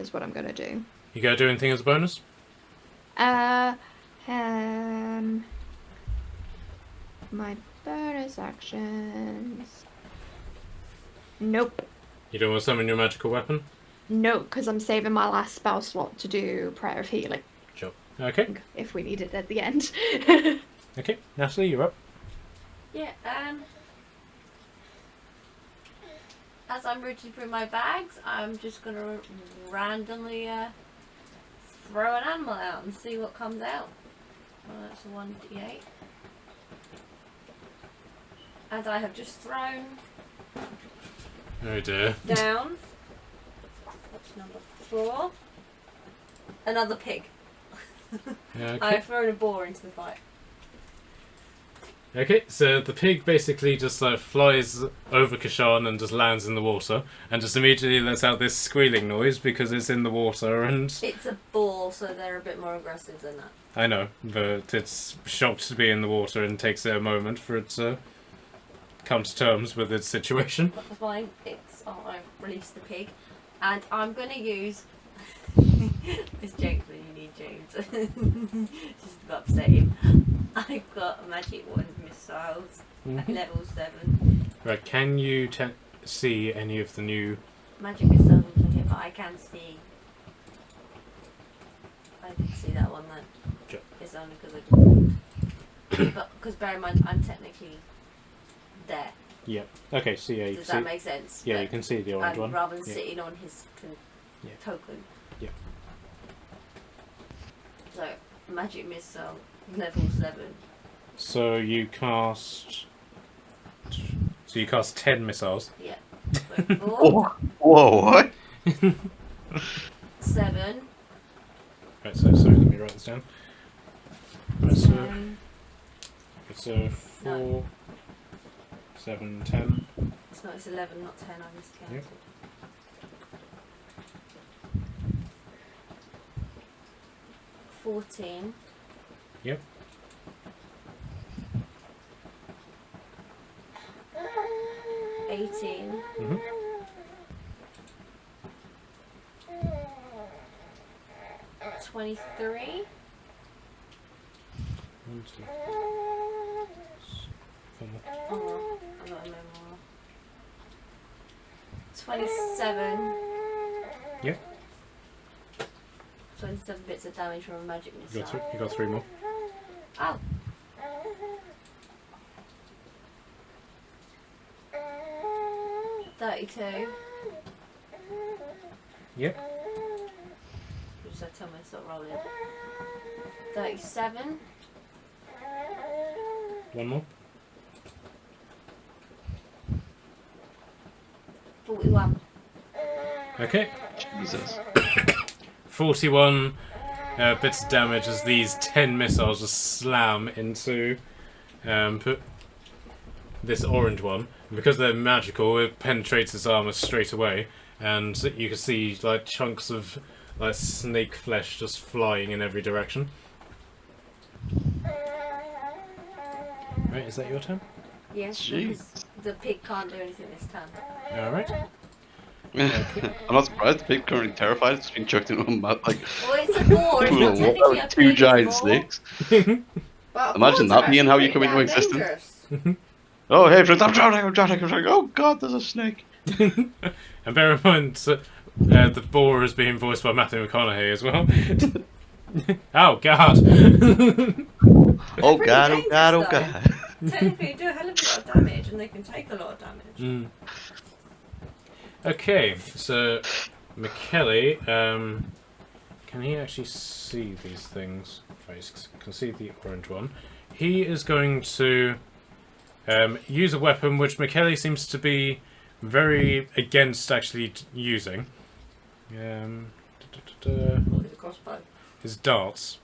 is what I'm gonna do. You gonna do anything as a bonus? My bonus actions. Nope. You don't want to summon your magical weapon? Nope, because I'm saving my last spell slot to do Prayer of Healing, Sure. Okay. if we need it at the end. Okay. Natalie, you're up. Yeah, as I'm reaching through my bags, I'm just gonna randomly throw an animal out and see what comes out. Well, that's a 1d8. And I have just thrown Oh dear. down. What's number 4? Another pig. Okay. I've thrown a boar into the fight. Okay, so the pig basically just flies over Kashan and just lands in the water, and just immediately lets out this squealing noise because it's in the water, and It's a boar, so they're a bit more aggressive than that. I know, but it's shocked to be in the water and takes it a moment for it to come to terms with its situation. But the fine, I've released the pig, and I'm gonna use this joke when you need James. Just to upset him. I've got magic wand missiles at level 7. Right, can you see any of the new... Magic missiles into here, but I can see. I did see that one then. Sure. It's only because I just walked. But because bear in mind, I'm technically there. Yeah. Okay, so yeah, you Does can that see... make sense? Yeah, But you can see the orange one. rather than Yeah. sitting on his Yeah. token. Yeah. So, magic missile, level 7. So you cast... So you cast 10 missiles. Yeah. So 4, Oh, whoa, what? 7, Right, so sorry, let me write this down. Right, so... 10. So 4, 7, 10. It's 11, not 10, I miscounted. Yep. $14. Yep. 18. Mm-hmm. 23. 1, 2, 4. Oh, I'm not in more. 27. Yep. 27 bits of damage from a magic You missile. got 3 more. Oh. $32. Yep. Just I tell me to stop rolling. 37. 1 more. 41. Okay. Jesus. 41 bits of damage as these 10 missiles just slam into this orange one. And because they're magical, it penetrates its armor straight away, and you can see like chunks of like snake flesh just flying in every direction. Right, is that your turn? Yes, Jeez. because the pig can't do anything this turn. Alright. I'm not surprised. The pig's currently terrified. It's been chucked into a mud like Well, it's a boar. It's not technically a pig, two it's a giant boar. snakes. But Imagine boars that are being how you actually come into pretty damn existence. dangerous. Oh, hey, friends, I'm drowning. I'm like, oh god, there's a snake. And bear in mind, the boar is being voiced by Matthew McConaughey as well. Oh god! Oh Pretty god, oh dangerous, god, oh though. god. Technically, they do a hell of a lot of damage, and they can take a lot of damage. Mm. Okay, so McKelly, can he actually see these things? Right, he can see the orange one. He is going to use a weapon which McKelly seems to be very against actually using. What is a crossbow? His darts.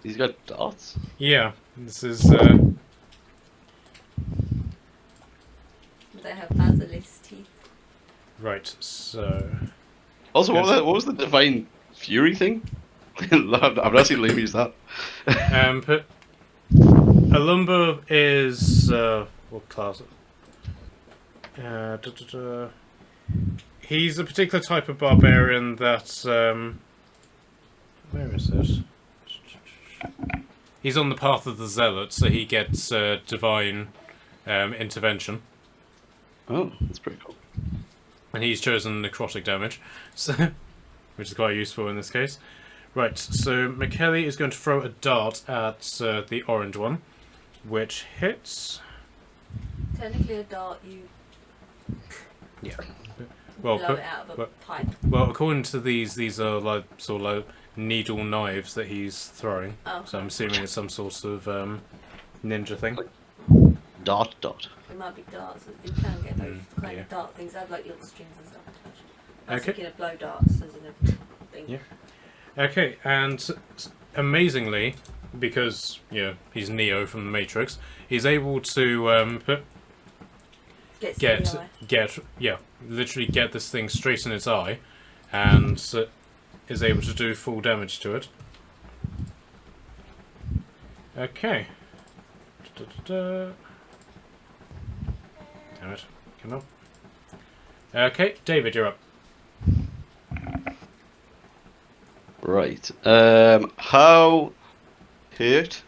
He's got dots. Yeah, this is They have basilisk teeth. Right, so Also, what was the divine fury thing? I've not seen Liam use that. but Alumba is what class? He's a particular type of barbarian that where is it? He's on the path of the zealot, so he gets divine intervention, Oh, that's pretty cool. and he's chosen necrotic damage, so which is quite useful in this case. Right, so McKelly is going to throw a dart at the orange one, which hits. Technically a dart, you Yeah. Well, blow it out of a pipe. well, according to these are like sort of like needle knives that he's throwing. Oh. So I'm assuming it's some sort of ninja thing. Dot. It might be darts. You can get those kind yeah. of dart things. They have like little strings and stuff attached. I was Okay. thinking of blow darts as in a thing. Yeah. Okay, and amazingly, because he's Neo from the Matrix, he's able to literally get this thing straight in its eye, and is able to do full damage to it. Okay. Damn it! Come on. Okay, David, you're up. Right. How hurt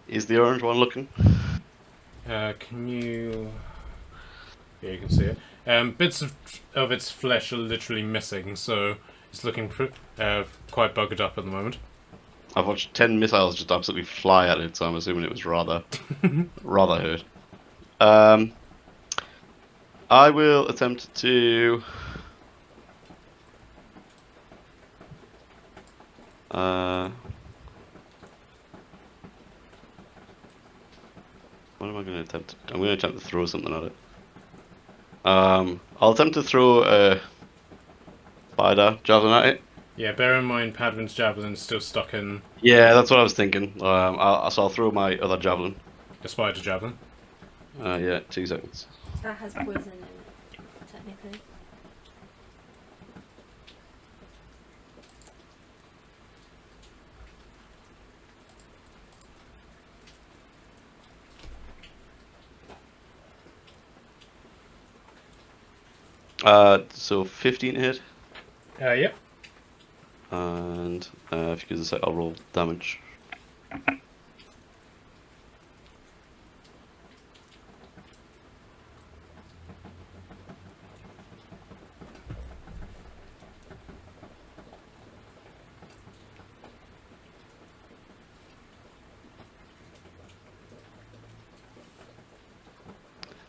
is the orange one looking? Can you? Yeah, you can see it. Bits of its flesh are literally missing, so it's looking quite buggered up at the moment. I've watched 10 missiles just absolutely fly at it, so I'm assuming it was rather hurt. I will attempt to what am I going to attempt? I'm going to attempt to throw something at it. I'll attempt to throw a spider javelin at it. Yeah, bear in mind Padman's javelin's still stuck in Yeah, that's what I was thinking. So I'll throw my other javelin. the spider javelin. Yeah, 2 seconds. That has poison in it, technically. So 15 hit, Yep. and if you give us a sec, I'll roll damage.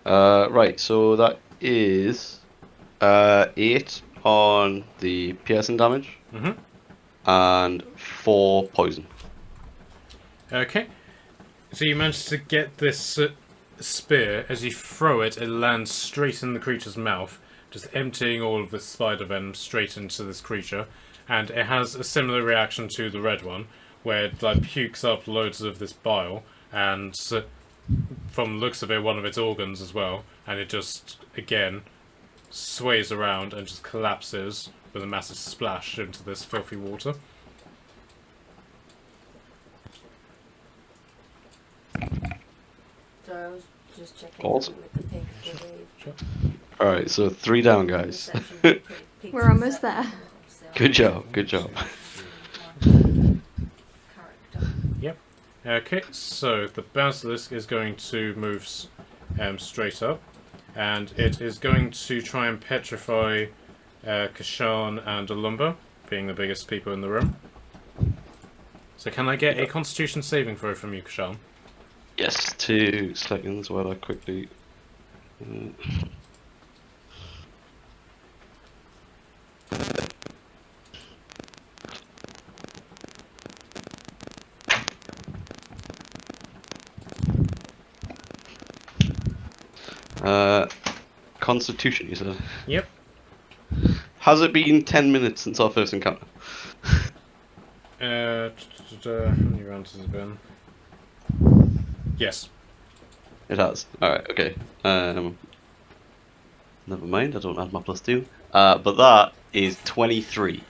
Right, so that is 8 on the piercing damage Mhm. and 4 poison. Okay. So you managed to get this spear. As you throw it, it lands straight in the creature's mouth, just emptying all of the spider venom straight into this creature. And it has a similar reaction to the red one, where it like pukes up loads of this bile, and from the looks of it, one of its organs as well. And it just again sways around and just collapses with a massive splash into this filthy water. So I was just checking Awesome. with the pig. Sure. Alright, so 3 down, guys. We're almost there. Good job, good job. Yep. Okay, so the basilisk is going to move straight up, and it is going to try and petrify Kashan and Alumba, being the biggest people in the room. So can I get a Constitution saving throw from you, Kashan? Yes, 2 seconds while I quickly... Constitution, you said? Yep. Has it been 10 minutes since our first encounter? How many rounds has it been? Yes. It has. Alright, okay. Never mind, I don't have my +2. But that is 23.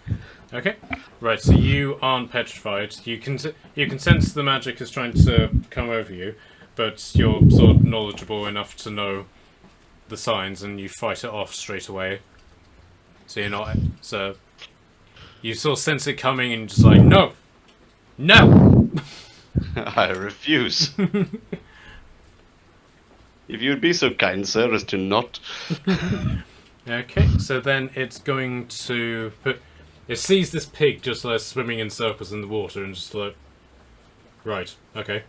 Okay, right. So you aren't petrified. You can sense the magic is trying to come over you, but you're sort of knowledgeable enough to know the signs, and you fight it off straight away. So you're not. So you sort of sense it coming, and you're just like, no, no. I refuse. If you would be so kind, sir, as to not. Okay, so then it's going to put. It sees this pig just like swimming in circles in the water, and just like, right, okay,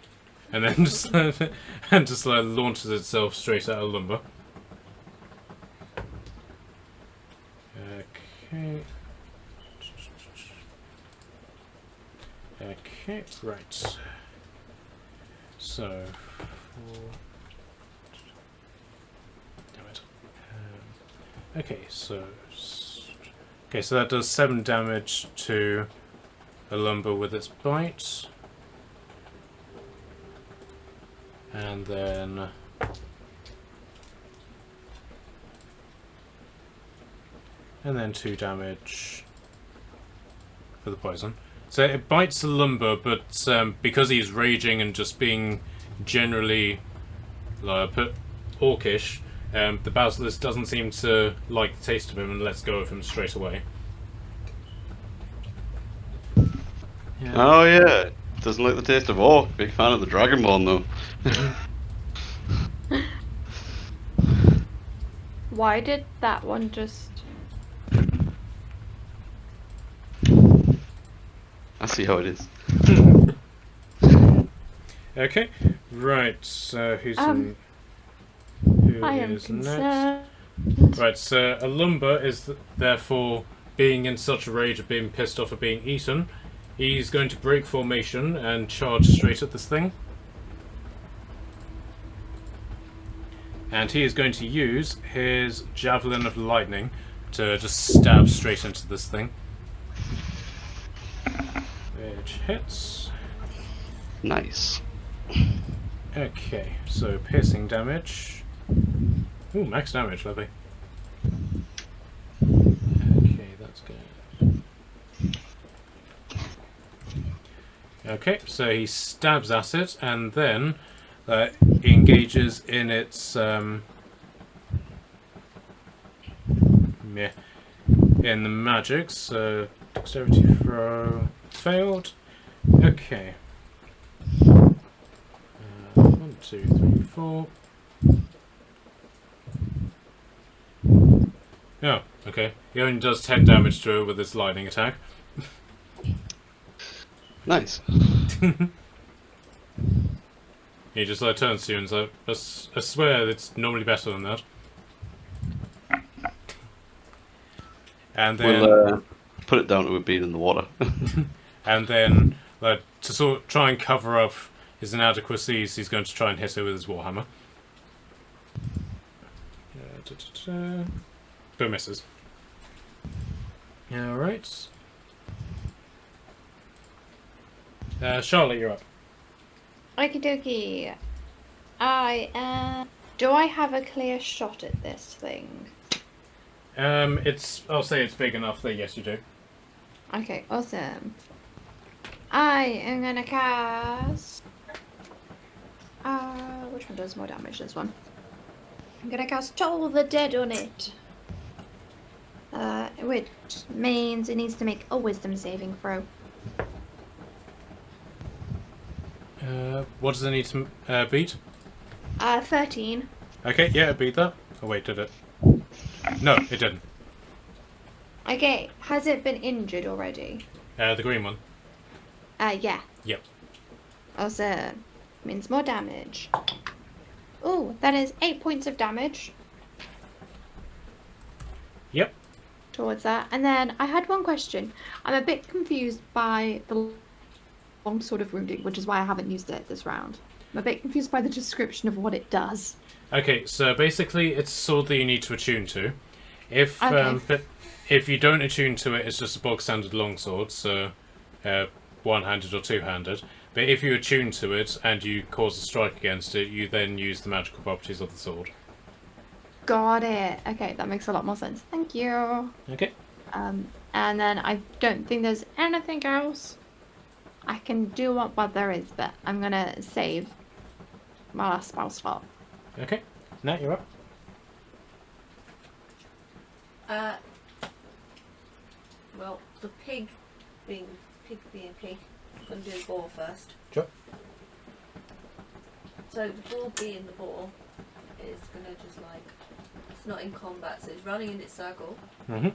and then just and just like launches itself straight at a lumber. Okay. Okay, right. So, damn it. Okay, so that does 7 damage to a lumber with its bite, and then and then 2 damage for the poison. So it bites the lumber, but because he's raging and just being generally like a bit orcish, the basilisk doesn't seem to like the taste of him and lets go of him straight away. Yeah. Oh yeah, doesn't like the taste of orc. Big fan of the dragonborn though. Why did that one just... I see how it is. Okay, right. So who I am is concerned. next? Right. So a lumber is therefore being in such a rage of being pissed off of being eaten. He's going to break formation and charge straight at this thing. And he is going to use his Javelin of Lightning to just stab straight into this thing. Which hits. Nice. Okay, so piercing damage. Ooh, max damage, lovely. Okay, that's good. Okay, so he stabs at it and then engages in its in the magic. So dexterity throw failed. Okay. 1, 2, 3, 4. Oh, okay. He only does 10 damage to it with his lightning attack. Nice. He just like turns to you and is like, I swear it's normally better than that. And then We'll put it down to it being in the water. and then like to sort of try and cover up his inadequacies, he's going to try and hit it with his warhammer. But misses. Alright. Charlotte, you're up. Okie dokie. Do I have a clear shot at this thing? I'll say it's big enough that yes you do. Okay, awesome. I am gonna cast... which one does more damage? This one. I'm gonna cast Toll the Dead on it. Which means it needs to make a wisdom saving throw. What does it need to beat? 13. Okay, yeah, it beat that. Oh wait, did it? No, it didn't. Okay, has it been injured already? The green one. Yeah. Yep. Awesome. Means more damage. Oh, that is 8 points of damage. Yep. Towards that. And then I had one question. I'm a bit confused by the long sword of wounding, which is why I haven't used it this round. I'm a bit confused by the description of what it does. Okay, so basically it's a sword that you need to attune to. If Okay. but if you don't attune to it, it's just a bog standard longsword, so one-handed or two-handed. But if you attune to it and you cause a strike against it, you then use the magical properties of the sword. Got it. Okay, that makes a lot more sense. Thank you. Okay. And then I don't think there's anything else I can do what there is, but I'm gonna save my last spell slot. Okay. Nat, you're up. Well, the pig being pig, I'm gonna do the boar first. Sure. So the boar being the boar is gonna just like, it's not in combat, so it's running in its circle. Mm-hmm.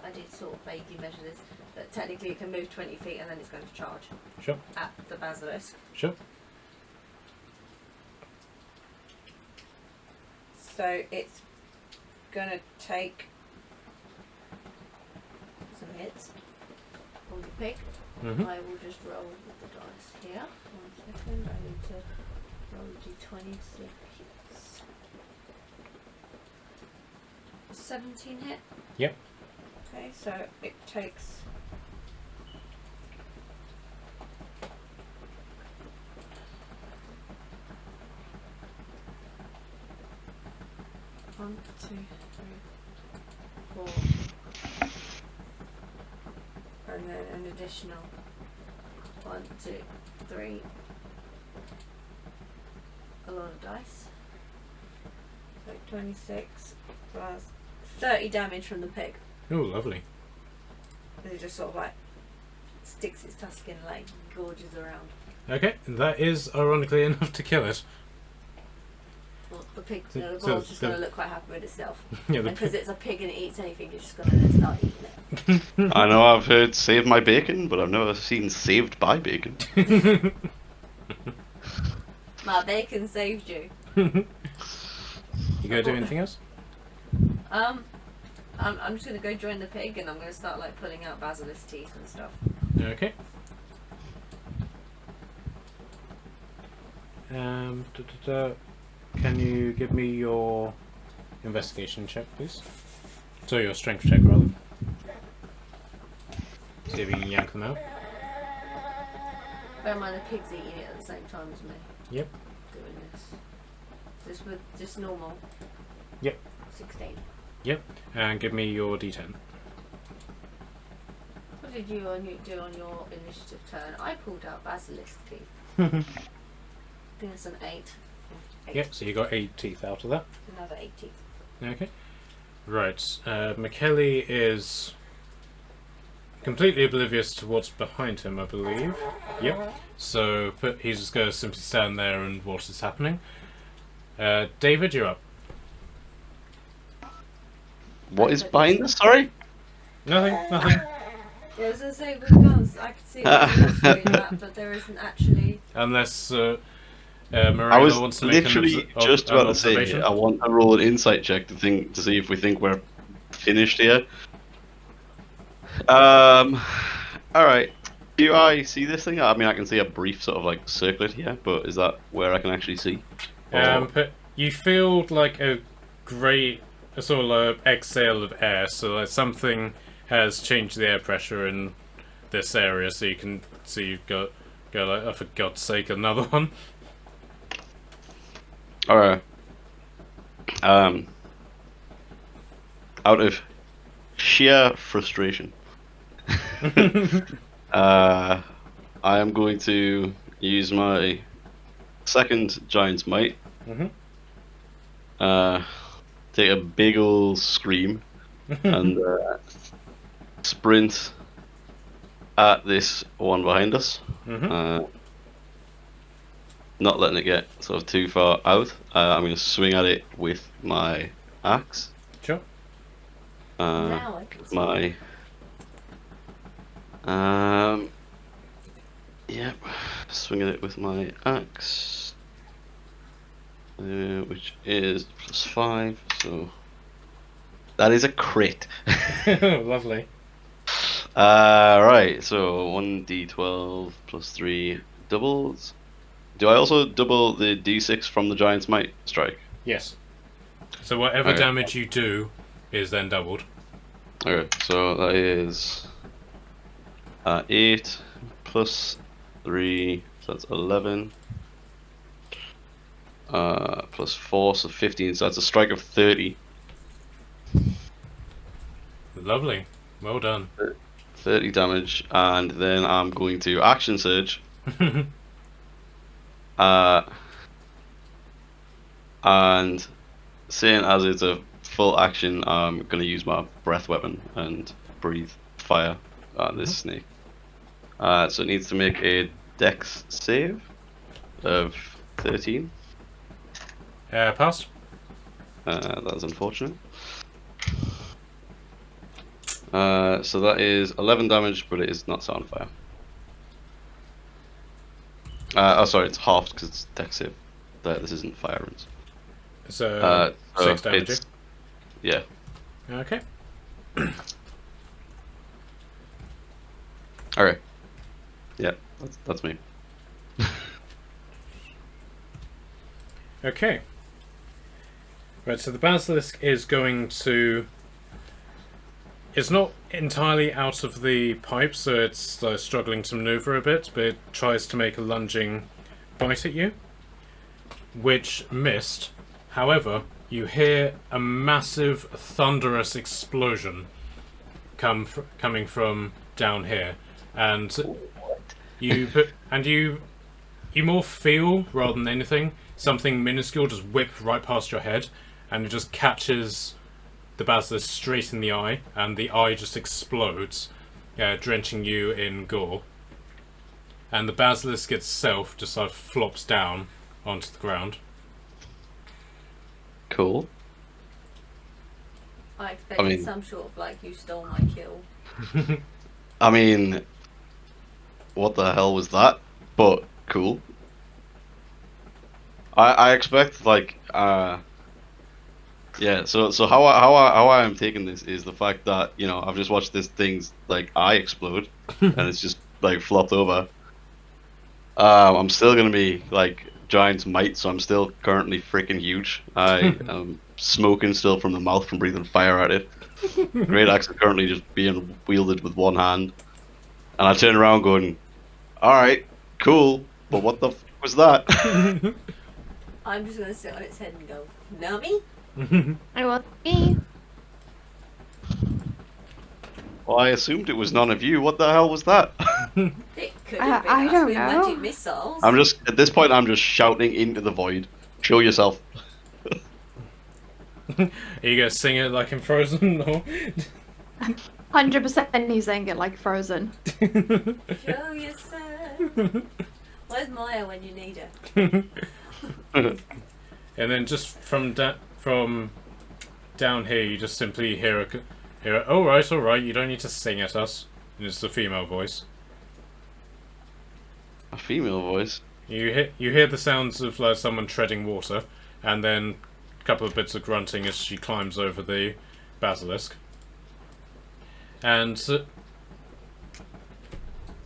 I did sort of vaguely measure this, but technically it can move 20 feet and then it's going to charge Sure. at the basilisk. Sure. So it's gonna take some hits on the pig. Mm-hmm. I will just roll with the dice here. 1 second, I need to roll d20 so it hits. 17 hit? Yep. Okay, so it takes one, two, three, four, and then an additional 1, 2, 3. A lot of dice. So 26 plus 30 damage from the pig. Oh, lovely. And it just sort of like sticks its tusk in, like gorges around. Okay, that is ironically enough to kill it. Well, the pig, So- the so boar's just the- going to look quite happy with itself. Yeah, the Because it's a pig and it eats anything, it's just going to start eating it. I know I've heard "save my bacon," but I've never seen "saved by bacon." My bacon saved you. You gonna do anything else? I'm just going to go join the pig and I'm going to start like pulling out basilisk teeth and stuff. Okay. Can you give me your investigation check, please? So your strength check, rather. See if you can yank them out. Bear in mind the pig's eating it at the same time as me. Yep. Doing this. Just with just normal. Yep. 16. Yep. And give me your d10. What did you do on your initiative turn? I pulled out basilisk teeth. There's an 8. Yep, so you got 8 teeth out of that. Another 8 teeth. Okay. Right. McKelly is completely oblivious to what's behind him, I believe. Yep. So he's just going to simply stand there and watch this happening. David, you're up. What is behind us? Sorry. Nothing. Nothing. Yeah, I was going to say, with guns, I could see that, but there isn't actually. Unless I Marilla was wants to make literally an just about to observation. say I want to roll an insight check to see if we think we're finished here. All right. Do I see this thing? I mean, I can see a brief sort of like circlet here, but is that where I can actually see? But you feel like a sort of exhale of air, so like something has changed the air pressure in this area, so you can see you've go like, oh, for God's sake, another one. Alright. Out of sheer frustration, I am going to use my second Giant's Might. Take a big ol' scream and sprint at this one behind us. Not letting it get sort of too far out. I'm going to swing at it with my axe. Sure. Now I can see. Yep. Swing at it with my axe, which is +5. So that is a crit. Lovely. Right. So 1d12 +3 doubles. Do I also double the d6 from the Giant's Might strike? Yes. So whatever Okay. damage you do is then doubled. Okay, so that is 8 +3, so that's 11. plus 4, so 15. So that's a strike of 30. Lovely. Well done. 30 damage, and then I'm going to action surge. And seeing as it's a full action, I'm going to use my breath weapon and breathe fire at this snake. So it needs to make a dex save of 13. Passed. That's unfortunate. So that is 11 damage, but it is not set on fire. Oh, sorry, it's halved because it's dex save. This isn't fire runes. So, 6 damage. It's, yeah. Okay. Okay. Yeah, that's me. Okay. Right, so the basilisk is going to... It's not entirely out of the pipe, so it's struggling to maneuver a bit, but it tries to make a lunging bite at you, which missed. However, you hear a massive, thunderous explosion coming from down here, and you more feel rather than anything something minuscule just whip right past your head, and it just catches the basilisk straight in the eye, and the eye just explodes, drenching you in gore. And the basilisk itself just sort of flops down onto the ground. Cool. I expected I mean- some sort of like you stole my kill. I mean, what the hell was that? But cool. I expect like yeah. So how I am taking this is the fact that, you know, I've just watched this thing's like eye explode and it's just like flopped over. I'm still gonna be like giant might, so I'm still currently freaking huge. I am smoking still from the mouth from breathing fire at it. Great axe is currently just being wielded with one hand, and I turn around going, "All right, cool, but what the f was that?" I'm just gonna sit on its head and go, "Nummy." I want me. Well, I assumed it was none of you. What the hell was that? It could have been I us don't with know. magic missiles. I'm just at this point. I'm just shouting into the void. Show yourself. Are you gonna sing it like in Frozen, or? 100% he's saying it like Frozen. Show yourself. Where's Maya when you need her? And then just from down here, you just simply hear all right, you don't need to sing at us. And it's the female voice. A female voice. You hear the sounds of like someone treading water, and then a couple of bits of grunting as she climbs over the basilisk. And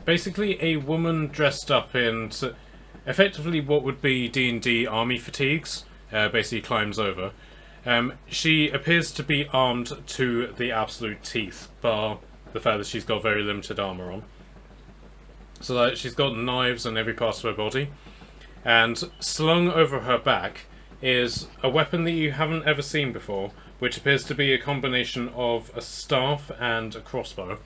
basically a woman dressed up in effectively what would be D&D army fatigues basically climbs over. She appears to be armed to the absolute teeth, bar the fact that she's got very limited armour on. So that she's got knives on every part of her body, and slung over her back is a weapon that you haven't ever seen before, which appears to be a combination of a staff and a crossbow,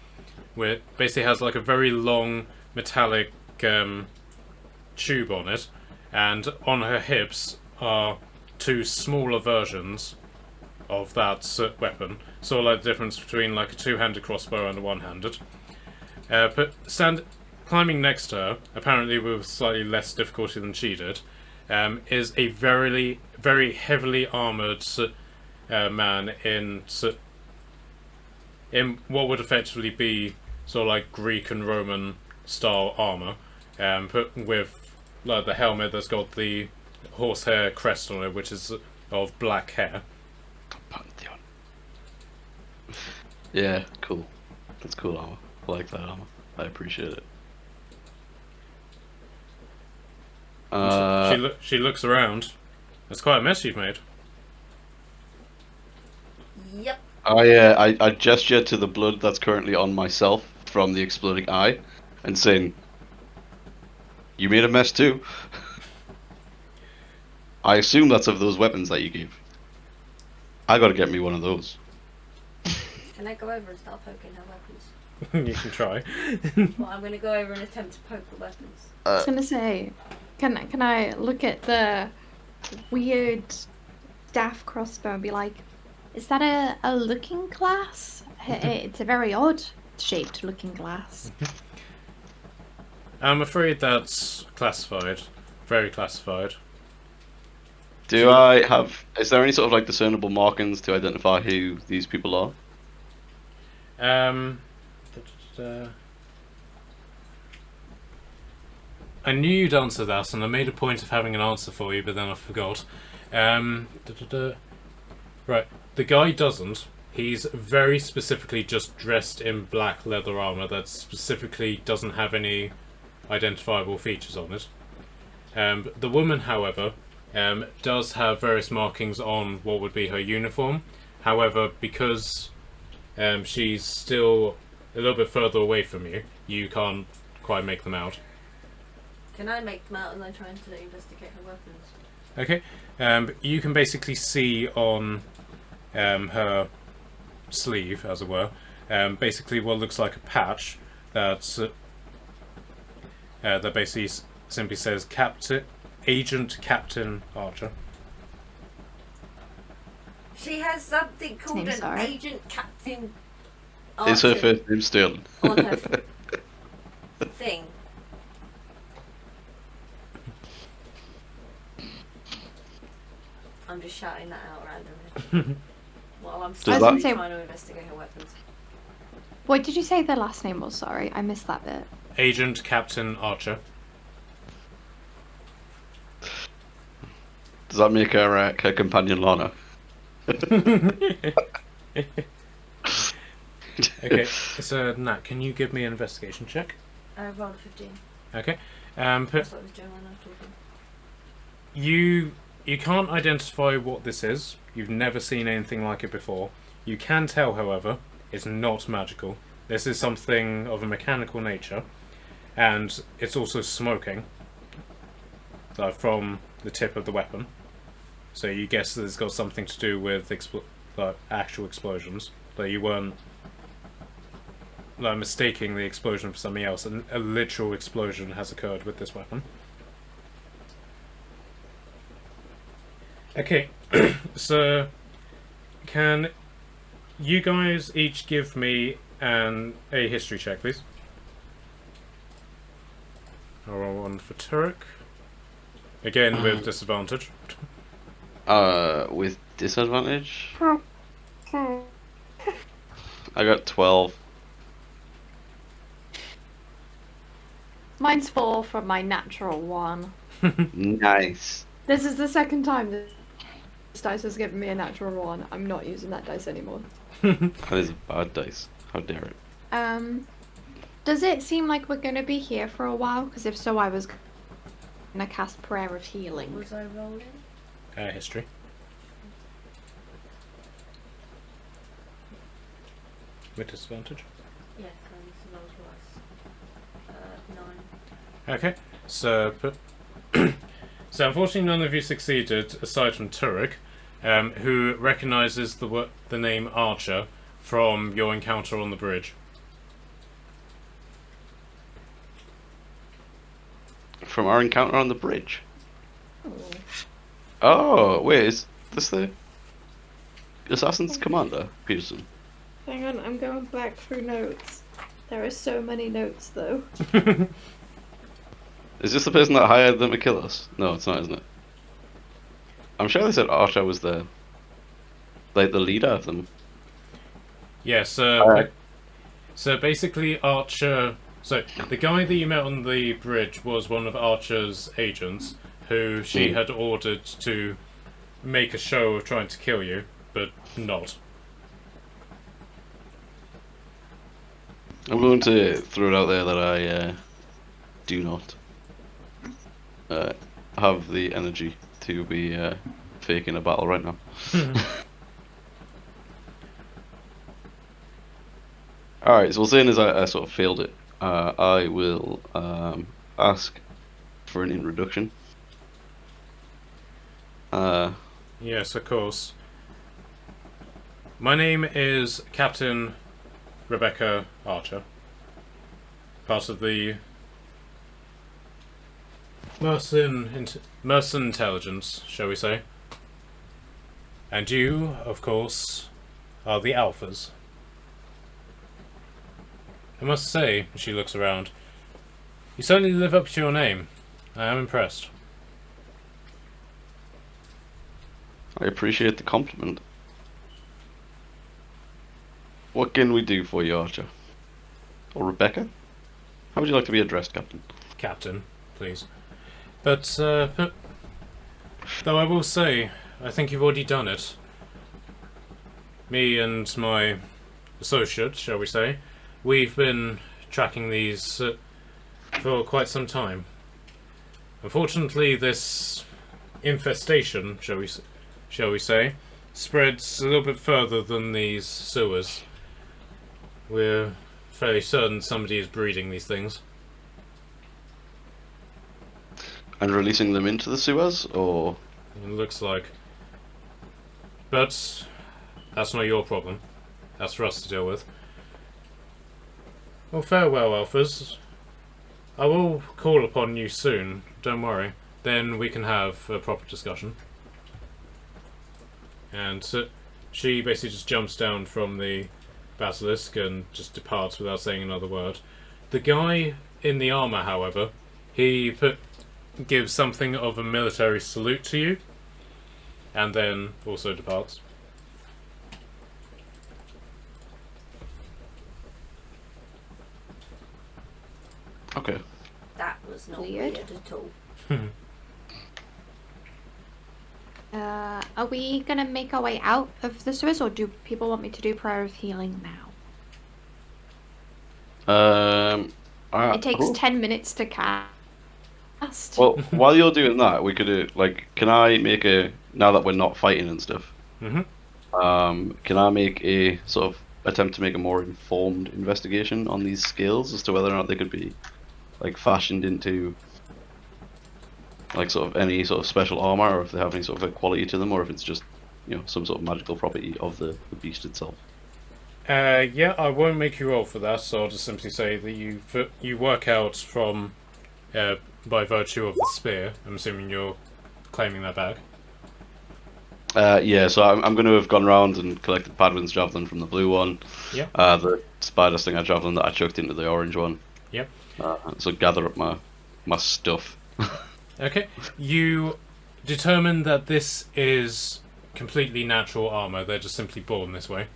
where it basically has like a very long metallic tube on it, and on her hips are two smaller versions of that weapon. So like the difference between like a two-handed crossbow and a one-handed. But climbing next to her, apparently with slightly less difficulty than she did, is a very, very heavily armoured man in what would effectively be sort of like Greek and Roman style armour, but with like the helmet that's got the horsehair crest on it, which is of black hair. Pantheon. Yeah, cool. That's cool armor. I like that armor. I appreciate it. She looks around. It's quite a mess you've made. Yep. I gesture to the blood that's currently on myself from the exploding eye, and saying, "You made a mess too." I assume that's of those weapons that you gave. I gotta get me one of those. Can I go over and start poking her weapons? You can try. Well, I'm gonna go over and attempt to poke the weapons. I was gonna say, can I look at the weird staff crossbow and be like, is that a looking glass? It's a very odd shaped looking glass. I'm afraid that's classified. Very classified. Do I have? Is there any sort of like discernible markings to identify who these people are? I knew you'd answer that, and I made a point of having an answer for you, but then I forgot. Right, the guy doesn't. He's very specifically just dressed in black leather armor that specifically doesn't have any identifiable features on it. The woman, however, does have various markings on what would be her uniform. However, because she's still a little bit further away from you, you can't quite make them out. Can I make them out and then try to investigate her weapons? Okay, you can basically see on her sleeve, as it were, basically what looks like a patch that's that basically simply says Agent Captain Archer. She has something called Name's an alright. Agent Captain Is her Archer first name Sterling? on her thing. I'm just shouting that out randomly. While I'm still that- trying to investigate her weapons. What did you say the last name was? Sorry, I missed that bit. Agent Captain Archer. Does that make her her companion Lana? Okay, so Nat, can you give me an investigation check? I rolled a 15. Okay. That's what I was doing when I was talking. You can't identify what this is. You've never seen anything like it before. You can tell, however, it's not magical. This is something of a mechanical nature, and it's also smoking from the tip of the weapon. So you guess that it's got something to do with actual explosions, but you weren't mistaking the explosion for something else. A literal explosion has occurred with this weapon. Okay, so can you guys each give me a history check, please? I'll roll one for Turek. Again, with disadvantage. With disadvantage? I got 12. Mine's 4 from my natural 1. Nice. This is the second time this dice has given me a natural 1. I'm not using that dice anymore. That is a bad dice. How dare it? Does it seem like we're gonna be here for a while? Because if so, I was gonna cast Prayer of Healing. Was I rolling? History. With disadvantage. Yeah, I was worse. 9. Okay, so so unfortunately none of you succeeded aside from Turek, who recognises the name Archer from your encounter on the bridge. From our encounter on the bridge. Oh. Oh, wait, is this the Assassin's Commander, Peterson? Hang on, I'm going back through notes. There are so many notes, though. Is this the person that hired them to kill us? No, it's not, isn't it? I'm sure they said Archer was the leader of them. Yeah, so basically Archer... So, the guy that you met on the bridge was one of Archer's agents, who she had ordered to make a show of trying to kill you, but not. I'm going to throw it out there that I do not have the energy to be faking a battle right now. Alright, so seeing as I sort of failed it, I will ask for an introduction. Yes, of course. My name is Captain Rebecca Archer. Part of the Mercen Intelligence, shall we say. And you, of course, are the Alphas. I must say, as she looks around, you certainly live up to your name. I am impressed. I appreciate the compliment. What can we do for you, Archer? Or Rebecca? How would you like to be addressed, Captain? Captain, please. But though I will say, I think you've already done it. Me and my associate, shall we say, we've been tracking these for quite some time. Unfortunately, this infestation, shall we say, spreads a little bit further than these sewers. We're fairly certain somebody is breeding these things. And releasing them into the sewers, or...? It looks like. But that's not your problem. That's for us to deal with. Well, farewell, Alphas. I will call upon you soon, don't worry. Then we can have a proper discussion. And she basically just jumps down from the basilisk and just departs without saying another word. The guy in the armour, however, he gives something of a military salute to you, and then also departs. Okay. That was not Weird. weird at all. Are we gonna make our way out of the sewers, or do people want me to do prayer of healing now? It takes 10 minutes to cast. Well, while you're doing that, we could can I make now that we're not fighting and stuff, can I make a sort of attempt to make a more informed investigation on these scales as to whether or not they could be fashioned into sort of any sort of special armor, or if they have any sort of a quality to them, or if it's just some sort of magical property of the beast itself. Yeah, I won't make you roll for that, so I'll just simply say that you work out from by virtue of the spear. I'm assuming you're claiming that back. Yeah, so I'm going to have gone around and collected Padwin's javelin from the blue one. Yeah. The spider stinger javelin that I chucked into the orange one. Yep. So gather up my stuff. Okay. You determine that this is completely natural armor. They're just simply born this way.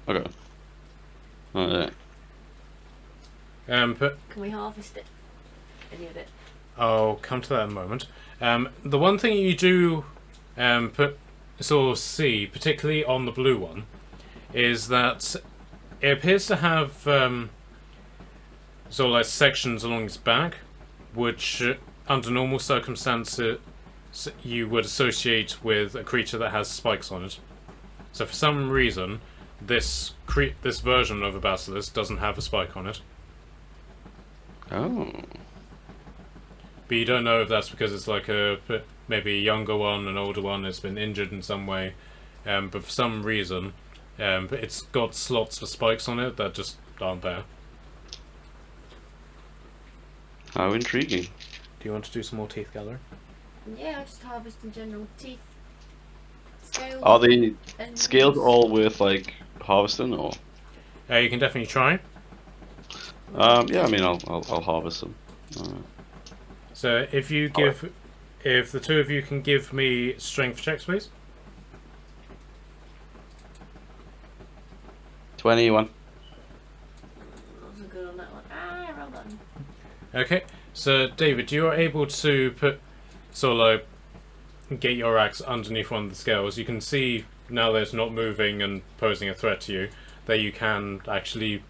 Okay. But Can we harvest it? Any of it? I'll come to that in a moment. The one thing you do sort of see, particularly on the blue one, is that it appears to have sort of like sections along its back, which under normal circumstances you would associate with a creature that has spikes on it. So for some reason, this version of a basilisk doesn't have a spike on it. Oh. But you don't know if that's because it's like maybe a younger one, an older one, it's been injured in some way. But for some reason, it's got slots for spikes on it that just aren't there. How intriguing. Do you want to do some more teeth gathering? Yeah, I just harvest in general. Teeth, scales. Are the and scales all worth harvesting, or? You can definitely try. Yeah, I mean I'll harvest them. So if the two of you can give me strength checks, please. 21. Wasn't good on that one. Wrong button. Okay, so David, you are able to get your axe underneath one of the scales. You can see now that it's not moving and posing a threat to you, that you can actually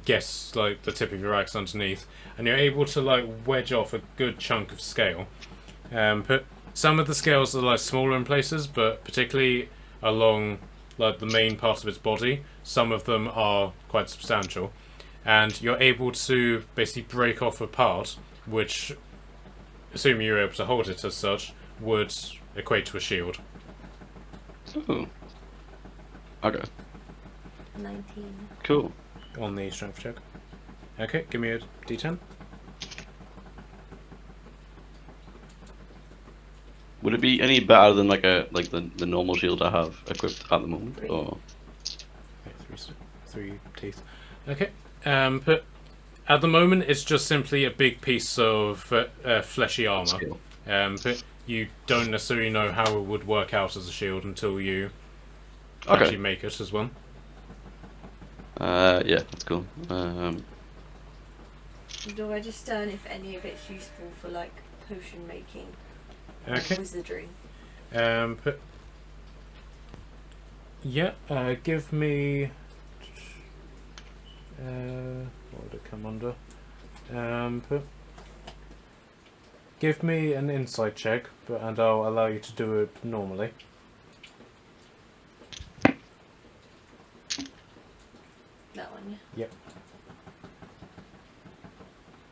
guess the tip of your axe underneath, and you're able to wedge off a good chunk of scale. But some of the scales are smaller in places, but particularly along the main part of its body, some of them are quite substantial, and you're able to basically break off a part which, assuming you're able to hold it as such, would equate to a shield. Ooh. Okay, 19. cool. On the strength check. Okay, give me a d10. Would it be any better than like the normal shield I have equipped at the moment? Three. Or Okay, three teeth. Okay, but at the moment it's just simply a big piece of fleshy armor. skill? But you don't necessarily know how it would work out as a shield until you Okay. actually make it as one. Yeah, that's cool. Do I just learn if any of it's useful for like potion making? Okay. Wizardry. But yeah, give me. What would it come under? But give me an insight check, and I'll allow you to do it normally. That one, yeah. Yep.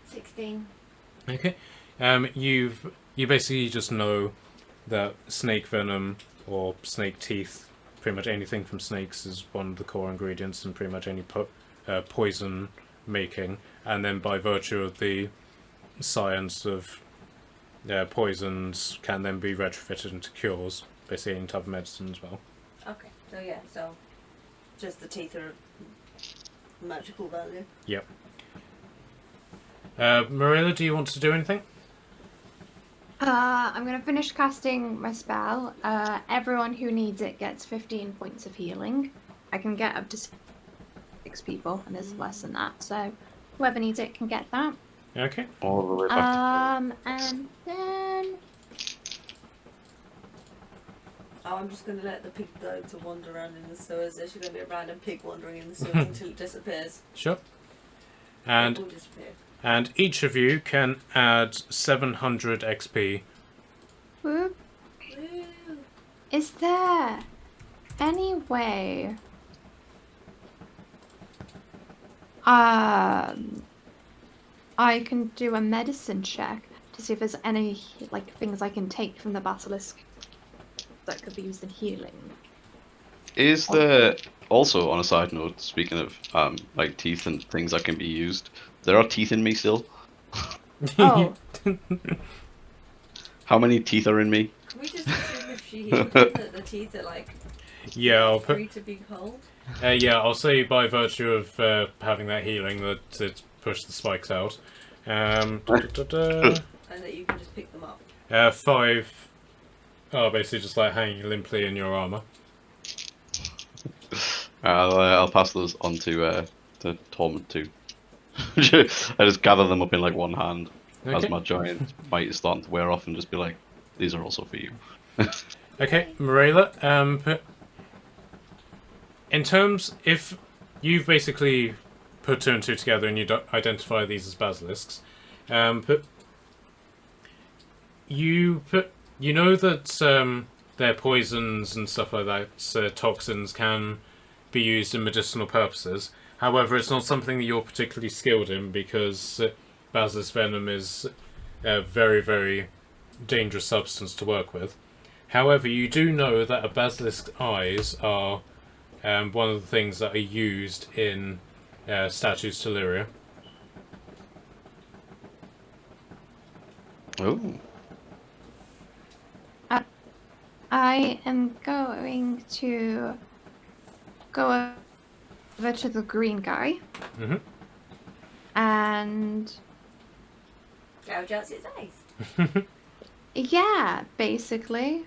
16. Okay. You basically just know that snake venom or snake teeth, pretty much anything from snakes, is one of the core ingredients in pretty much any poison making, and then by virtue of the science of poisons, can then be retrofitted into cures, basically any type of medicine as well. Okay, so yeah, so just the teeth are magical value. Yep. Marilla, do you want to do anything? I'm gonna finish casting my spell. Everyone who needs it gets 15 points of healing. I can get up to 6 people, and there's less than that, so whoever needs it can get that. Okay. All the way back. And then Oh, I'm just gonna let the pig go to wander around in the sewers. There's gonna be a random pig wandering in the sewers until it disappears. Sure. It And will disappear. and each of you can add 700 XP. whoop, Woo! is there any way I can do a medicine check to see if there's any like things I can take from the basilisk that could be used in healing? Is there also, on a side note, speaking of like teeth and things that can be used, there are teeth in me still. Oh. How many teeth are in me? Can we just assume if she healed him that the teeth are like Yeah, I'll put. free to be cold? Yeah, I'll say by virtue of having that healing that it pushed the spikes out. And that you can just pick them up. 5 are basically just like hanging limply in your armor. I'll pass those on to Torment too. I just gather them up in like one hand as Okay. my giant might is starting to wear off, and just be like, "These are also for you." Okay, Marilla. In terms, if you've basically put 2 and 2 together and you identify these as basilisks, you know that their poisons and stuff like that, toxins, can be used in medicinal purposes. However, it's not something that you're particularly skilled in because basilisk venom is a very, very dangerous substance to work with. However, you do know that a basilisk's eyes are one of the things that are used in statues to Lyria. Oh, I am going to go over to the green guy Mm-hmm. and Gouge out its eyes. yeah, basically.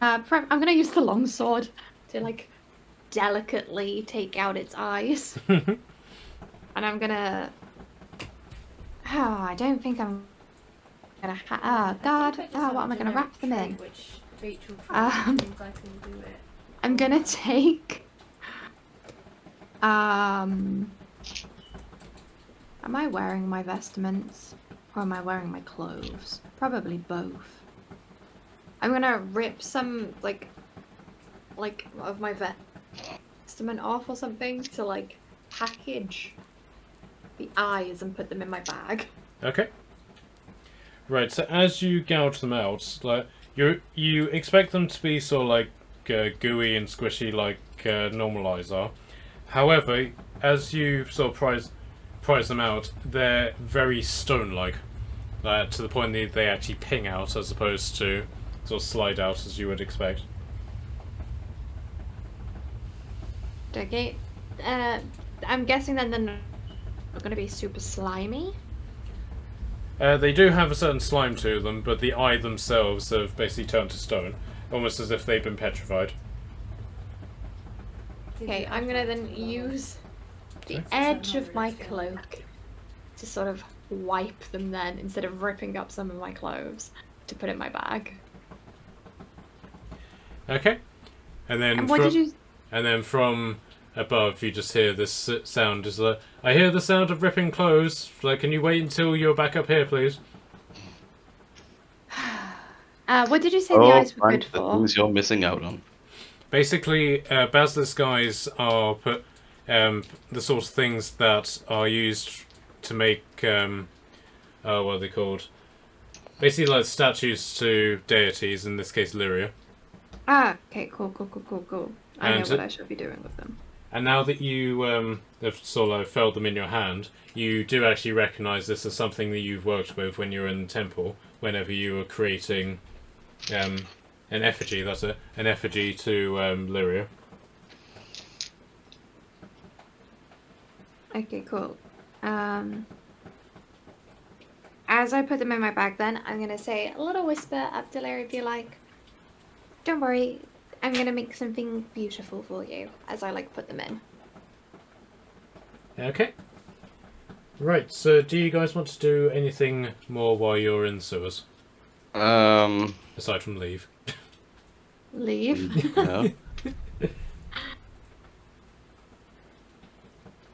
I'm gonna use the longsword to like delicately take out its eyes, and I'm gonna. Oh, I don't think I'm gonna. God! What am I gonna wrap them in? Which Rachel Um, thinks I can do it. I'm gonna take. Am I wearing my vestments or am I wearing my clothes? Probably both. I'm gonna rip some like of my vestment off or something to like package the eyes and put them in my bag. Okay. Right, so as you gouge them out, like you expect them to be sort of like gooey and squishy like normal eyes are. However, as you sort of prize them out, they're very stone-like, to the point that they actually ping out as opposed to sort of slide out as you would expect. Okay. I'm guessing then they're not going to be super slimy. They do have a certain slime to them, but the eye themselves have basically turned to stone, almost as if they've been petrified. Okay, I'm going to then use the edge of my cloak to sort of wipe them then, instead of ripping up some of my clothes to put in my bag. Okay. And then And what did you... And then from above, you just hear this sound. Is like, I hear the sound of ripping clothes. Like, can you wait until you're back up here, please? what did you say the eyes were good the for? things you're missing out on. Basically, basilisk eyes are the sort of things that are used to make what are they called? Basically, like statues to deities. In this case, Lyria. Ah, okay, cool. I know And what I should be doing with them. And now that you have sort of felt them in your hand, you do actually recognise this as something that you've worked with when you were in the temple, whenever you were creating an effigy, that's it, an effigy to Lyria. Okay, cool. As I put them in my bag then, I'm going to say a little whisper up to Lyria, be like, don't worry, I'm going to make something beautiful for you, as I put them in. Okay. Right, so do you guys want to do anything more while you're in the sewers? Aside from leave. Leave? Yeah.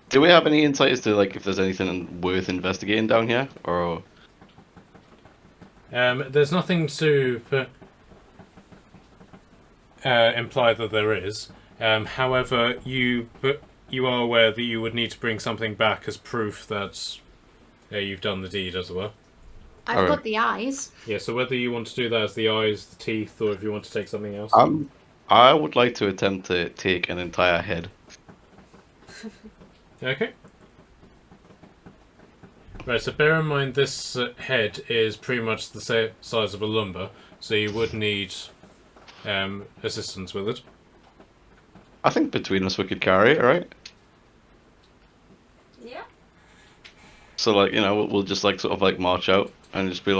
Do we have any insight as to if there's anything worth investigating down here, or? There's nothing to imply that there is. However, you are aware that you would need to bring something back as proof that you've done the deed, as it were. I've got the eyes. Yeah, so whether you want to do that as the eyes, the teeth, or if you want to take something else. I would like to attempt to take an entire head. Okay. Right, so bear in mind this head is pretty much the size of a lumber, so you would need assistance with it. I think between us we could carry it, right? Yeah. So we'll just march out and just be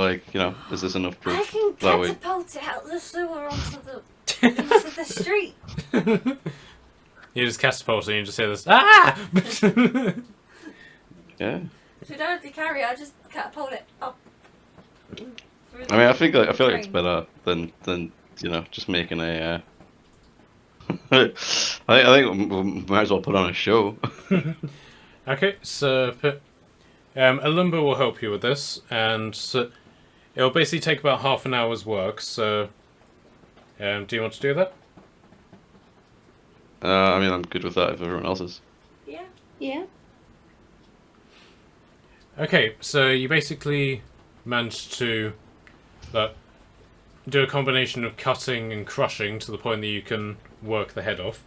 is this enough proof? I can That way. catapult it out the sewer into the street. You just catapult and you just hear this, ah! Yeah. So you don't have to carry it, I just catapult it up. I mean, I feel like it's better than just making a. I think we might as well put on a show. Okay, so a lumber will help you with this, and it'll basically take about half an hour's work. So, do you want to do that? I mean, I'm good with that if everyone else is. Yeah. Yeah. Okay, so you basically managed to do a combination of cutting and crushing to the point that you can work the head off.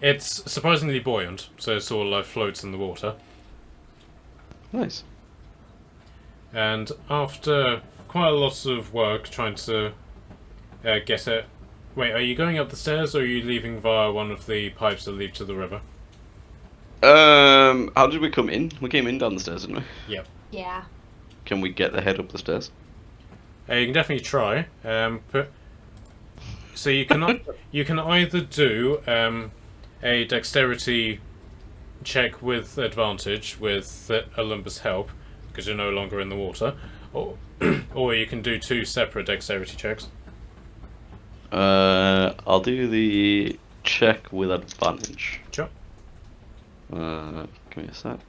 It's surprisingly buoyant, so it sort of floats in the water. Nice. And after quite a lot of work trying to get it... Wait, are you going up the stairs or are you leaving via one of the pipes that lead to the river? How did we come in? We came in down the stairs, didn't we? Yep. Yeah. Can we get the head up the stairs? You can definitely try. So you can either do a dexterity check with advantage with Olympus' help, because you're no longer in the water, or you can do 2 separate dexterity checks. I'll do the check with advantage. Sure. Give me a sec.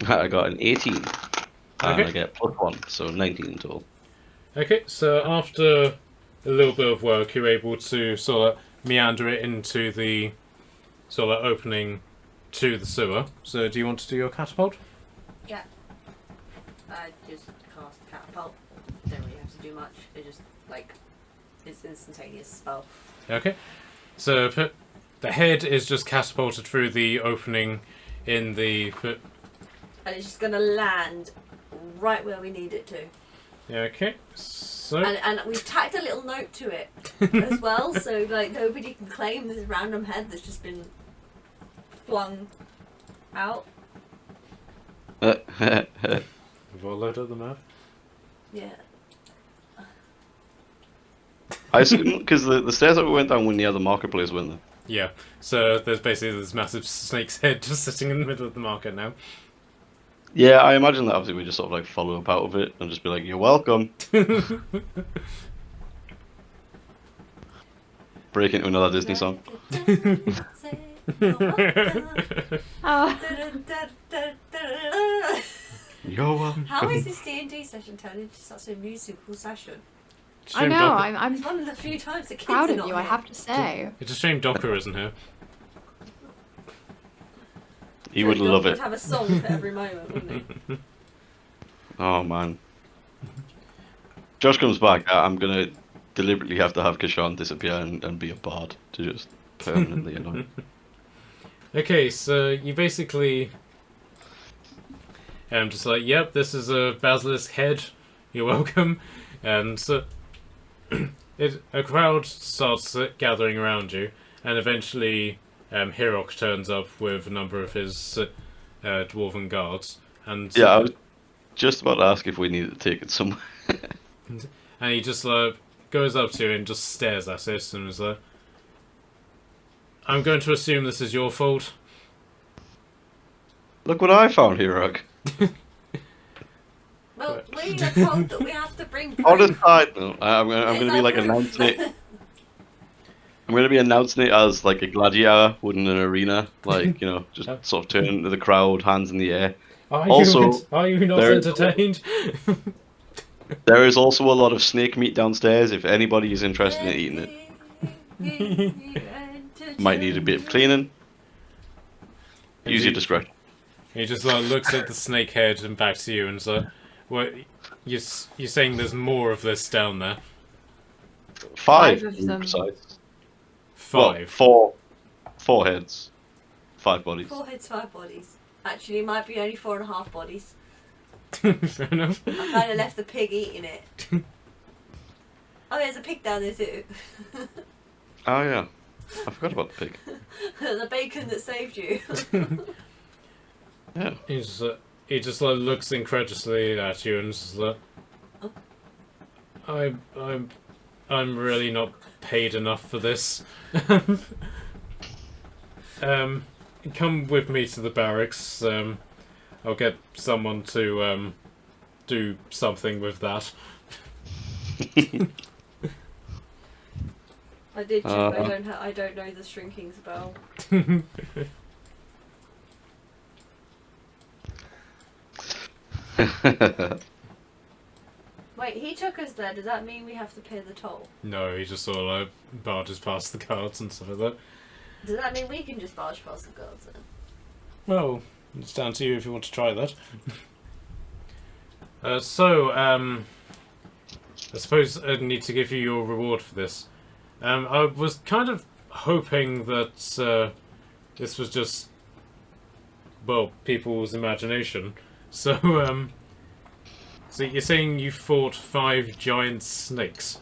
I got an 18. And Okay. I get +1, so 19 in total. Okay, so after a little bit of work, you're able to sort of meander it into the sort of opening to the sewer. So do you want to do your catapult? Yeah. I just cast catapult. Don't really have to do much. It just like it's instantaneous spell. Okay. So the head is just catapulted through the opening in the. And it's just gonna land right where we need it to. Okay. So. And we've tacked a little note to it as well, so like nobody can claim this random head that's just been flung out. We've all loaded the map. Yeah. I assume because the stairs that we went down were near the marketplace, weren't they? Yeah. So there's basically this massive snake's head just sitting in the middle of the market now. Yeah, I imagine that obviously we just sort of like follow up out of it and just be like, "You're welcome." Break into another Disney song. Oh, You're welcome. How is this D&D session turned into such a musical session? I Shame know. Docker- I'm It's one of the few times the kids proud are of not you. I here. have to say. It's a shame Docker isn't here. He would Doc love it. would have a song for every moment, wouldn't he? Oh man. Josh comes back. I'm gonna deliberately have to have Kashan disappear and be a bard to just permanently annoy. Okay, so you basically just like, yep, this is a basilisk head. You're welcome. And a crowd starts gathering around you, and eventually Hirok turns up with a number of his dwarven guards, and Yeah, I was just about to ask if we needed to take it somewhere. and he just goes up to you and just stares at it and is like, "I'm going to assume this is your fault." Look what I found here, Rug. Well, we are told that we have to bring On a proof. side note, I'm Is gonna be that like proof? announcing it. I'm gonna be announcing it as like a gladiator would in an arena, like just sort of turn into the crowd, hands in the air. Also, are you not there- entertained? There is also a lot of snake meat downstairs. If anybody is interested in eating it, might need a bit of cleaning. Use your discretion. He just looks at the snake head and back to you and is like, "What? You're saying there's more of this down there?" Five of to be them. precise. Five. Well, four heads, 5 bodies. 4 heads, 5 bodies. Actually, it might be only 4.5 bodies. Fair enough. I kind of left the pig eating it. Oh, there's a pig down there too. Oh yeah, I forgot about the pig. The bacon that saved you. Yeah. He just looks incredulously at you and just like, I'm really not paid enough for this. Come with me to the barracks. I'll get someone to do something with that. I did check. I don't know the shrinking spell. Wait, he took us there. Does that mean we have to pay the toll? No, he just sort of barges past the guards and stuff like that. Does that mean we can just barge past the guards then? Well, it's down to you if you want to try that. I suppose I need to give you your reward for this. I was kind of hoping that this was just, well, people's imagination. So, so you're saying you fought 5 giant snakes?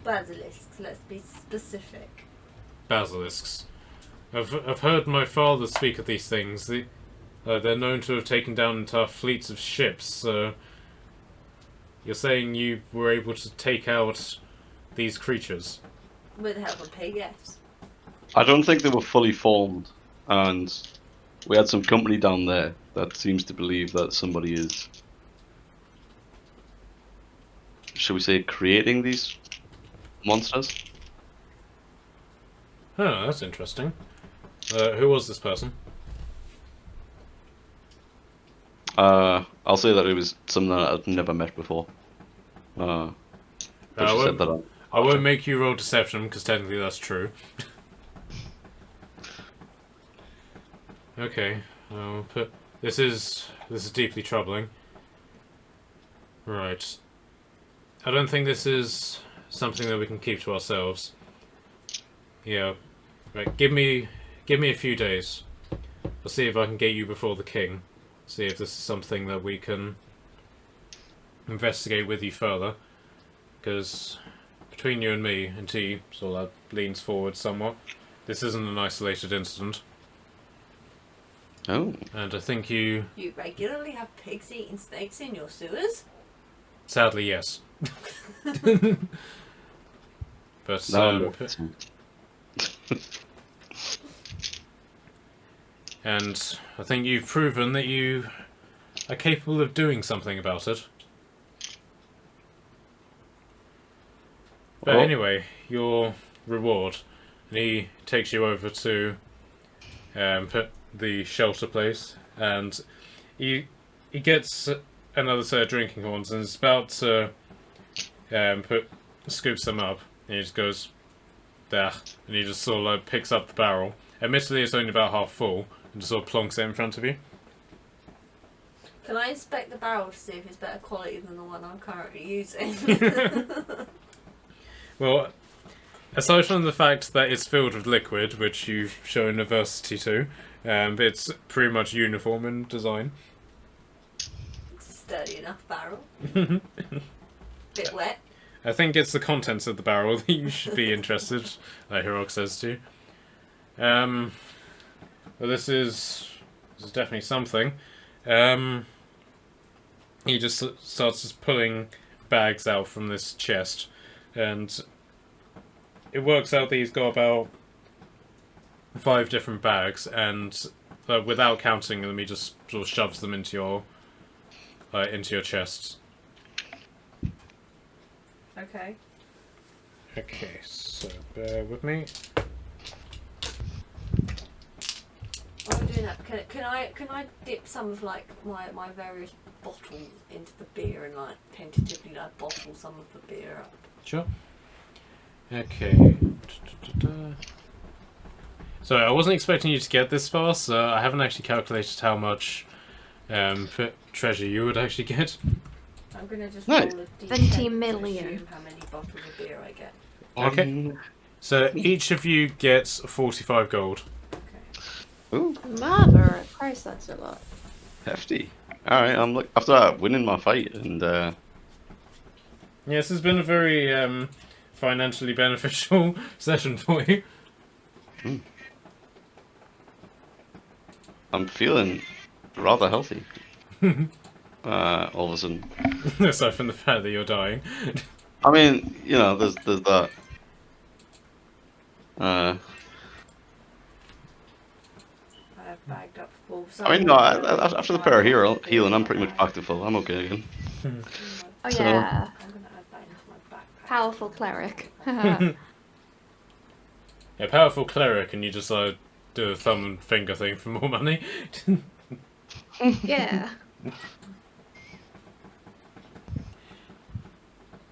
Basilisks, let's be specific. Basilisks. I've heard my father speak of these things. They're known to have taken down entire fleets of ships. So you're saying you were able to take out these creatures? With the help of pig, yes. I don't think they were fully formed, and we had some company down there that seems to believe that somebody is, shall we say, creating these monsters. Oh, that's interesting. Who was this person? I'll say that it was someone that I'd never met before. But she said that I won't make you roll deception because technically that's true. Okay, I'll put. This is deeply troubling. Right. I don't think this is something that we can keep to ourselves. Yeah. Right. Give me a few days. I'll see if I can get you before the king. See if this is something that we can investigate with you further. Because between you and me, and T sort of leans forward somewhat, this isn't an isolated incident. Oh. And I think you... You regularly have pigs eating snakes in your sewers? Sadly, yes. But, No. and I think you've proven that you are capable of doing something about it. But Well, anyway, your reward. And he takes you over to the shelter place, and he gets another set of drinking horns, and is about to scoops them up, and he just goes there, and he just sort of like picks up the barrel. Admittedly, it's only about half full, and just sort of plonks it in front of you. Can I inspect the barrel to see if it's better quality than the one I'm currently using? Well, aside from the fact that it's filled with liquid, which you've shown aversity to, it's pretty much uniform in design. It's a sturdy enough barrel. Bit wet. I think it's the contents of the barrel that you should be interested, like Hirok says to you. Well, this is definitely something. He just starts just pulling bags out from this chest, and it works out that he's got about 5 different bags, and without counting them, he just sort of shoves them into your chest. Okay. Okay, so bear with me. While I'm doing that, can I dip some of like my various bottles into the beer and like tentatively like bottle some of the beer up? Sure. Okay. So I wasn't expecting you to get this far, so I haven't actually calculated how much treasure you would actually get. I'm gonna just Nice. roll a d10 20 to million. assume how many bottles of beer I get. Okay. So each of you gets 45 gold. Okay. Ooh, Mother of Christ, that's a lot. hefty. Alright, I'm look after that winning my fight, and Yes, it's been a very financially beneficial session for you. I'm feeling rather healthy. All of a sudden. Aside from the fact that you're dying. I mean, you know, there's that. I have bagged up full. I mean, no, after the pair of healing, I'm pretty much back to full. I'm okay again. Oh So- yeah, I'm gonna add that into my backpack. powerful cleric. Yeah, powerful cleric, and you just do a thumb and finger thing for more money. Yeah.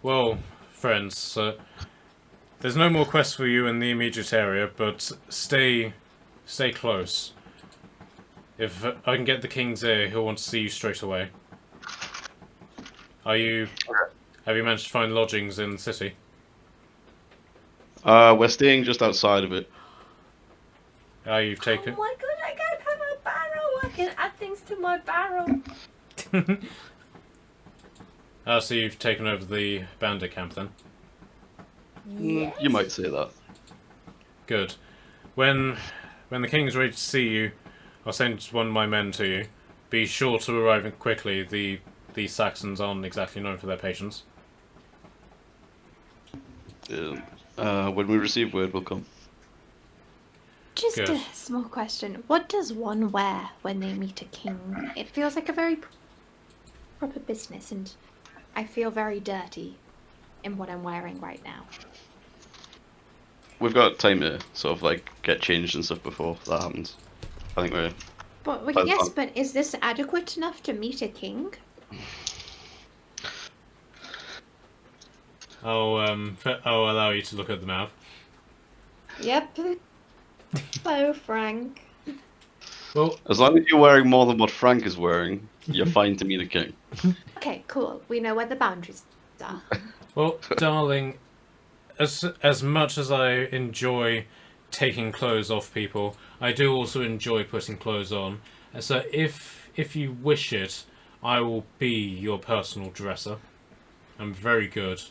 Well, friends, there's no more quests for you in the immediate area, but stay close. If I can get the king's ear, he'll want to see you straight away. Have you managed to find lodgings in the city? We're staying just outside of it. You've taken... Oh my god, I can have a barrel! I can add things to my barrel! So you've taken over the bandit camp then? Yes. You might say that. Good. When the king's ready to see you, I'll send one of my men to you. Be sure to arrive quickly. The Saxons aren't exactly known for their patience. When we receive word, we'll come. Just Good. a small question. What does one wear when they meet a king? It feels like a very proper business, and I feel very dirty in what I'm wearing right now. We've got time to sort of like get changed and stuff before that happens. I think we're. But That's yes, fine. but is this adequate enough to meet a king? I'll allow you to look at the map. Yep. Hello, Frank. Well, As long as you're wearing more than what Frank is wearing, you're fine to meet a king. Okay, cool. We know where the boundaries are. well, darling, as much as I enjoy taking clothes off people, I do also enjoy putting clothes on. And so if you wish it, I will be your personal dresser. I'm very good.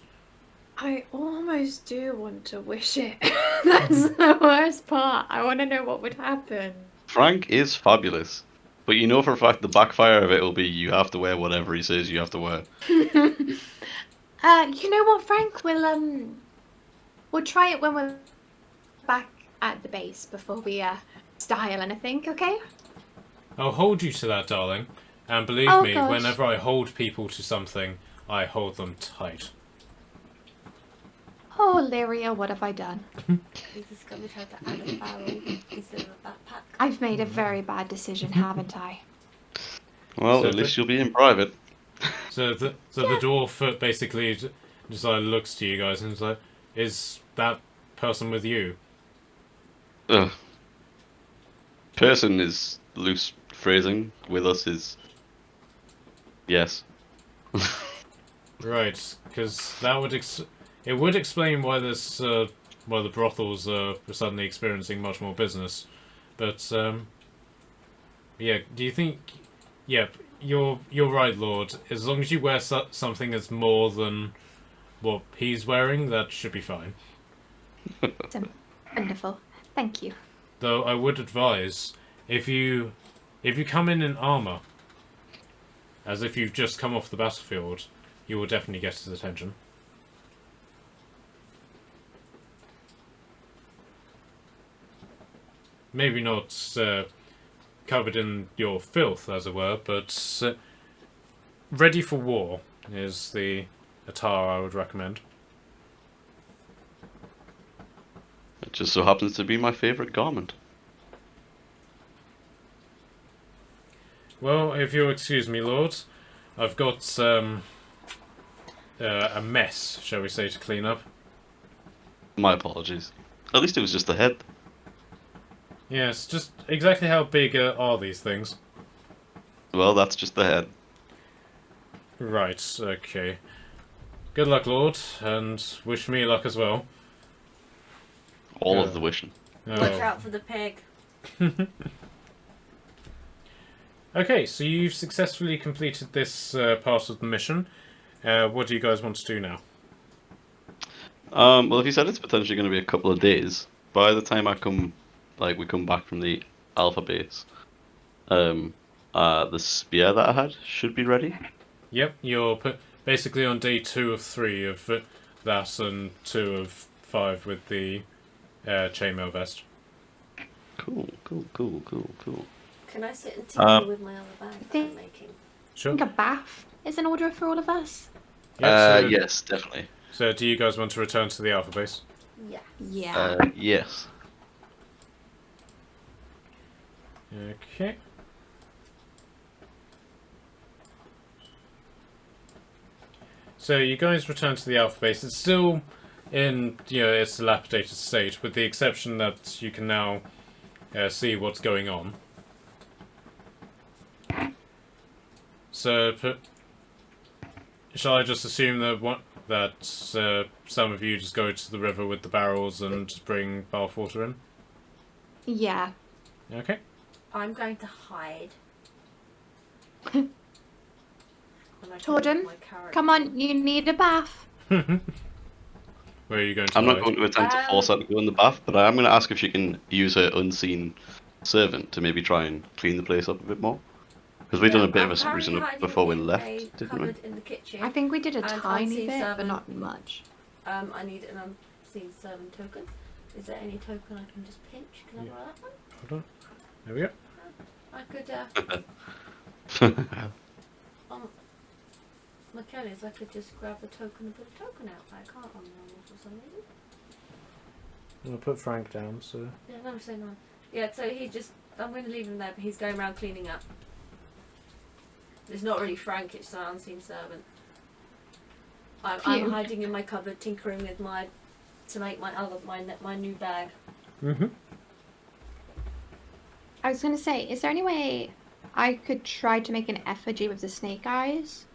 I almost do want to wish it. That's the worst part. I want to know what would happen. Frank is fabulous, but you know for a fact the backfire of it will be you have to wear whatever he says you have to wear. You know what, Frank? We'll try it when we're back at the base before we style anything, okay? I'll hold you to that, darling. And believe Oh, me, gosh. whenever I hold people to something, I hold them tight. Oh, Lyria, what have I done? We discovered how to add a barrel instead of a backpack. I've made a very bad decision, haven't I? Well, So at least you'll be in private. So the dwarf basically just like looks to you guys and is like, "Is that person with you?" Ugh. Person is loose phrasing. With us is yes. Right, because that would it would explain why this why the brothels are suddenly experiencing much more business. But yeah, do you think? Yep, you're right, Lord. As long as you wear something that's more than what he's wearing, that should be fine. Wonderful. Thank you. Though I would advise if you come in armor, as if you've just come off the battlefield, you will definitely get his attention. Maybe not covered in your filth, as it were, but ready for war is the attire I would recommend. It just so happens to be my favorite garment. Well, if you'll excuse me, Lord, I've got a mess, shall we say, to clean up. My apologies. At least it was just the head. Yes, just exactly how big are these things? Well, that's just the head. Right, okay. Good luck, Lord, and wish me luck as well. All Yeah. of the wishing. Watch Oh. out for the pig. Okay, so you've successfully completed this part of the mission. What do you guys want to do now? Well, if you said it's potentially going to be a couple of days, by the time we come back from the alpha base, the spear that I had should be ready. Yep, you're basically on day 2 of 3 of that and 2 of 5 with the chainmail vest. Cool. Can I sit and tinker with my other bag that Think- I'm making? I Sure. think a bath is in order for all of us. Yep, Yes, definitely. so do you guys want to return to the alpha base? Yeah. Yeah. Yes. Okay. So you guys return to the alpha base. It's still in its dilapidated state, with the exception that you can now see what's going on. So, shall I just assume that some of you just go to the river with the barrels and just bring bathwater in? Yeah. Okay. I'm going to hide. When I come Torden, with my character. come on, you need a bath. Where are you going to I'm not hide? going to attempt to force her to go in the bath, but I am going to ask if she can use her unseen servant to maybe try and clean the place up a bit more. Because we've done a bit of a currently sprucing up hiding before we in left, a didn't we? cupboard in the kitchen. I think we did a And tiny unseen bit, but servant. not much. I need an unseen servant token. Is there any token I can just pinch? Can I Yeah. roll that one? Hold on. There we go. I could, Michaelis, I could just grab a token and put a token out, but I can't on normal for some reason. I'm going to put Frank down, so... Yeah, no, I'm saying no. Yeah, so I'm going to leave him there, but he's going around cleaning up. It's not really Frank, it's an unseen servant. I'm Phew. hiding in my cupboard, tinkering with to make my new bag. Mm-hmm. I was gonna say, is there any way I could try to make an effigy with the snake eyes?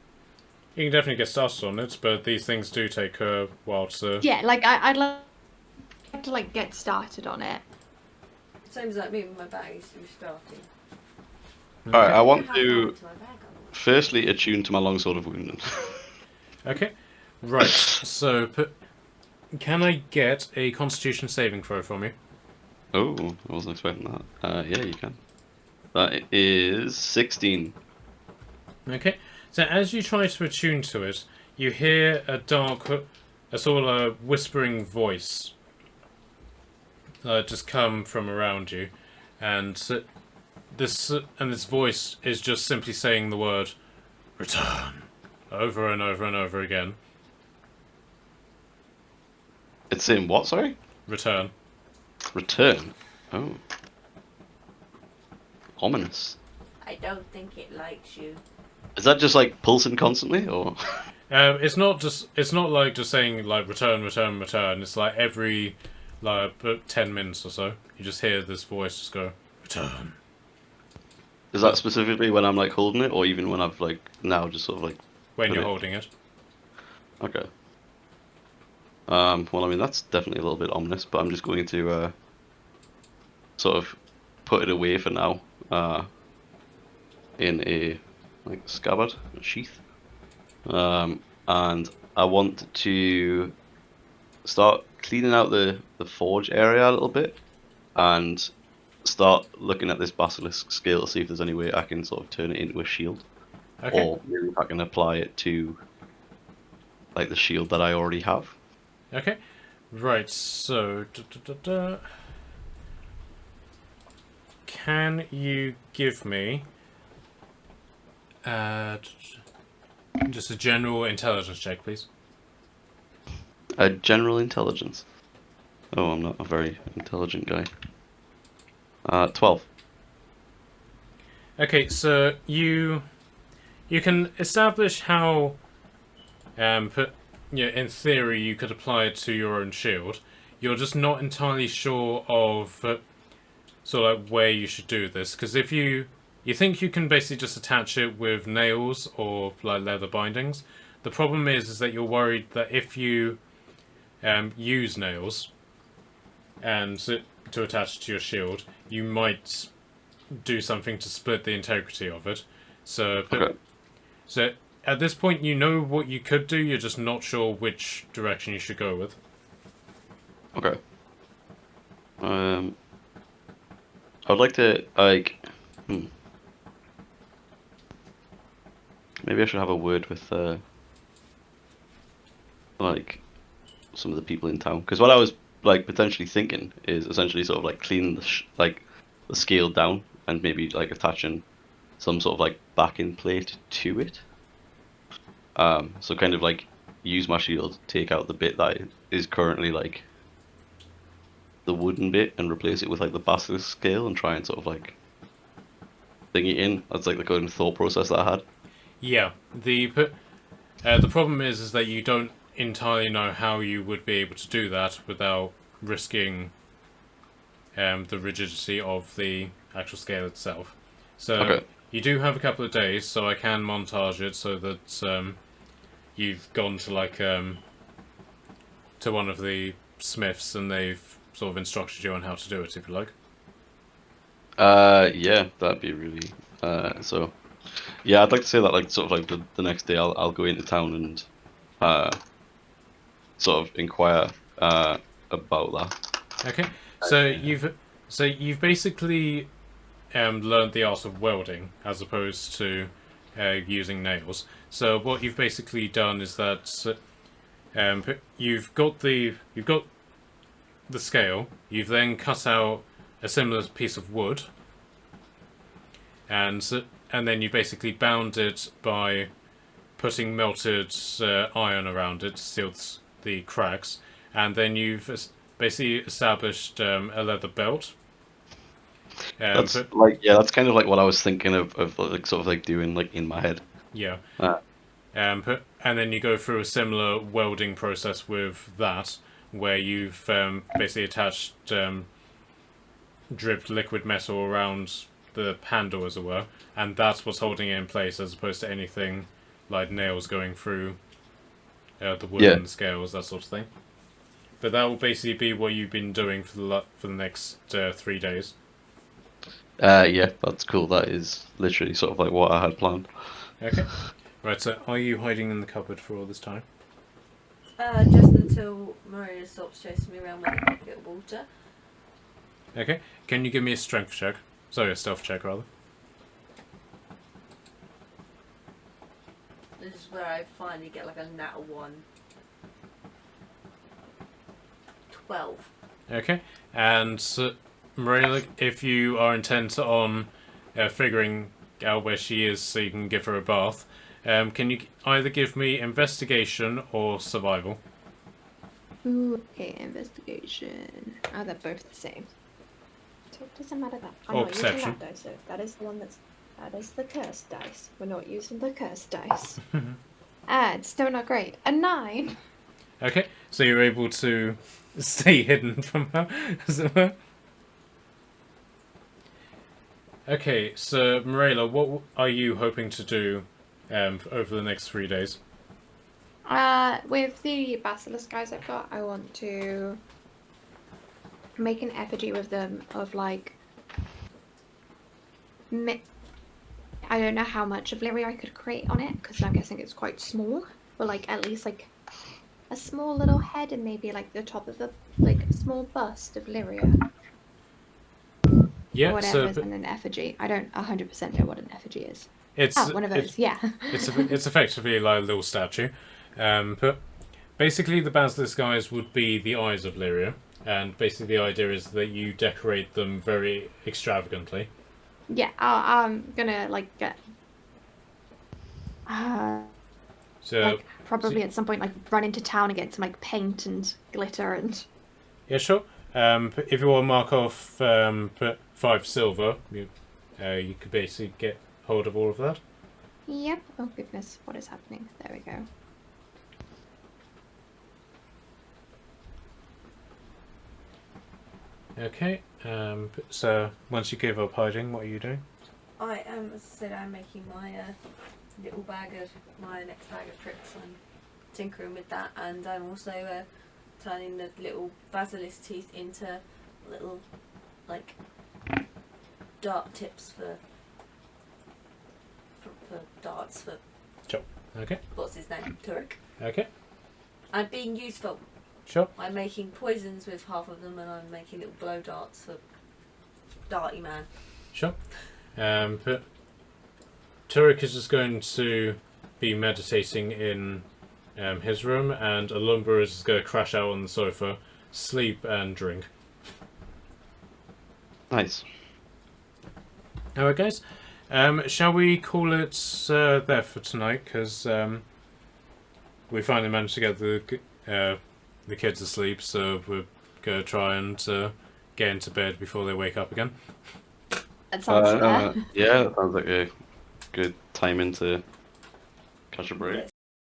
You can definitely get started on it, but these things do take a while to... Yeah, like I'd like to like get started on it. Same as like me with my bag is starting. Alright, I want How far to into my bag I want. firstly attune to my longsword of wounding. Okay. Right, so can I get a constitution saving throw from you? Oh, I wasn't expecting that. Yeah, you can. That is 16. Okay, so as you try to attune to it, you hear a sort of whispering voice just come from around you, and this voice is just simply saying the word "return" over and over and over again. It's saying what, sorry? Return. Return. Oh. Ominous. I don't think it likes you. Is that just like pulsing constantly, or? It's not like just saying like return, return, return. It's like every 10 minutes or so, you just hear this voice just go return. Is that specifically when I'm like holding it, or even when I've like now just sort of like? When put you're it- holding it. Okay. Well, I mean that's definitely a little bit ominous, but I'm just going to sort of put it away for now, in a like scabbard, a sheath, and I want to start cleaning out the forge area a little bit, and start looking at this basilisk scale to see if there's any way I can sort of turn it into a shield, Okay. or maybe if I can apply it to like the shield that I already have. Okay. Right. So, can you give me just a general intelligence check, please? A general intelligence. Oh, I'm not a very intelligent guy. 12. Okay, so you can establish how, in theory, you could apply it to your own shield. You're just not entirely sure of sort of like where you should do this, because if you think you can basically just attach it with nails or like leather bindings, the problem is that you're worried that if you use nails and to attach to your shield, you might do something to split the integrity of it. So, Okay. so at this point, you know what you could do. You're just not sure which direction you should go with. Okay. I would like to like. Maybe I should have a word with like some of the people in town, because what I was like potentially thinking is essentially sort of like cleaning the scale down and maybe like attaching some sort of like backing plate to it. So kind of like use my shield, take out the bit that is currently like the wooden bit, and replace it with like the basilisk scale, and try and sort of like thing it in. That's like the kind of thought process that I had. Yeah, the problem is that you don't entirely know how you would be able to do that without risking the rigidity of the actual scale itself. So Okay. you do have a couple of days, so I can montage it so that you've gone to like to one of the smiths and they've sort of instructed you on how to do it, if you like. Yeah, that'd be really. So, yeah, I'd like to say that like sort of like the next day I'll go into town and sort of inquire about that. Okay, so you've basically learned the art of welding as opposed to using nails. So what you've basically done is that you've got the scale. You've then cut out a similar piece of wood, and then you basically bound it by putting melted iron around it to seal the cracks, and then you've basically established a leather belt. That's like, yeah, that's kind of like what I was thinking of like sort of like doing like in my head. Yeah. And then you go through a similar welding process with that, where you've basically attached dripped liquid metal around the handle, as it were, and that's what's holding it in place, as opposed to anything like nails going through the wood Yeah. and the scales, that sort of thing. But that will basically be what you've been doing for the next 3 days. Yeah, that's cool. That is literally sort of like what I had planned. Okay. Right, so are you hiding in the cupboard for all this time? Just until Maria stops chasing me around with a bucket of water. Okay. Can you give me a strength check? Sorry, a stealth check, rather. This is where I finally get like a nat 1. 12. Okay. And Maria, if you are intent on figuring out where she is so you can give her a bath, can you either give me investigation or survival? Ooh, okay, investigation. Oh, they're both the same. So it doesn't matter that. I'm Or not perception. using that dice, so that is the one that is the cursed dice. We're not using the cursed dice. It's still not great. A 9. Okay, so you're able to stay hidden from her, as it were. Okay, so Marela, what are you hoping to do over the next 3 days? With the basilisk guys I've got, I want to make an effigy with them of like. I don't know how much of Lyria I could create on it because I'm guessing it's quite small, but like at least like a small little head and maybe like the top of the like a small bust of Lyria. Yeah, Or whatever so is in an effigy. I don't 100% know what an effigy is. it's One of those, yeah. it's effectively like a little statue, but basically the basilisk guys would be the eyes of Lyria, and basically the idea is that you decorate them very extravagantly. Yeah, I'm gonna like get. So Like probably at some point like run into town and get some like paint and glitter and. yeah, sure. If you want to mark off 5 silver, you could basically get hold of all of that. Yep. Oh goodness, what is happening? There we go. Okay. So once you give up hiding, what are you doing? I am, as I said, I'm making my little bag of my next bag of tricks. I'm tinkering with that, and I'm also turning the little basilisk teeth into little like dart tips for darts for Okay. what's his name, Turek. Okay. I'm being useful. Sure. I'm making poisons with half of them, and I'm making little blow darts for Darty Man. Sure. But Turek is just going to be meditating in his room, and Alumbra is just going to crash out on the sofa, sleep and drink. Nice. Alright, guys. Shall we call it there for tonight? Because we finally managed to get the kids asleep, so we're going to try and get into bed before they wake up again. That sounds fair. Yeah, that sounds like a good timing to catch a break.